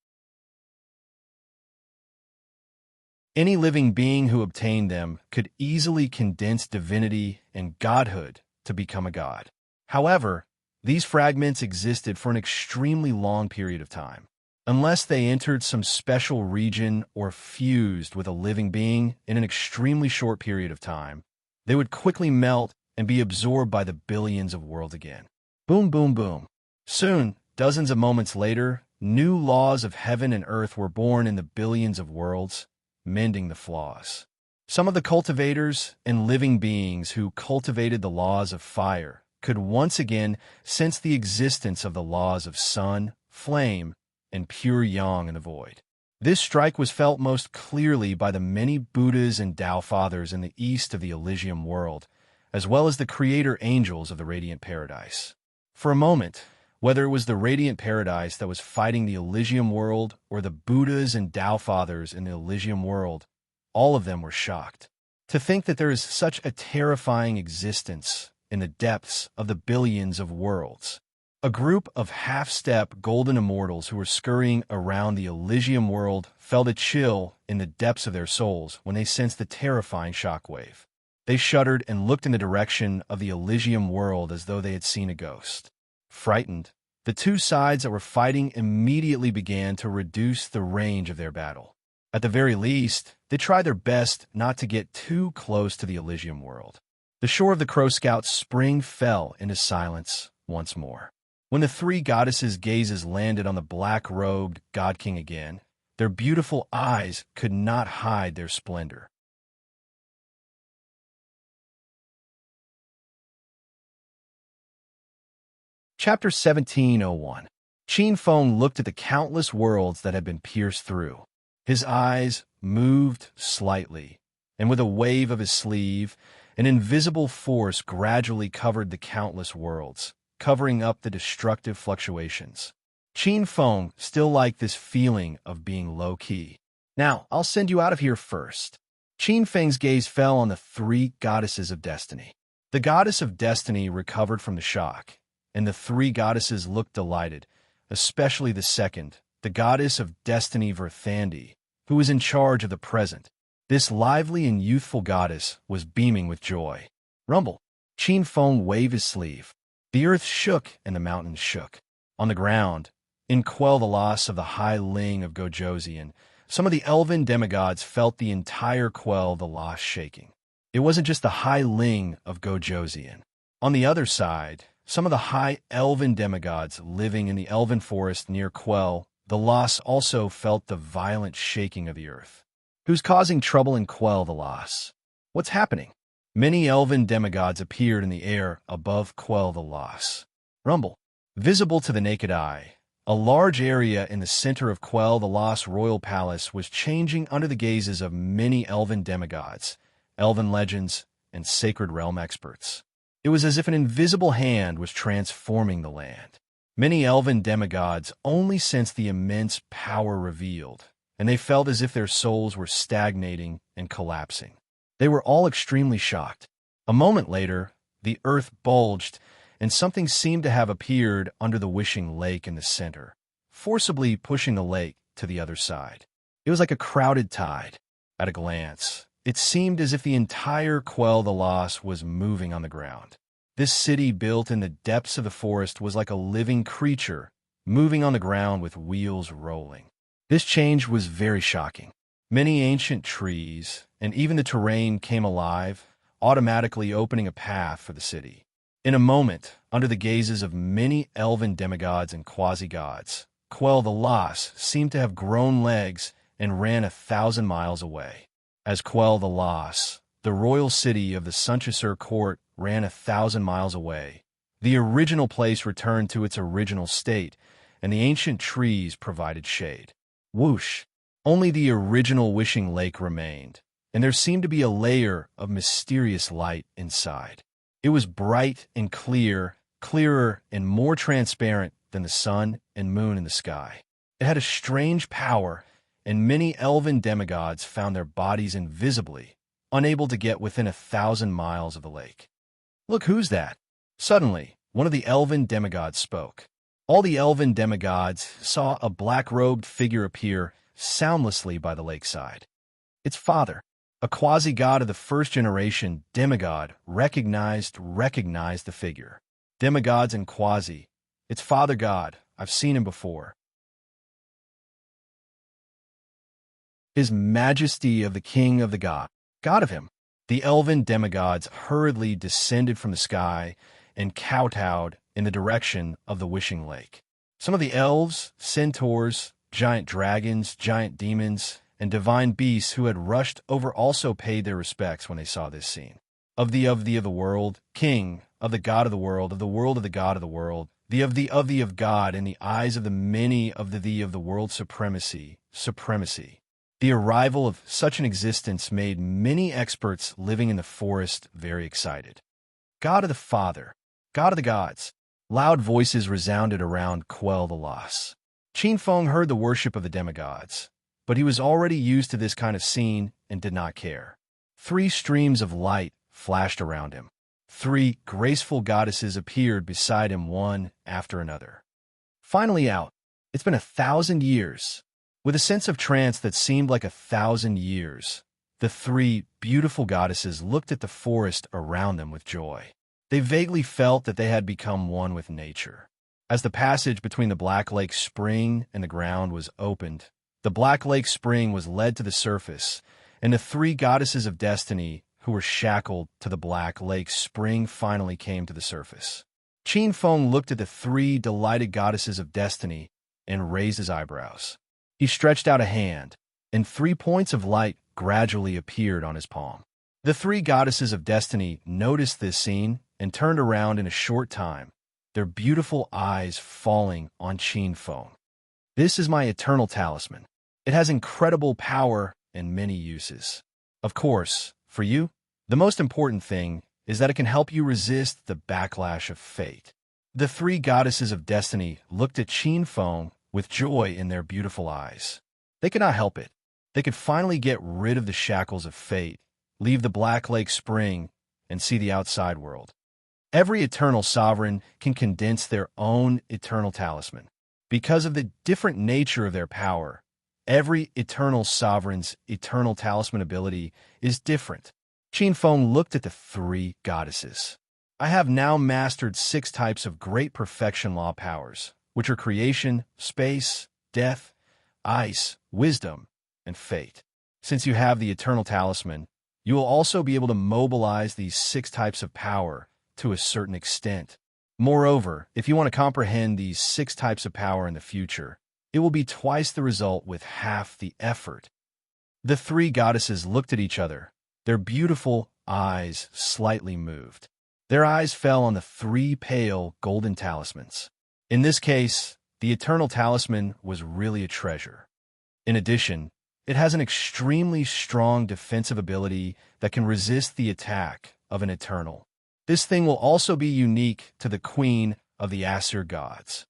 Any living being who obtained them could easily condense divinity and godhood to become a god. However, these fragments existed for an extremely long period of time. Unless they entered some special region or fused with a living being in an extremely short period of time, they would quickly melt and be absorbed by the billions of worlds again. Boom, boom, boom. Soon, dozens of moments later, new laws of heaven and earth were born in the billions of worlds, mending the flaws. Some of the cultivators and living beings who cultivated the laws of fire could once again sense the existence of the laws of sun, flame, and pure yang in the void. This strike was felt most clearly by the many Buddhas and Tao Fathers in the east of the Elysium world, as well as the creator angels of the Radiant Paradise. For a moment, whether it was the Radiant Paradise that was fighting the Elysium world or the Buddhas and Tao Fathers in the Elysium world, all of them were shocked. To think that there is such a terrifying existence in the depths of the billions of worlds. A group of half-step golden immortals who were scurrying around the Elysium world felt a chill in the depths of their souls when they sensed the terrifying shockwave. They shuddered and looked in the direction of the Elysium world as though they had seen a ghost. Frightened, the two sides that were fighting immediately began to reduce the range of their battle. At the very least, they tried their best not to get too close to the Elysium world. The shore of the Crow Scout's spring fell into silence once more. When the three goddesses' gazes landed on the black-robed God King again, their beautiful eyes could not hide their splendor. Chapter 1701. Qin Feng looked at the countless worlds that had been pierced through. His eyes moved slightly, and with a wave of his sleeve, an invisible force gradually covered the countless worlds, covering up the destructive fluctuations. Qin Feng still liked this feeling of being low-key. Now, I'll send you out of here first. Qin Feng's gaze fell on the three goddesses of destiny. The goddess of destiny recovered from the shock, and the three goddesses looked delighted, especially the second, the goddess of destiny Verthandi, who was in charge of the present. This lively and youthful goddess was beaming with joy. Rumble. Qin Feng waved his sleeve. The earth shook and the mountains shook. On the ground, in quell the loss of the high ling of Gojoseon, some of the elven demigods felt the entire quell the loss shaking. It wasn't just the high ling of Gojoseon. On the other side, some of the high elven demigods living in the elven forest near Quell, the loss also felt the violent shaking of the earth. Who's causing trouble in Quell the loss? What's happening? Many elven demigods appeared in the air above Quell the loss. Rumble. Visible to the naked eye, a large area in the center of Quell the Lost royal palace was changing under the gazes of many elven demigods, elven legends, and sacred realm experts. It was as if an invisible hand was transforming the land. Many elven demigods only sensed the immense power revealed, and they felt as if their souls were stagnating and collapsing. They were all extremely shocked. A moment later, the earth bulged, and something seemed to have appeared under the wishing lake in the center, forcibly pushing the lake to the other side. It was like a crowded tide. At a glance, it seemed as if the entire Quell the Lost was moving on the ground. This city built in the depths of the forest was like a living creature, moving on the ground with wheels rolling. This change was very shocking. Many ancient trees, and even the terrain came alive, automatically opening a path for the city. In a moment, under the gazes of many elven demigods and quasi-gods, Quell the Lost seemed to have grown legs and ran 1,000 miles away. As Quell the Lost, the royal city of the Sunchasur court ran 1,000 miles away. The original place returned to its original state, and the ancient trees provided shade. Whoosh! Only the original wishing lake remained, and there seemed to be a layer of mysterious light inside. It was bright and clear, clearer and more transparent than the sun and moon in the sky. It had a strange power, and many elven demigods found their bodies invisibly, unable to get within 1,000 miles of the lake. Look, who's that? Suddenly, one of the elven demigods spoke. All the elven demigods saw a black-robed figure appear soundlessly by the lakeside. Its father, a quasi-god of the first-generation demigod, recognized the figure. Demigods and quasi. It's Father God. I've seen him before. His Majesty of the King of the God. God of him. The elven demigods hurriedly descended from the sky and kowtowed in the direction of the wishing lake. Some of the elves, centaurs, giant dragons, giant demons, and divine beasts who had rushed over also paid their respects when they saw this scene. Of the world, King, of the God of the world of the God of the world, the of God, in the eyes of the many of the world supremacy. The arrival of such an existence made many experts living in the forest very excited. God of the Father, God of the gods. Loud voices resounded around Quell the Lost. Qin Feng heard the worship of the demigods, but he was already used to this kind of scene and did not care. 3 streams of light flashed around him. 3 graceful goddesses appeared beside him, one after another. Finally out. It's been 1,000 years. With a sense of trance that seemed like 1,000 years, The three beautiful goddesses looked at the forest around them with joy. They vaguely felt that they had become one with nature. As the passage between the Black Lake Spring and the ground was opened, the Black Lake Spring was led to the surface, and the three goddesses of destiny who were shackled to the Black Lake Spring finally came to the surface. Qin Feng looked at the three delighted goddesses of destiny and raised his eyebrows. He stretched out a hand, and 3 points of light gradually appeared on his palm. The three goddesses of destiny noticed this scene and turned around in a short time, their beautiful eyes falling on Qin Feng. "This is my eternal talisman. It has incredible power and many uses. Of course, for you, the most important thing is that it can help you resist the backlash of fate." The three goddesses of destiny looked at Qin Feng with joy in their beautiful eyes. They could not help it. They could finally get rid of the shackles of fate, leave the Black Lake Spring, and see the outside world. Every eternal sovereign can condense their own eternal talisman. Because of the different nature of their power, every eternal sovereign's eternal talisman ability is different. Qin Feng looked at the three goddesses. "I have now mastered 6 types of great perfection law powers, which are creation, space, death, ice, wisdom, and fate. Since you have the eternal talisman, you will also be able to mobilize these 6 types of power to a certain extent. Moreover, if you want to comprehend these 6 types of power in the future, it will be twice the result with half the effort." The three goddesses looked at each other, their beautiful eyes slightly moved. Their eyes fell on the 3 pale golden talismans. In this case, the eternal talisman was really a treasure. In addition, it has an extremely strong defensive ability that can resist the attack of an eternal. This thing will also be unique to the queen of the Aesir gods.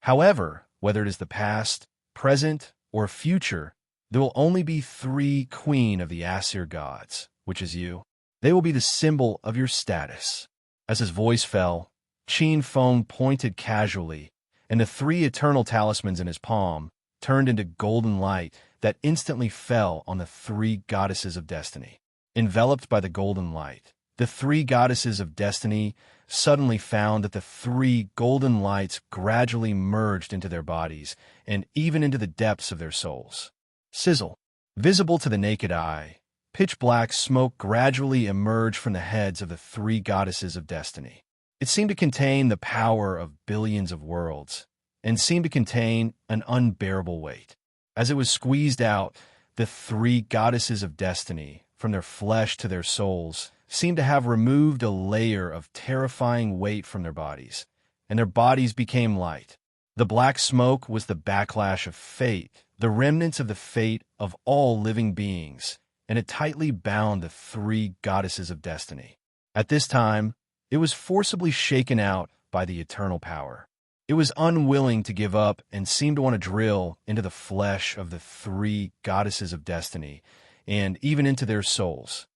However, whether it is the past, present, or future, there will only be 3 queen of the Aesir gods, which is you. They will be the symbol of your status. As his voice fell, Qin Feng pointed casually, and the 3 eternal talismans in his palm turned into golden light that instantly fell on the 3 goddesses of destiny. Enveloped by the golden light, the 3 goddesses of destiny suddenly found that the 3 golden lights gradually merged into their bodies and even into the depths of their souls. Sizzle. Visible to the naked eye, pitch-black smoke gradually emerged from the heads of the 3 goddesses of destiny. It seemed to contain the power of billions of worlds, and seemed to contain an unbearable weight. As it was squeezed out, the 3 goddesses of destiny, from their flesh to their souls, seemed to have removed a layer of terrifying weight from their bodies, and their bodies became light. The black smoke was the backlash of fate, the remnants of the fate of all living beings, and it tightly bound the 3 goddesses of destiny. At this time, it was forcibly shaken out by the eternal power. It was unwilling to give up and seemed to want to drill into the flesh of the 3 goddesses of destiny, and even into their souls.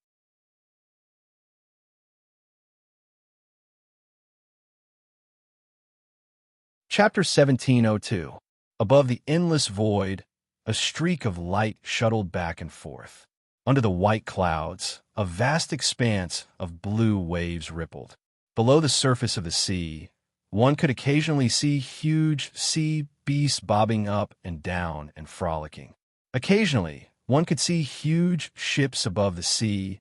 Chapter 1702. Above the endless void, a streak of light shuttled back and forth. Under the white clouds, a vast expanse of blue waves rippled. Below the surface of the sea, one could occasionally see huge sea beasts bobbing up and down and frolicking. Occasionally, one could see huge ships above the sea,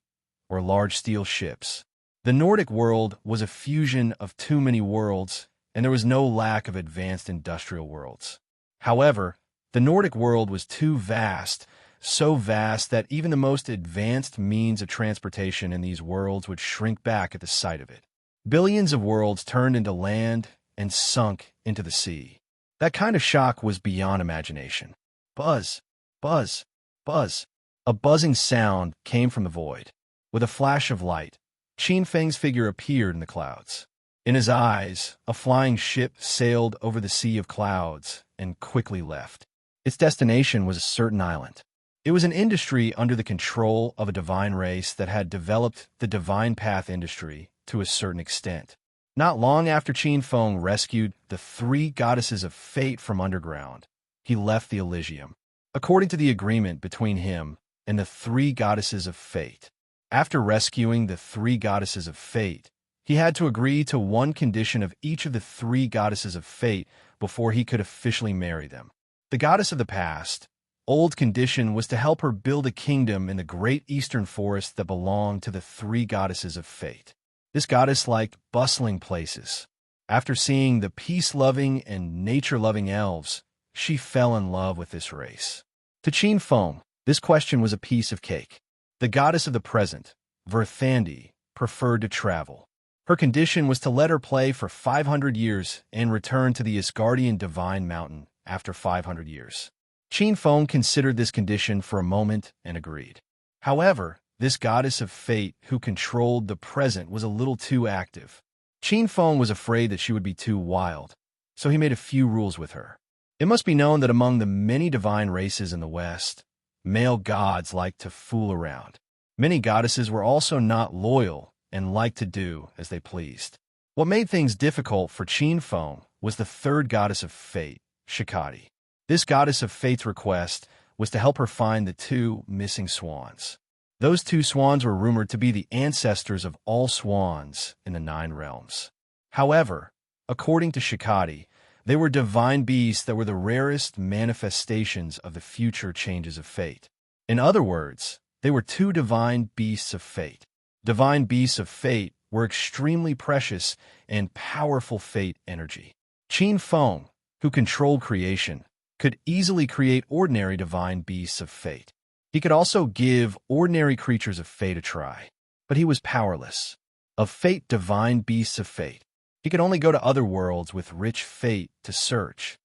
or large steel ships. The Nordic world was a fusion of too many worlds, and there was no lack of advanced industrial worlds. However, the Nordic world was too vast, so vast that even the most advanced means of transportation in these worlds would shrink back at the sight of it. Billions of worlds turned into land and sunk into the sea. That kind of shock was beyond imagination. Buzz, buzz, buzz. A buzzing sound came from the void. With a flash of light, Qin Feng's figure appeared in the clouds. In his eyes, a flying ship sailed over the sea of clouds and quickly left. Its destination was a certain island. It was an industry under the control of a divine race that had developed the divine path industry to a certain extent. Not long after Qin Feng rescued the 3 goddesses of fate from underground, he left the Elysium. according to the agreement between him and the three goddesses of fate. After rescuing the three goddesses of fate, he had to agree to one condition of each of the three goddesses of fate before he could officially marry them. The goddess of the past, old condition, was to help her build a kingdom in the great eastern forest that belonged to the three goddesses of fate. This goddess liked bustling places. After seeing the peace-loving and nature-loving elves, she fell in love with this race. To Qin Feng, this question was a piece of cake. The goddess of the present, Verthandi, preferred to travel. Her condition was to let her play for 500 years and return to the Asgardian divine mountain after 500 years. Qin Feng considered this condition for a moment and agreed. However, this goddess of fate who controlled the present was a little too active. Qin Feng was afraid that she would be too wild, so he made a few rules with her. It must be known that among the many divine races in the West, male gods liked to fool around. Many goddesses were also not loyal and liked to do as they pleased. What made things difficult for Qin Feng was the third goddess of fate, Shikati. This goddess of fate's request was to help her find the two missing swans. Those two swans were rumored to be the ancestors of all swans in the 9 realms. However, according to Shikati, they were divine beasts that were the rarest manifestations of the future changes of fate. In other words, they were two divine beasts of fate. Divine beasts of fate were extremely precious and powerful fate energy. Qin Feng, who controlled creation, could easily create ordinary divine beasts of fate. He could also give ordinary creatures of fate a try, but he was powerless. Of fate divine beasts of fate, he could only go to other worlds with rich fate to search.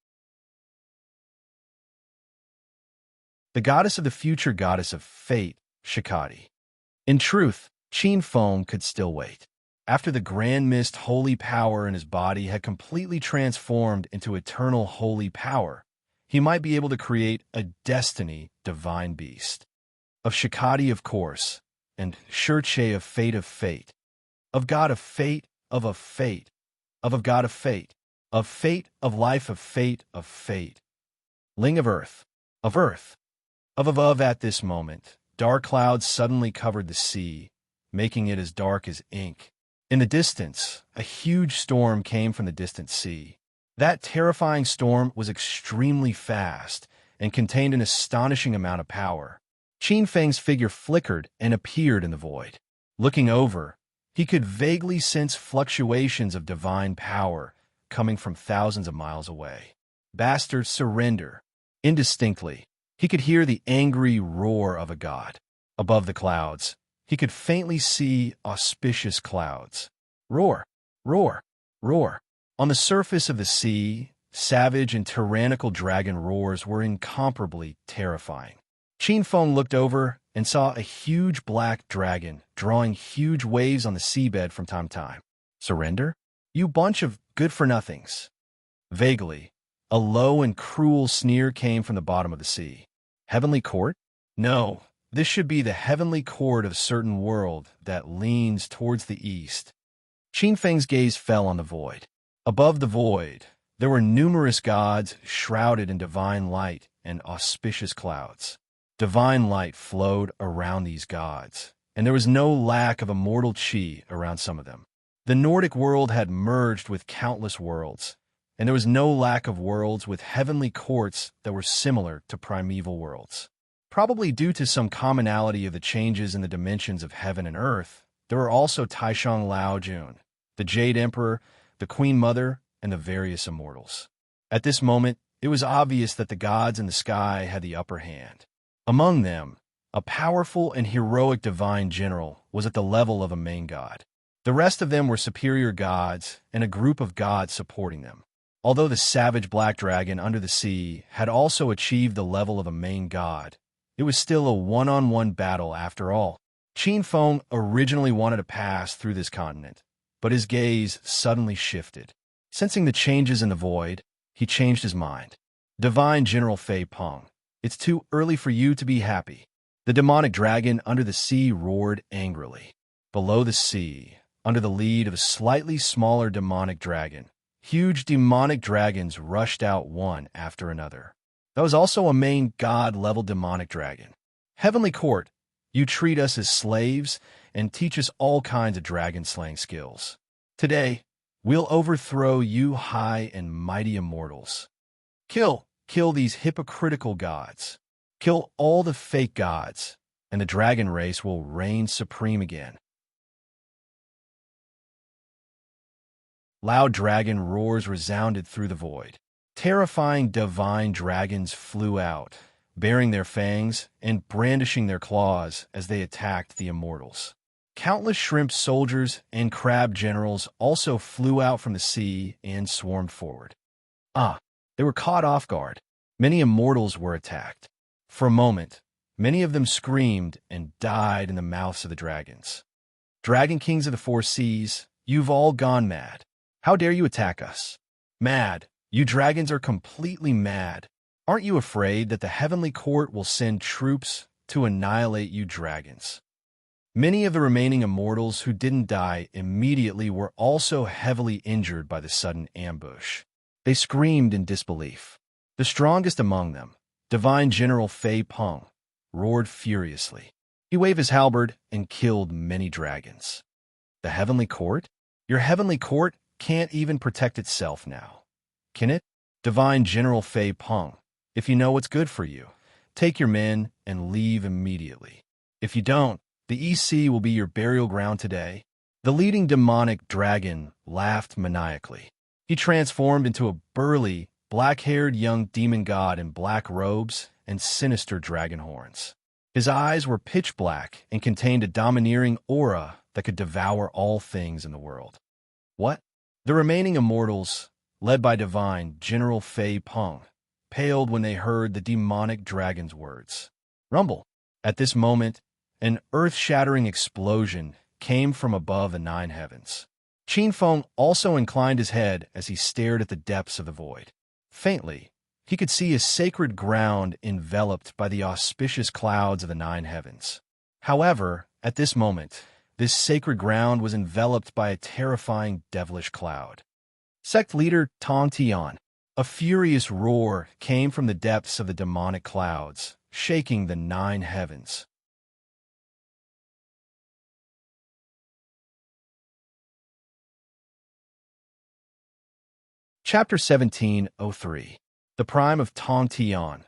The goddess of the future goddess of fate, Shikati. In truth, Qin Feng could still wait. After the grand mist holy power in his body had completely transformed into eternal holy power, he might be able to create a destiny divine beast. Of Shikati, of course, and Shurche of fate, of God of fate, of fate, of God of fate, of life of fate, Ling of earth, of above. At this moment, dark clouds suddenly covered the sea, making it as dark as ink. In the distance, a huge storm came from the distant sea. That terrifying storm was extremely fast and contained an astonishing amount of power. Qin Feng's figure flickered and appeared in the void. Looking over, he could vaguely sense fluctuations of divine power coming from thousands of miles away. Bastard, surrender. Indistinctly, he could hear the angry roar of a god. Above the clouds, he could faintly see auspicious clouds. Roar, roar, roar. On the surface of the sea, savage and tyrannical dragon roars were incomparably terrifying. Qin Feng looked over and saw a huge black dragon drawing huge waves on the seabed from time to time. Surrender? You bunch of good-for-nothings. Vaguely, a low and cruel sneer came from the bottom of the sea. Heavenly court? No, this should be the heavenly court of a certain world that leans towards the east. Qin Feng's gaze fell on the void. Above the void, there were numerous gods shrouded in divine light and auspicious clouds. Divine light flowed around these gods, and there was no lack of immortal qi around some of them. The Nordic world had merged with countless worlds, and there was no lack of worlds with heavenly courts that were similar to primeval worlds. Probably due to some commonality of the changes in the dimensions of heaven and earth, there were also Taishang Laojun, the Jade Emperor, the Queen Mother, and the various immortals. At this moment, it was obvious that the gods in the sky had the upper hand. Among them, a powerful and heroic divine general was at the level of a main god. The rest of them were superior gods and a group of gods supporting them. Although the savage black dragon under the sea had also achieved the level of a main god, it was still a one-on-one battle after all. Qin Feng originally wanted to pass through this continent, but his gaze suddenly shifted. Sensing the changes in the void, he changed his mind. Divine General Fei Peng, it's too early for you to be happy. The demonic dragon under the sea roared angrily. Below the sea, under the lead of a slightly smaller demonic dragon, huge demonic dragons rushed out one after another. That was also a main god-level demonic dragon. Heavenly Court, you treat us as slaves and teach us all kinds of dragon-slaying skills. Today, we'll overthrow you high and mighty immortals. Kill these hypocritical gods. Kill all the fake gods, and the dragon race will reign supreme again. Loud dragon roars resounded through the void. Terrifying divine dragons flew out, baring their fangs and brandishing their claws as they attacked the immortals. Countless shrimp soldiers and crab generals also flew out from the sea and swarmed forward. They were caught off guard. Many immortals were attacked. For a moment, many of them screamed and died in the mouths of the dragons. Dragon kings of the four seas, you've all gone mad. How dare you attack us? Mad. You dragons are completely mad. Aren't you afraid that the heavenly court will send troops to annihilate you dragons? Many of the remaining immortals who didn't die immediately were also heavily injured by the sudden ambush. They screamed in disbelief. The strongest among them, Divine General Fei Peng, roared furiously. He waved his halberd and killed many dragons. The heavenly court? Your heavenly court can't even protect itself now. Can it? Divine General Fei Peng, if you know what's good for you, take your men and leave immediately. If you don't, the EC will be your burial ground today. The leading demonic dragon laughed maniacally. He transformed into a burly, black-haired young demon god in black robes and sinister dragon horns. His eyes were pitch black and contained a domineering aura that could devour all things in the world. What? The remaining immortals, led by Divine General Fei Peng, paled when they heard the demonic dragon's words. Rumble. At this moment, an earth-shattering explosion came from above the nine heavens. Qin Feng also inclined his head as he stared at the depths of the void. Faintly, he could see a sacred ground enveloped by the auspicious clouds of the nine heavens. However, at this moment, this sacred ground was enveloped by a terrifying devilish cloud. Sect leader Tong Tian. A furious roar came from the depths of the demonic clouds, shaking the nine heavens. Chapter 1703. The Prime of Tong Tian,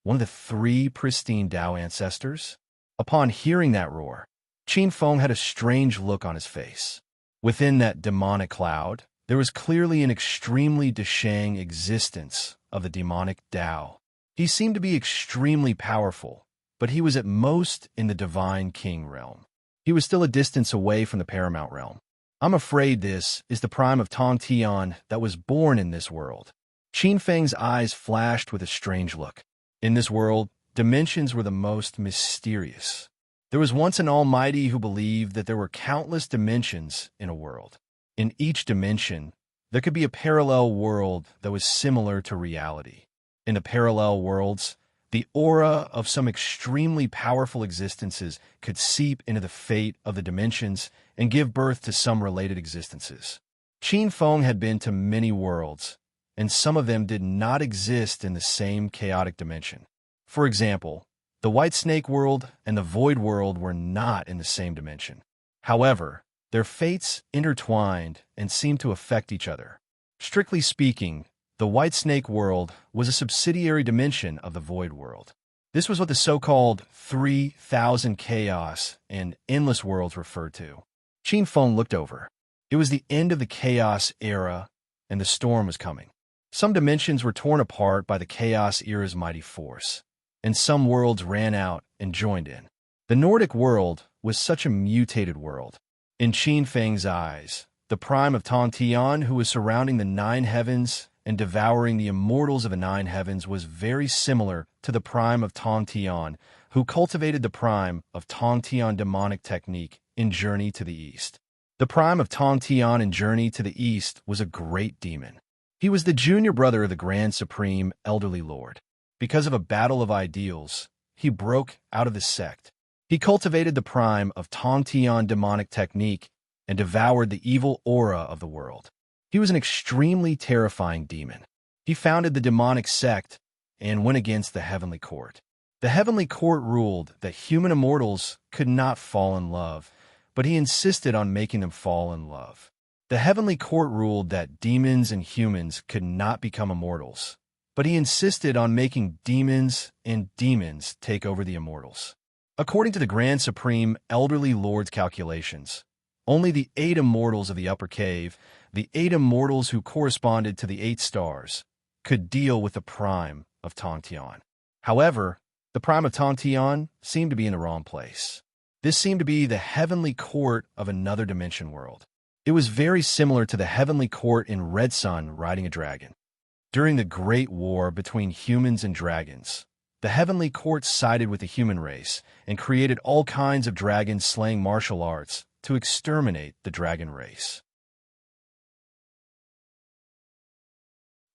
one of the three pristine Tao ancestors. Upon hearing that roar, Qin Feng had a strange look on his face. Within that demonic cloud, there was clearly an extremely Deshang existence of the demonic Tao. He seemed to be extremely powerful, but he was at most in the Divine King realm. He was still a distance away from the Paramount realm. I'm afraid this is the Prime of Tong Tian that was born in this world. Qin Feng's eyes flashed with a strange look. In this world, dimensions were the most mysterious. There was once an Almighty who believed that there were countless dimensions in a world. In each dimension, there could be a parallel world that was similar to reality. In the parallel worlds, the aura of some extremely powerful existences could seep into the fate of the dimensions and give birth to some related existences. Qin Feng had been to many worlds, and some of them did not exist in the same chaotic dimension. For example, the White Snake world and the Void world were not in the same dimension. However, their fates intertwined and seemed to affect each other. Strictly speaking, the White Snake world was a subsidiary dimension of the Void world. This was what the so-called 3,000 chaos and endless worlds referred to. Qin Feng looked over. It was the end of the chaos era, and the storm was coming. Some dimensions were torn apart by the chaos era's mighty force, and some worlds ran out and joined in. The Nordic world was such a mutated world. In Qin Feng's eyes, the Prime of Tong Tian, who was surrounding the nine heavens and devouring the immortals of the nine heavens, was very similar to the Prime of Tong Tian, who cultivated the Prime of Tong Tian demonic technique in Journey to the East. The Prime of Tong Tian in Journey to the East was a great demon. He was the junior brother of the Grand Supreme Elderly Lord. Because of a battle of ideals, he broke out of the sect. He cultivated the Prime of Tong Tian demonic technique and devoured the evil aura of the world. He was an extremely terrifying demon. He founded the demonic sect and went against the heavenly court. The heavenly court ruled that human immortals could not fall in love, but he insisted on making them fall in love. The heavenly court ruled that demons and humans could not become immortals, but he insisted on making demons and demons take over the immortals. According to the Grand Supreme Elderly Lord's calculations, only the 8 immortals of the upper cave, the 8 immortals who corresponded to the 8 stars, could deal with the prime of Tongtian. However, the prime of Tongtian seemed to be in the wrong place. This seemed to be the heavenly court of another dimension world. It was very similar to the heavenly court in Red Sun riding a dragon. During the Great War between humans and dragons, the heavenly court sided with the human race and created all kinds of dragon-slaying martial arts to exterminate the dragon race.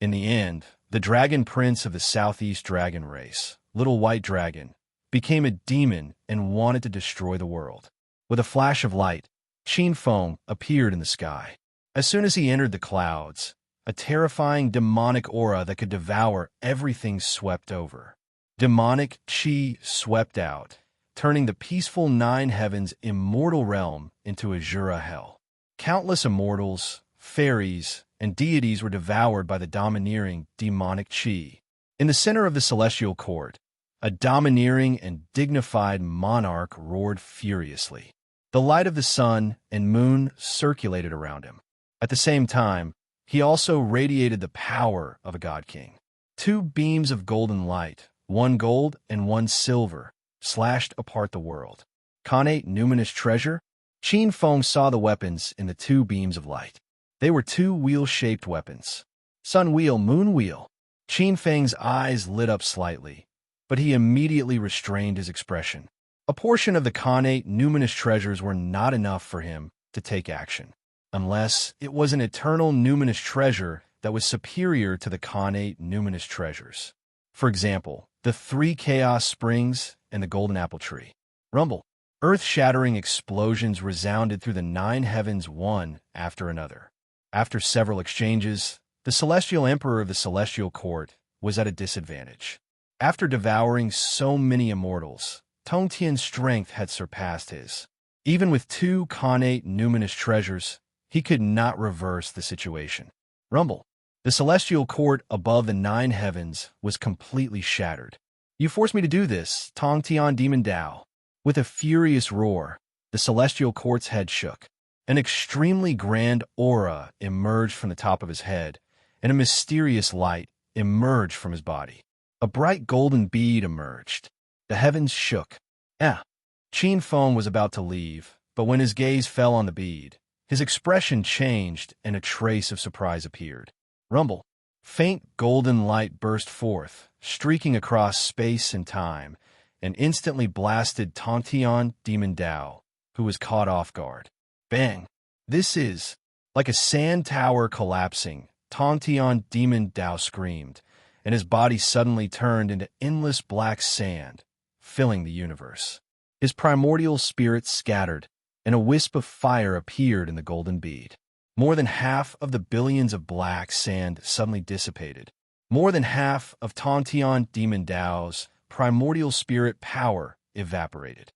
In the end, the dragon prince of the southeast dragon race, Little White Dragon, became a demon and wanted to destroy the world. With a flash of light, Qin Feng appeared in the sky. As soon as he entered the clouds, a terrifying demonic aura that could devour everything swept over. Demonic qi swept out, turning the peaceful 9 heavens immortal realm into a Jura hell. Countless immortals, fairies, and deities were devoured by the domineering demonic qi. In the center of the celestial court, a domineering and dignified monarch roared furiously. The light of the sun and moon circulated around him. At the same time, he also radiated the power of a god-king. 2 beams of golden light, 1 gold and 1 silver, slashed apart the world. Khanate numinous treasure? Qin Feng saw the weapons in the 2 beams of light. They were 2 wheel-shaped weapons. Sun wheel, moon wheel. Qin Feng's eyes lit up slightly, but he immediately restrained his expression. A portion of the Khanate numinous treasures were not enough for him to take action, unless it was an eternal numinous treasure that was superior to the Khanate numinous treasures. For example, the 3 chaos springs and the golden apple tree. Rumble. Earth-shattering explosions resounded through the 9 heavens one after another. After several exchanges, the celestial emperor of the celestial court was at a disadvantage. After devouring so many immortals, Tongtian's strength had surpassed his. Even with 2 Khanate numinous treasures, he could not reverse the situation. Rumble. The celestial court above the 9 heavens was completely shattered. You forced me to do this, Tongtian Demon Dao. With a furious roar, the celestial court's head shook. An extremely grand aura emerged from the top of his head, and a mysterious light emerged from his body. A bright golden bead emerged. The heavens shook. Qin Feng was about to leave, but when his gaze fell on the bead, his expression changed and a trace of surprise appeared. Rumble. Faint golden light burst forth, streaking across space and time, and instantly blasted Tongtian Demon Dao, who was caught off guard. Bang! This is like a sand tower collapsing. Tongtian Demon Dao screamed, and his body suddenly turned into endless black sand, filling the universe. His primordial spirit scattered, and a wisp of fire appeared in the golden bead. More than half of the billions of black sand suddenly dissipated. More than half of Tongtian Demon Dao's primordial spirit power evaporated.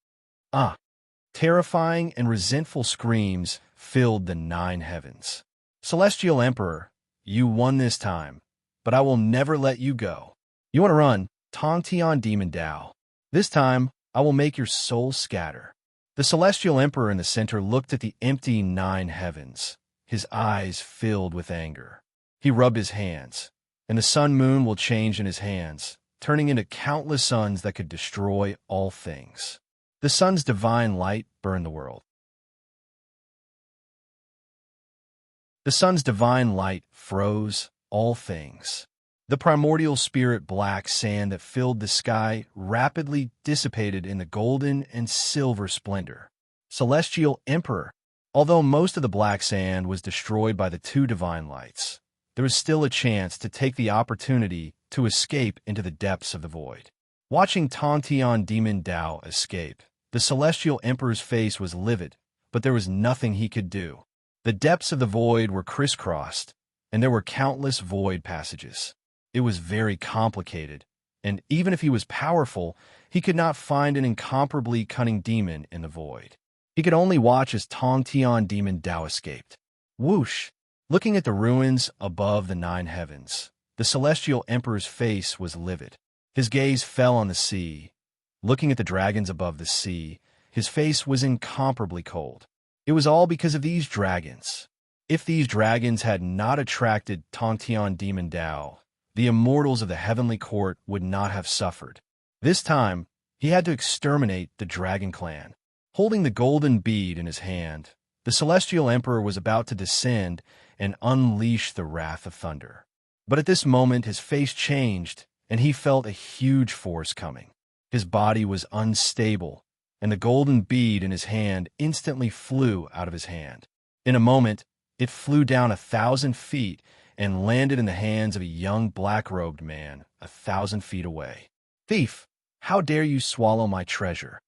Terrifying and resentful screams filled the 9 heavens. Celestial Emperor, you won this time, but I will never let you go. You want to run, Tongtian Demon Dao. This time, I will make your soul scatter. The Celestial Emperor in the center looked at the empty 9 heavens, his eyes filled with anger. He rubbed his hands, and the sun-moon will change in his hands, turning into countless suns that could destroy all things. The sun's divine light burned the world. The sun's divine light froze all things. The primordial spirit black sand that filled the sky rapidly dissipated in the golden and silver splendor. Celestial Emperor. Although most of the black sand was destroyed by the 2 divine lights, there was still a chance to take the opportunity to escape into the depths of the void. Watching Tongtian Demon Dao escape, the Celestial Emperor's face was livid, but there was nothing he could do. The depths of the void were crisscrossed, and there were countless void passages. It was very complicated, and even if he was powerful, he could not find an incomparably cunning demon in the void. He could only watch as Tong Tian demon Dao escaped. Whoosh! Looking at the ruins above the nine heavens, the celestial emperor's face was livid. His gaze fell on the sea. Looking at the dragons above the sea, his face was incomparably cold. It was all because of these dragons. If these dragons had not attracted Tongtian Demon Dao, the immortals of the heavenly court would not have suffered. This time, he had to exterminate the dragon clan. Holding the golden bead in his hand, the celestial emperor was about to descend and unleash the wrath of thunder. But at this moment, his face changed, and he felt a huge force coming. His body was unstable, and the golden bead in his hand instantly flew out of his hand. In a moment, it flew down 1,000 feet and landed in the hands of a young black-robed man 1,000 feet away. "Thief, how dare you swallow my treasure?"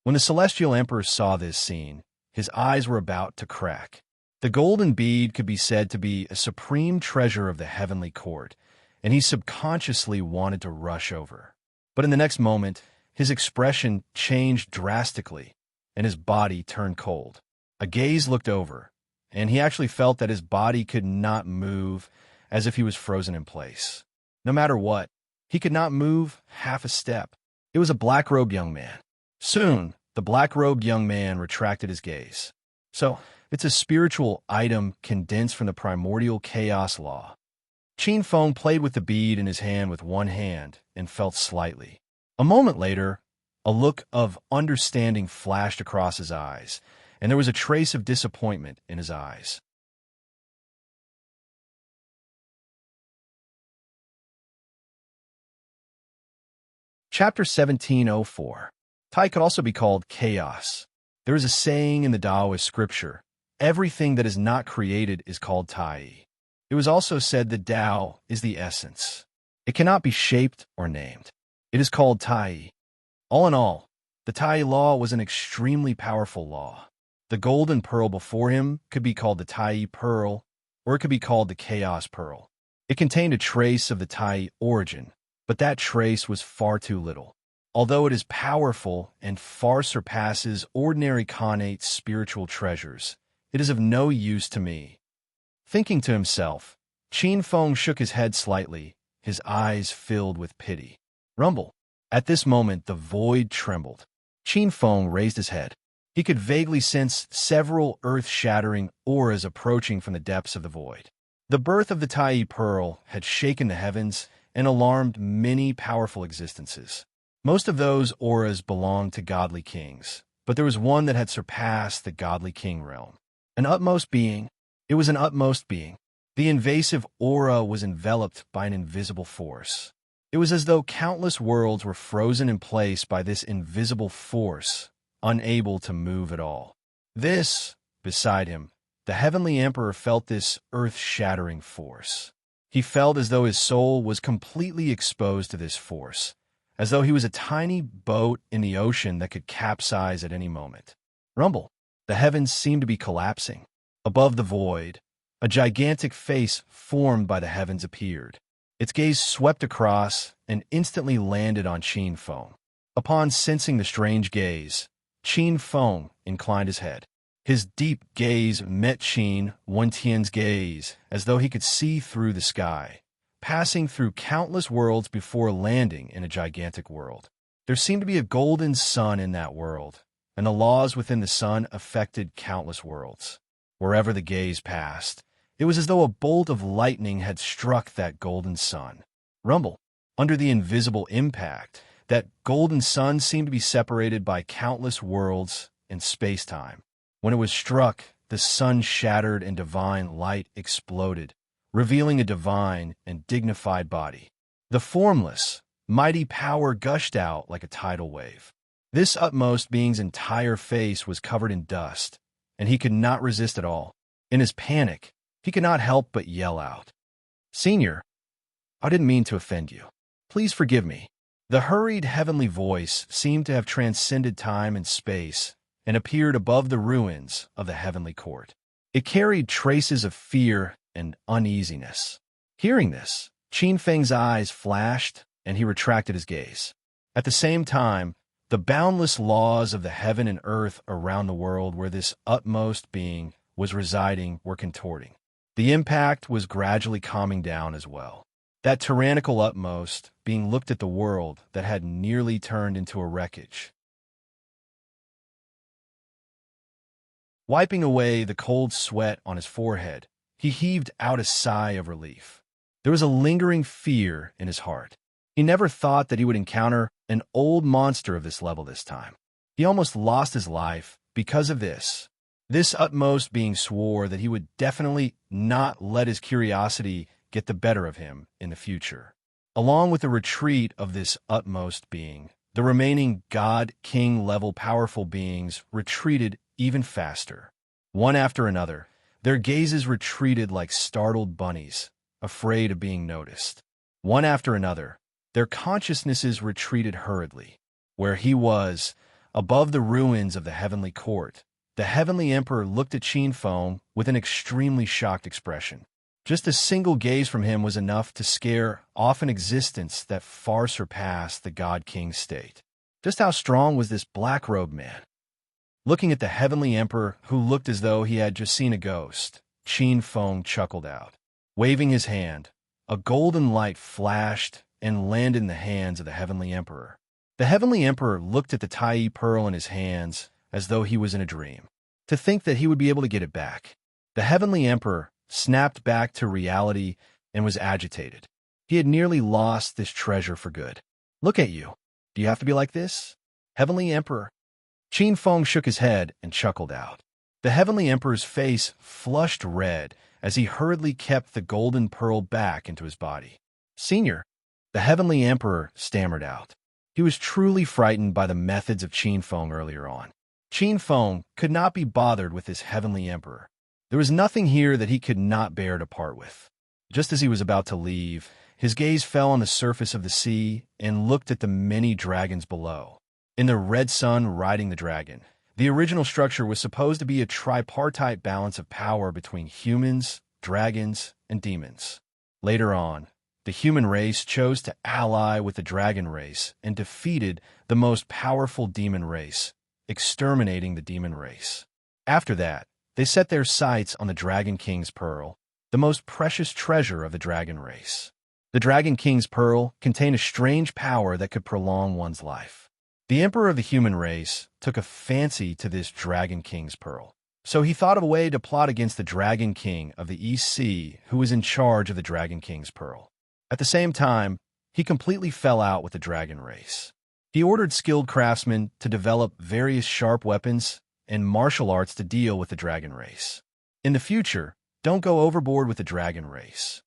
When the celestial emperor saw this scene, his eyes were about to crack. The golden bead could be said to be a supreme treasure of the heavenly court, and he subconsciously wanted to rush over. But in the next moment, his expression changed drastically, and his body turned cold. A gaze looked over, and he actually felt that his body could not move, as if he was frozen in place. No matter what, he could not move half a step. It was a black-robed young man. Soon, the black-robed young man retracted his gaze. "So, it's a spiritual item condensed from the primordial chaos law." Qin Feng played with the bead in his hand with one hand and felt slightly. A moment later, a look of understanding flashed across his eyes, and there was a trace of disappointment in his eyes. Chapter 1704. Tai could also be called chaos. There is a saying in the Taoist scripture, "Everything that is not created is called Tai." It was also said that Tao is the essence. It cannot be shaped or named. It is called Tai. All in all, the Tai law was an extremely powerful law. The golden pearl before him could be called the Tai pearl, or it could be called the chaos pearl. It contained a trace of the Tai origin, but that trace was far too little. Although it is powerful and far surpasses ordinary connate spiritual treasures, it is of no use to me. Thinking to himself, Qin Feng shook his head slightly, his eyes filled with pity. Rumble. At this moment, the void trembled. Qin Feng raised his head. He could vaguely sense several earth-shattering auras approaching from the depths of the void. The birth of the Tai Pearl had shaken the heavens and alarmed many powerful existences. Most of those auras belonged to godly kings, but there was one that had surpassed the godly king realm. An utmost being. It was an utmost being. The invasive aura was enveloped by an invisible force. It was as though countless worlds were frozen in place by this invisible force, unable to move at all. Beside him, the heavenly emperor felt this earth-shattering force. He felt as though his soul was completely exposed to this force, as though he was a tiny boat in the ocean that could capsize at any moment. Rumble. The heavens seemed to be collapsing. Above the void, a gigantic face formed by the heavens appeared. Its gaze swept across and instantly landed on Qin Feng. Upon sensing the strange gaze, Qin Feng inclined his head. His deep gaze met Qin Wentian's gaze, as though he could see through the sky, passing through countless worlds before landing in a gigantic world. There seemed to be a golden sun in that world, and the laws within the sun affected countless worlds. Wherever the gaze passed, it was as though a bolt of lightning had struck that golden sun. Rumble. Under the invisible impact, that golden sun seemed to be separated by countless worlds and space-time. When it was struck, the sun shattered and divine light exploded, revealing a divine and dignified body. The formless, mighty power gushed out like a tidal wave. This utmost being's entire face was covered in dust, and he could not resist at all. In his panic, he could not help but yell out, "Senior, I didn't mean to offend you. Please forgive me." The hurried heavenly voice seemed to have transcended time and space and appeared above the ruins of the heavenly court. It carried traces of fear and uneasiness. Hearing this, Qin Feng's eyes flashed and he retracted his gaze. At the same time, the boundless laws of the heaven and earth around the world where this utmost being was residing were contorting. The impact was gradually calming down as well. That tyrannical utmost being looked at the world that had nearly turned into a wreckage. Wiping away the cold sweat on his forehead, he heaved out a sigh of relief. There was a lingering fear in his heart. He never thought that he would encounter an old monster of this level this time. He almost lost his life because of this. This utmost being swore that he would definitely not let his curiosity get the better of him in the future. Along with the retreat of this utmost being, the remaining God-King level powerful beings retreated even faster. One after another, their gazes retreated like startled bunnies, afraid of being noticed. One after another, their consciousnesses retreated hurriedly. Where he was, above the ruins of the heavenly court, the heavenly emperor looked at Qin Feng with an extremely shocked expression. Just a single gaze from him was enough to scare off an existence that far surpassed the God-King state. Just how strong was this black-robed man? Looking at the heavenly emperor, who looked as though he had just seen a ghost, Qin Feng chuckled out. Waving his hand, a golden light flashed and landed in the hands of the heavenly emperor. The heavenly emperor looked at the Tai pearl in his hands as though he was in a dream. To think that he would be able to get it back. The heavenly emperor snapped back to reality and was agitated. He had nearly lost this treasure for good. Look at you. Do you have to be like this? Heavenly emperor. Qin Feng shook his head and chuckled out. The heavenly emperor's face flushed red as he hurriedly kept the golden pearl back into his body. Senior, the heavenly emperor stammered out. He was truly frightened by the methods of Qin Feng earlier on. Qin Feng could not be bothered with this heavenly emperor. There was nothing here that he could not bear to part with. Just as he was about to leave, his gaze fell on the surface of the sea and looked at the many dragons below. In the red sun riding the dragon, the original structure was supposed to be a tripartite balance of power between humans, dragons, and demons. Later on, the human race chose to ally with the dragon race and defeated the most powerful demon race, exterminating the demon race. After that, they set their sights on the Dragon King's Pearl, the most precious treasure of the dragon race. The Dragon King's Pearl contained a strange power that could prolong one's life. The emperor of the human race took a fancy to this Dragon King's Pearl, so he thought of a way to plot against the Dragon King of the East Sea, who was in charge of the Dragon King's Pearl. At the same time, he completely fell out with the dragon race. He ordered skilled craftsmen to develop various sharp weapons and martial arts to deal with the dragon race. In the future, don't go overboard with the dragon race.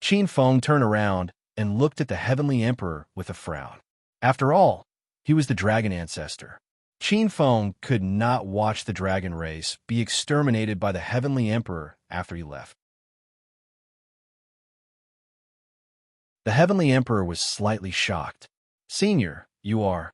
Qin Feng turned around and looked at the heavenly emperor with a frown. After all, he was the dragon ancestor. Qin Feng could not watch the dragon race be exterminated by the heavenly emperor after he left. The heavenly emperor was slightly shocked. Senior, you are.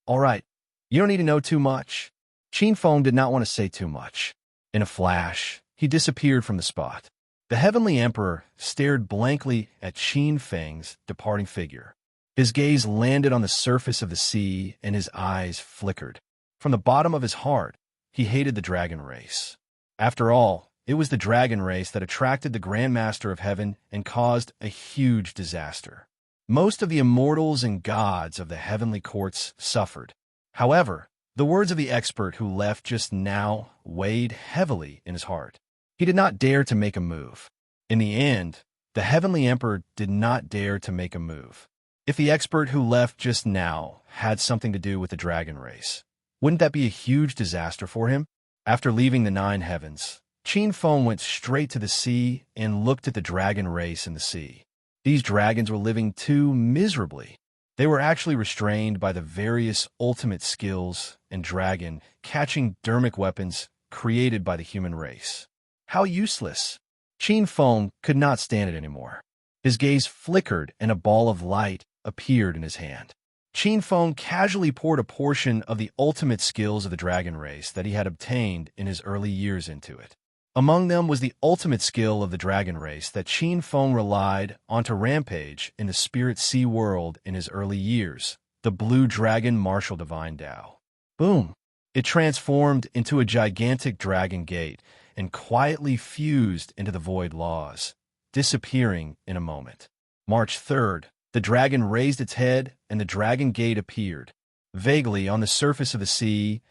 All right, you don't need to know too much. Qin Feng did not want to say too much. In a flash, he disappeared from the spot. The heavenly emperor stared blankly at Qin Feng's departing figure. His gaze landed on the surface of the sea, and his eyes flickered. From the bottom of his heart, he hated the dragon race. After all, it was the dragon race that attracted the Grand Master of Heaven and caused a huge disaster. Most of the immortals and gods of the heavenly courts suffered. However, the words of the expert who left just now weighed heavily in his heart. He did not dare to make a move. In the end, the heavenly emperor did not dare to make a move. If the expert who left just now had something to do with the dragon race, wouldn't that be a huge disaster for him? After leaving the 9 heavens, Qin Feng went straight to the sea and looked at the dragon race in the sea. These dragons were living too miserably. They were actually restrained by the various ultimate skills and dragon catching dermic weapons created by the human race. How useless! Qin Feng could not stand it anymore. His gaze flickered and a ball of light appeared in his hand. Qin Feng casually poured a portion of the ultimate skills of the dragon race that he had obtained in his early years into it. Among them was the ultimate skill of the dragon race that Qin Feng relied on to rampage in the spirit sea world in his early years, the blue dragon martial divine Tao. Boom! It transformed into a gigantic dragon gate and quietly fused into the void laws, disappearing in a moment. March 3rd, the dragon raised its head and the dragon gate appeared, vaguely on the surface of the sea,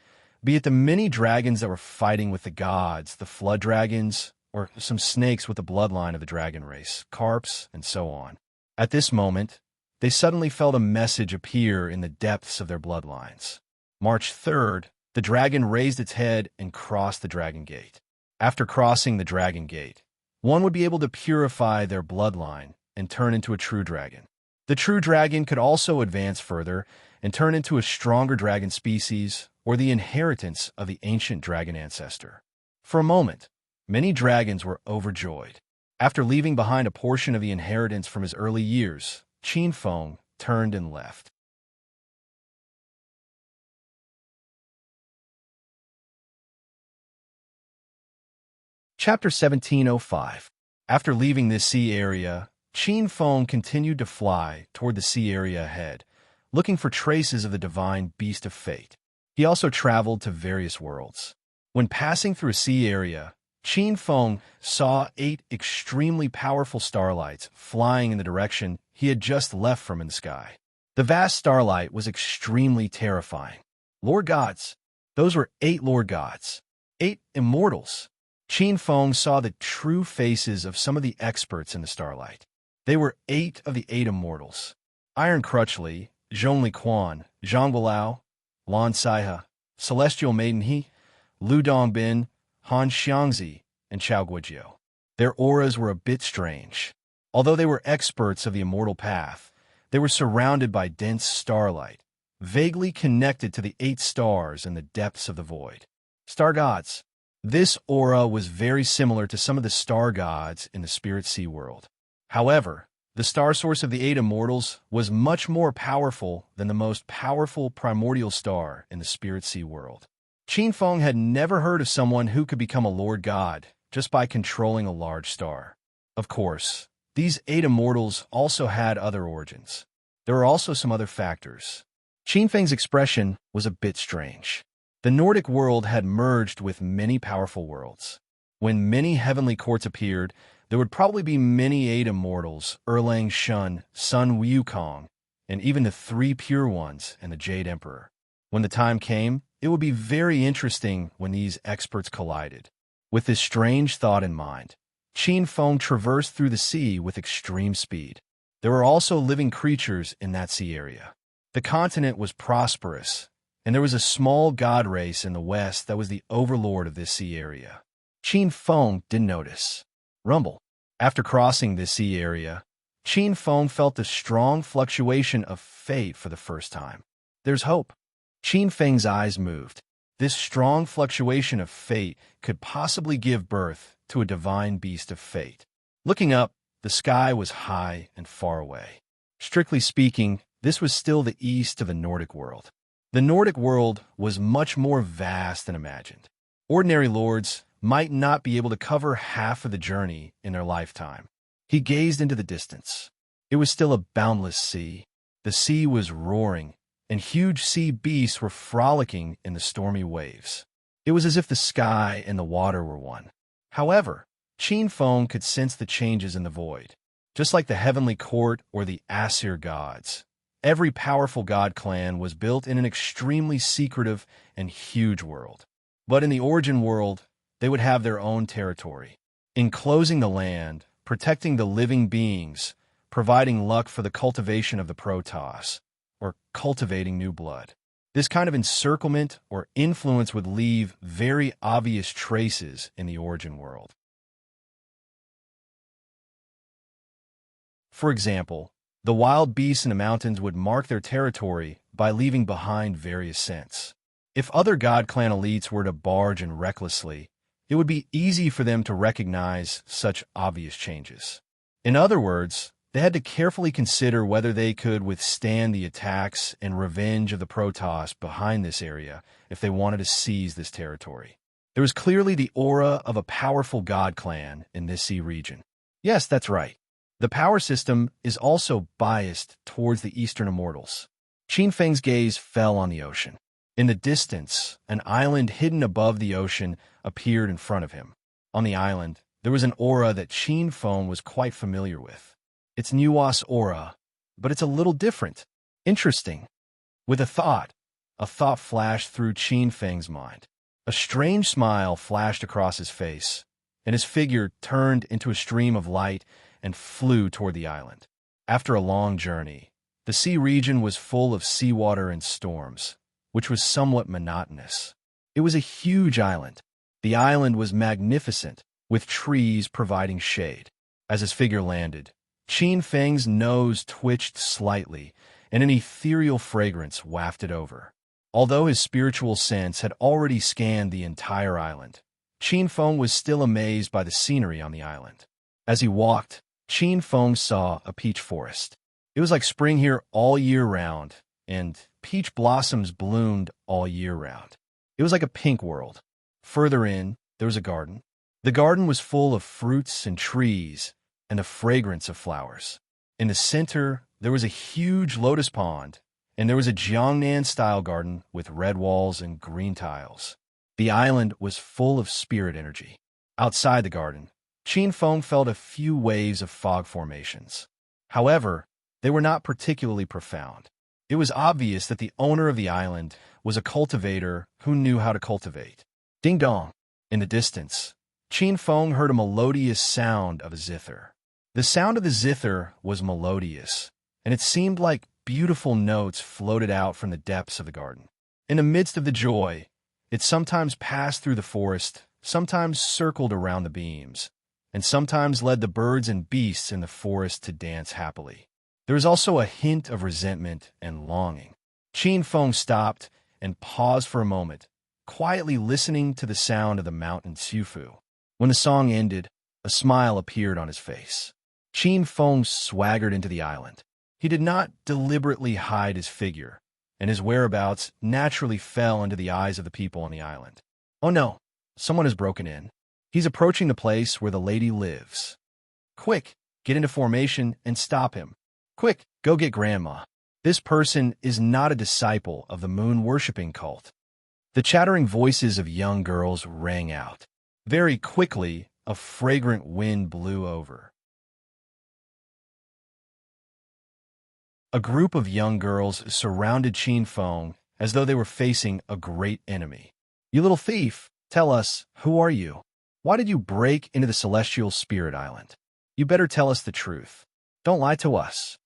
be it the many dragons that were fighting with the gods, the flood dragons, or some snakes with the bloodline of the dragon race, carps, and so on. At this moment, they suddenly felt a message appear in the depths of their bloodlines. March 3rd, the dragon raised its head and crossed the dragon gate. After crossing the dragon gate, one would be able to purify their bloodline and turn into a true dragon. The true dragon could also advance further and turn into a stronger dragon species or the inheritance of the ancient dragon ancestor. For a moment, many dragons were overjoyed. After leaving behind a portion of the inheritance from his early years, Qin Feng turned and left. Chapter 1705. After leaving this sea area, Qin Feng continued to fly toward the sea area ahead, looking for traces of the divine beast of fate. He also traveled to various worlds. When passing through a sea area, Qin Feng saw 8 extremely powerful starlights flying in the direction he had just left from in the sky. The vast starlight was extremely terrifying. Lord gods! Those were 8 Lord gods. 8 immortals. Qin Feng saw the true faces of some of the experts in the starlight. They were 8 of the 8 immortals: Iron Crutchley, Zhongli Quan, Zhang Bilao, Lan Saihe, Celestial Maiden He, Lu Dongbin, Han Xiangzi, and Chao Guojiu. Their auras were a bit strange. Although they were experts of the immortal path, they were surrounded by dense starlight, vaguely connected to the 8 stars in the depths of the void. Star gods. This aura was very similar to some of the star gods in the spirit sea world. However, the star source of the 8 immortals was much more powerful than the most powerful primordial star in the spirit sea world. Qin Feng had never heard of someone who could become a lord god just by controlling a large star. Of course, these 8 immortals also had other origins. There were also some other factors. Qin Feng's expression was a bit strange. The Nordic world had merged with many powerful worlds. When many heavenly courts appeared, there would probably be many 8 immortals: Erlang Shun, Sun Wukong, and even the 3 pure ones and the Jade Emperor. When the time came, it would be very interesting when these experts collided. With this strange thought in mind, Qin Feng traversed through the sea with extreme speed. There were also living creatures in that sea area. The continent was prosperous, and there was a small god race in the west that was the overlord of this sea area. Qin Feng didn't notice. Rumble. After crossing this sea area, Qin Feng felt a strong fluctuation of fate for the first time. There's hope. Qin Feng's eyes moved. This strong fluctuation of fate could possibly give birth to a divine beast of fate. Looking up, the sky was high and far away. Strictly speaking, this was still the east of the Nordic world. The Nordic world was much more vast than imagined. Ordinary lords might not be able to cover half of the journey in their lifetime. He gazed into the distance. It was still a boundless sea. The sea was roaring, and huge sea beasts were frolicking in the stormy waves. It was as if the sky and the water were one. However, Qin Feng could sense the changes in the void. Just like the heavenly court or the Aesir gods, every powerful god clan was built in an extremely secretive and huge world. But in the origin world, they would have their own territory, enclosing the land, protecting the living beings, providing luck for the cultivation of the Protoss, or cultivating new blood. This kind of encirclement or influence would leave very obvious traces in the origin world. For example, the wild beasts in the mountains would mark their territory by leaving behind various scents. If other god clan elites were to barge in recklessly, it would be easy for them to recognize such obvious changes. In other words, they had to carefully consider whether they could withstand the attacks and revenge of the Protoss behind this area if they wanted to seize this territory. There was clearly the aura of a powerful god clan in this sea region. Yes, that's right. The power system is also biased towards the Eastern Immortals. Qin Feng's gaze fell on the ocean. In the distance, an island hidden above the ocean appeared in front of him. On the island, there was an aura that Qin Feng was quite familiar with. It's Nua's aura, but it's a little different. Interesting. With a thought flashed through Qin Feng's mind. A strange smile flashed across his face, and his figure turned into a stream of light and flew toward the island. After a long journey, the sea region was full of seawater and storms, which was somewhat monotonous. It was a huge island. The island was magnificent, with trees providing shade. As his figure landed, Qin Feng's nose twitched slightly, and an ethereal fragrance wafted over. Although his spiritual sense had already scanned the entire island, Qin Feng was still amazed by the scenery on the island. As he walked, Qin Feng saw a peach forest. It was like spring here all year round, and peach blossoms bloomed all year round. It was like a pink world. Further in, there was a garden. The garden was full of fruits and trees and the fragrance of flowers. In the center, there was a huge lotus pond, and there was a Jiangnan-style garden with red walls and green tiles. The island was full of spirit energy. Outside the garden, Qin Feng felt a few waves of fog formations. However, they were not particularly profound. It was obvious that the owner of the island was a cultivator who knew how to cultivate. Ding dong! In the distance, Qin Feng heard a melodious sound of a zither. The sound of the zither was melodious, and it seemed like beautiful notes floated out from the depths of the garden. In the midst of the joy, it sometimes passed through the forest, sometimes circled around the beams, and sometimes led the birds and beasts in the forest to dance happily. There was also a hint of resentment and longing. Qin Feng stopped and paused for a moment, quietly listening to the sound of the mountain Xiufu. When the song ended, a smile appeared on his face. Qin Feng swaggered into the island. He did not deliberately hide his figure, and his whereabouts naturally fell into the eyes of the people on the island. Oh no, someone has broken in. He's approaching the place where the lady lives. Quick, get into formation and stop him. Quick, go get Grandma. This person is not a disciple of the moon-worshipping cult. The chattering voices of young girls rang out. Very quickly, a fragrant wind blew over. A group of young girls surrounded Qin Feng as though they were facing a great enemy. You little thief, tell us, who are you? Why did you break into the Celestial Spirit Island? You better tell us the truth. Don't lie to us.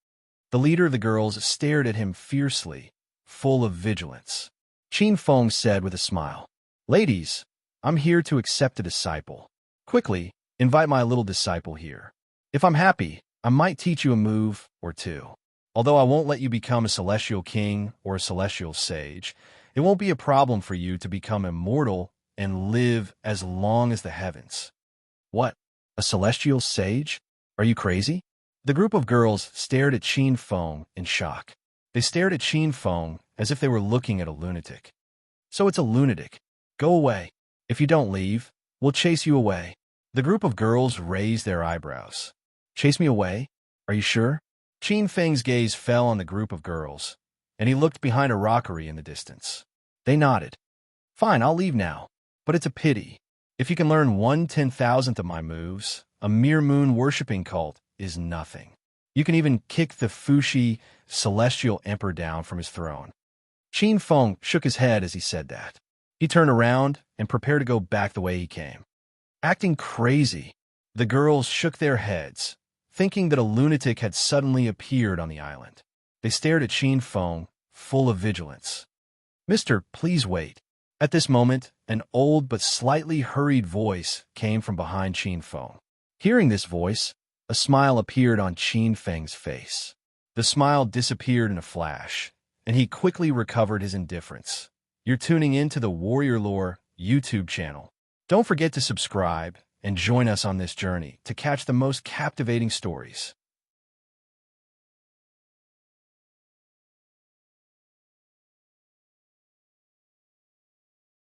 The leader of the girls stared at him fiercely, full of vigilance. Qin Feng said with a smile, Ladies, I'm here to accept a disciple. Quickly, invite my little disciple here. If I'm happy, I might teach you a move or two. Although I won't let you become a celestial king or a celestial sage, it won't be a problem for you to become immortal and live as long as the heavens. What? A celestial sage? Are you crazy? The group of girls stared at Qin Feng in shock. They stared at Qin Feng as if they were looking at a lunatic. So it's a lunatic. Go away. If you don't leave, we'll chase you away. The group of girls raised their eyebrows. Chase me away? Are you sure? Qin Feng's gaze fell on the group of girls, and he looked behind a rockery in the distance. They nodded. Fine, I'll leave now. But it's a pity. If you can learn 1/10,000th of my moves, a mere moon-worshipping cult is nothing. You can even kick the Fushi celestial emperor down from his throne. Qin Feng shook his head as he said that. He turned around and prepared to go back the way he came. Acting crazy, the girls shook their heads, thinking that a lunatic had suddenly appeared on the island. They stared at Qin Feng, full of vigilance. Mister, please wait. At this moment, an old but slightly hurried voice came from behind Qin Feng. Hearing this voice, a smile appeared on Qin Feng's face. The smile disappeared in a flash, and he quickly recovered his indifference. You're tuning in to the Warrior Lore YouTube channel. Don't forget to subscribe and join us on this journey to catch the most captivating stories.